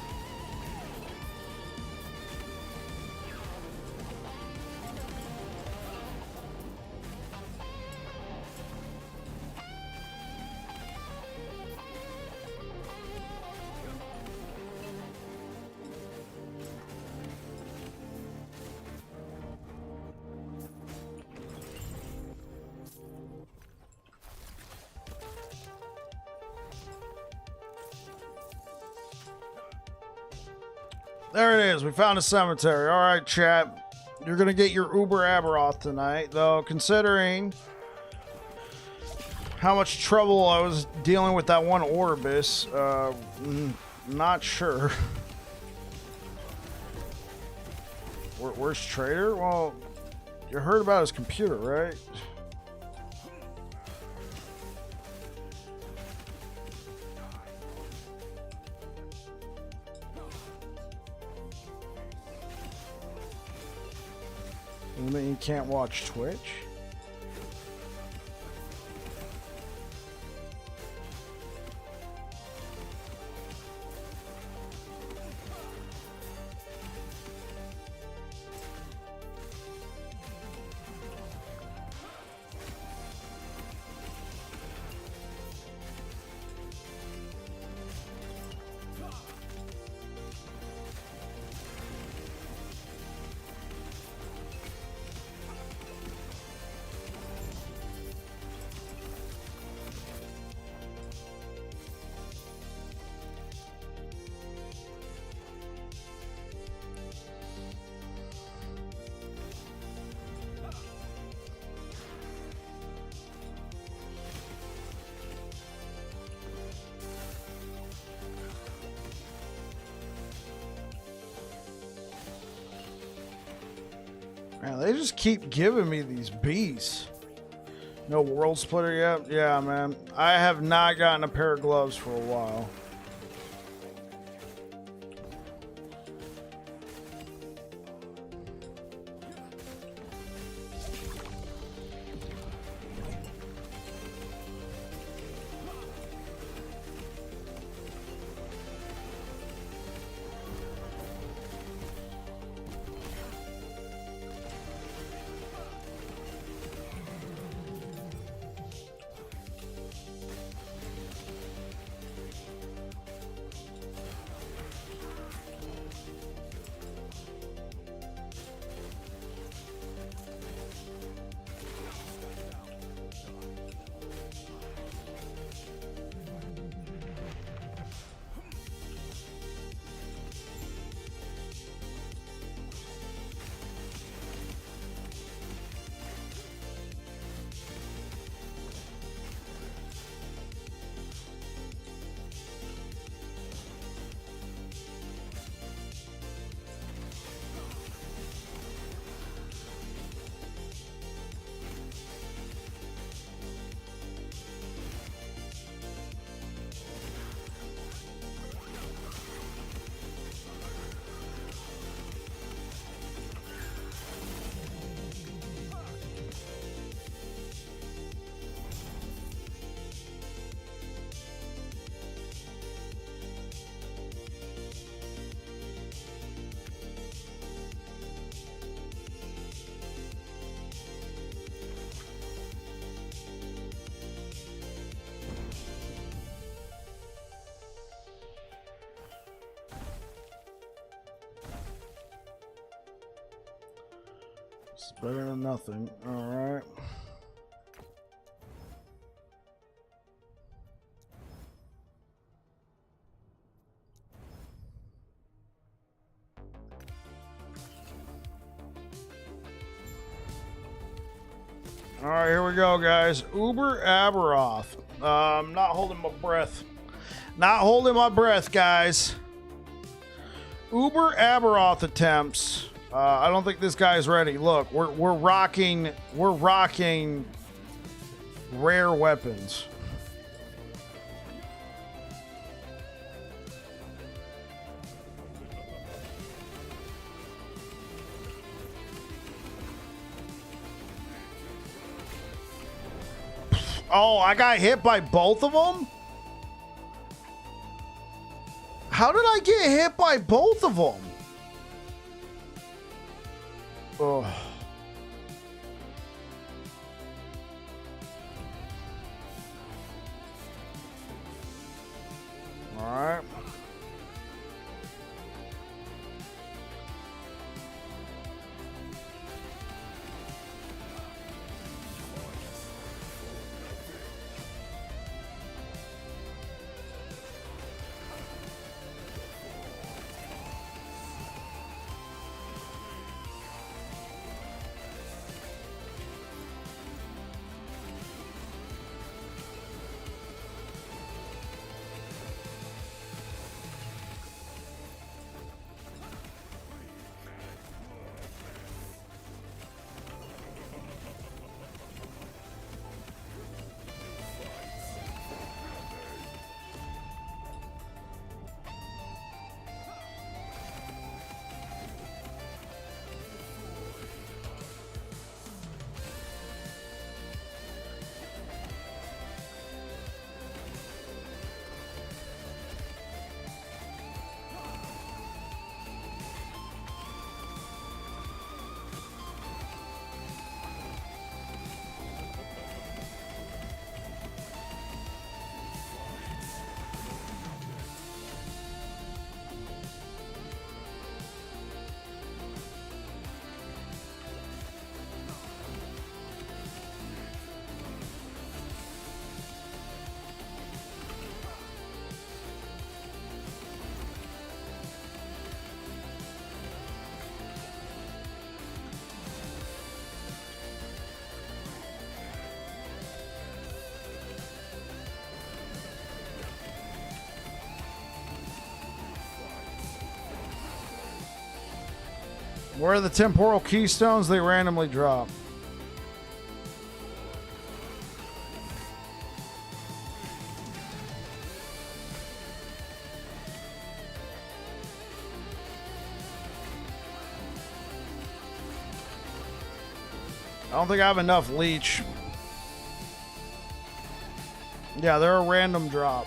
There it is. We found a cemetery. All right, chat. You're going to get your Uber Aberoth tonight, though, considering how much trouble I was dealing with that one Orbis. Not sure. Where's Trader? Well, you heard about his computer, right? You mean you can't watch Twitch? Man, they just keep giving me these beasts. No world splitter yet? Yeah, man. I have not gotten a pair of gloves for a while. It's better than nothing. All right. All right, here we go, guys. Uber Aberoth. Not holding my breath. Not holding my breath, guys. Uber Aberoth attempts. I don't think this guy's ready. Look, we're rocking rare weapons. Oh, I got hit by both of them? How did I get hit by both of them? Oh. All right. Where are the temporal keystones? They randomly drop. I don't think I have enough leech. Yeah, they're a random drop.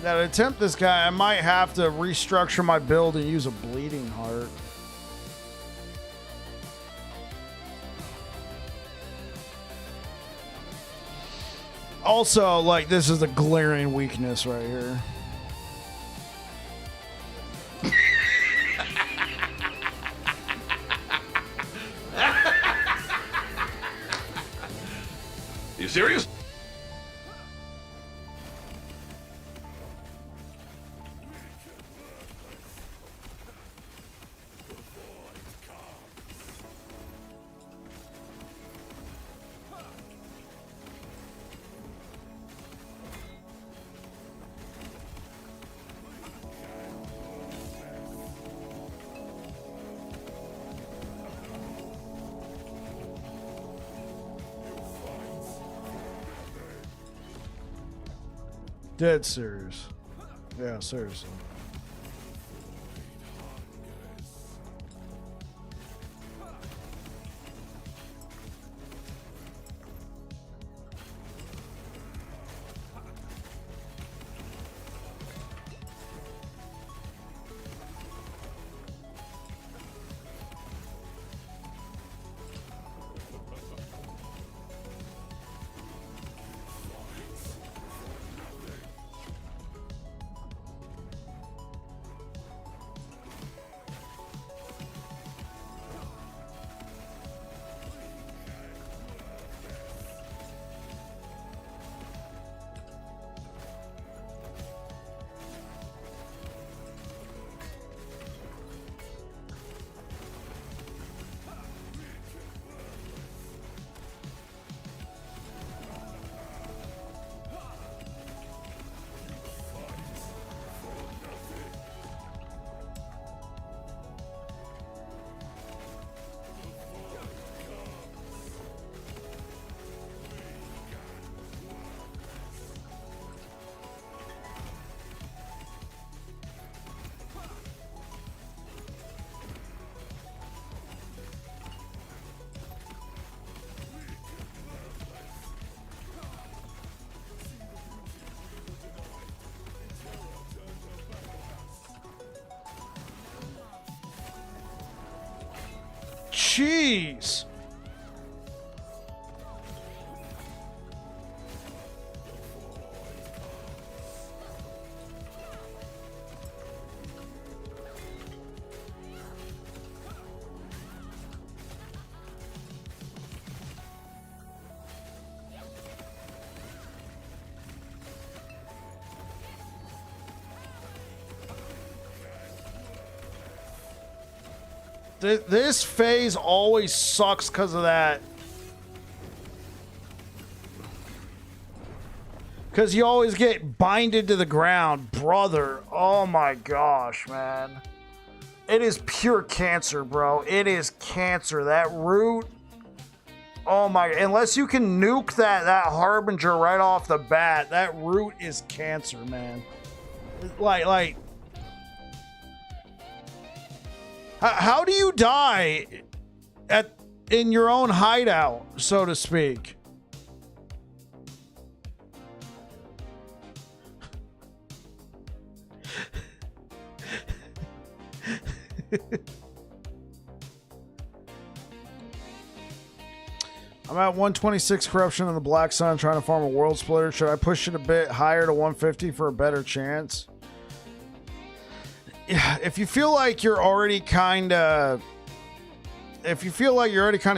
Now, to attempt this guy, I might have to restructure my build and use a bleeding heart. Also, like, this is a glaring weakness right here.
You serious?
Dead serious. Yeah, seriously. Jeez. This phase always sucks because of that. Because you always get binded to the ground. Brother, oh my gosh, man. It is pure cancer, bro. It is cancer. That root, oh my, unless you can nuke that Harbinger right off the bat, that root is cancer, man. Like, how do you die in your own hideout, so to speak? I'm at 126 corruption in the Black Sun trying to farm a world splitter. Should I push it a bit higher to 150 for a better chance? If you feel like you're already kind of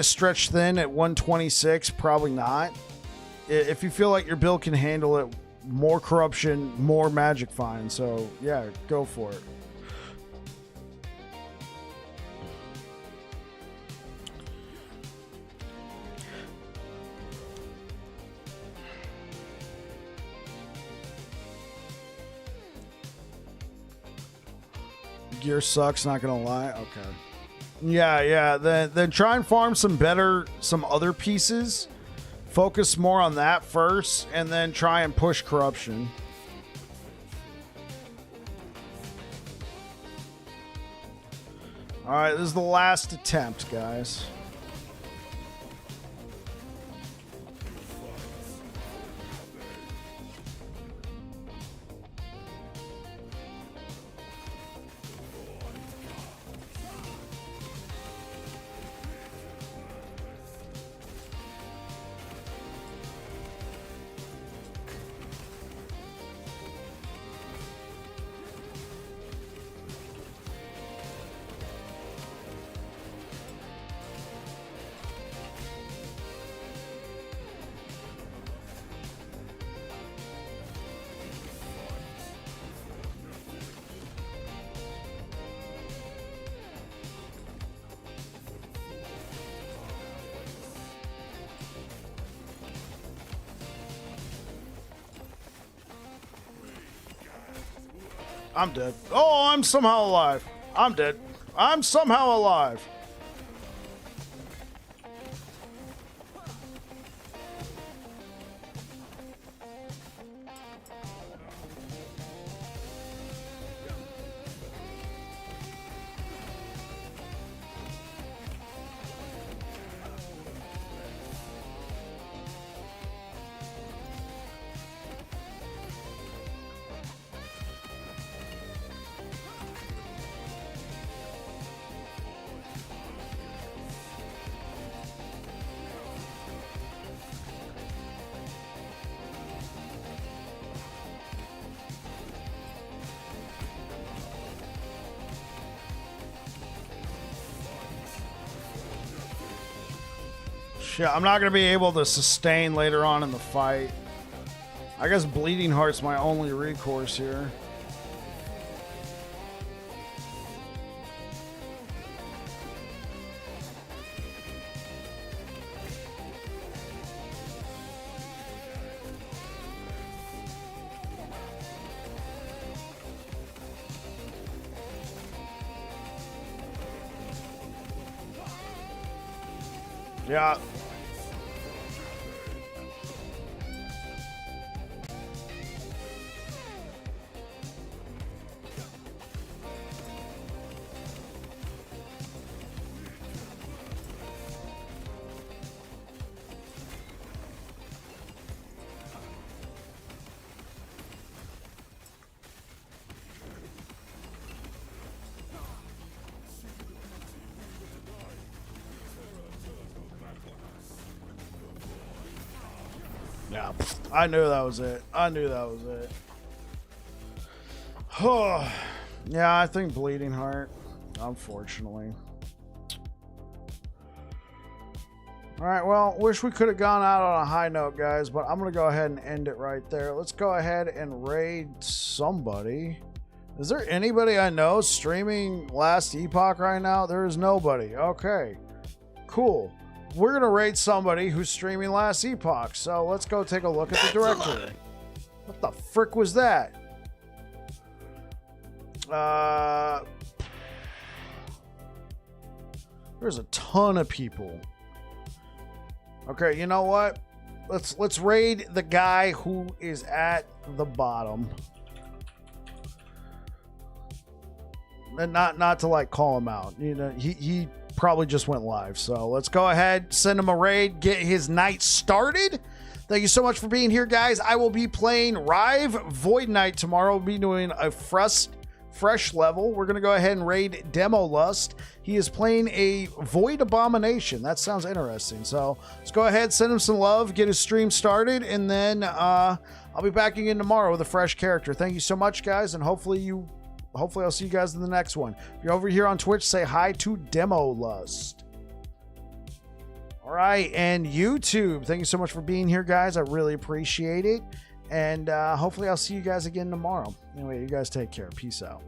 stretched thin at 126, probably not. If you feel like your build can handle it, more corruption, more magic fine. So yeah, go for it. gear sucks, not gonna lie. Okay. Yeah. Then try and farm some other pieces. Focus more on that first, and then try and push corruption. All right, this is the last attempt, guys. I'm dead. Oh, I'm somehow alive. I'm dead. I'm somehow alive. Shit, I'm not going to be able to sustain later on in the fight. I guess Bleeding Heart's my only recourse here. Yeah. Yeah, I knew that was it. I knew that was it. Oh, yeah, I think Bleeding Heart, unfortunately. All right, well, wish we could have gone out on a high note, guys, but I'm going to go ahead and end it right there. Let's go ahead and raid somebody. Is there anybody I know streaming Last Epoch right now? There is nobody. Okay, cool. We're going to raid somebody who's streaming Last Epoch. So let's go take a look at the directory. What the frick was that? There's a ton of people. Okay, you know what? Let's raid the guy who is at the bottom. And not to like call him out. You know, he probably just went live. So let's go ahead, send him a raid, get his night started. Thank you so much for being here, guys. I will be playing Rive Void Knight tomorrow. We'll be doing a fresh level. We're going to go ahead and raid Demo Lust. He is playing a Void Abomination. That sounds interesting. So let's go ahead, send him some love, get his stream started, and then I'll be back again tomorrow with a fresh character. Thank you so much, guys, and hopefully I'll see you guys in the next one. If you're over here on Twitch, say hi to Demo Lust. All right, and YouTube, thank you so much for being here, guys. I really appreciate it. And hopefully I'll see you guys again tomorrow. Anyway, you guys take care. Peace out.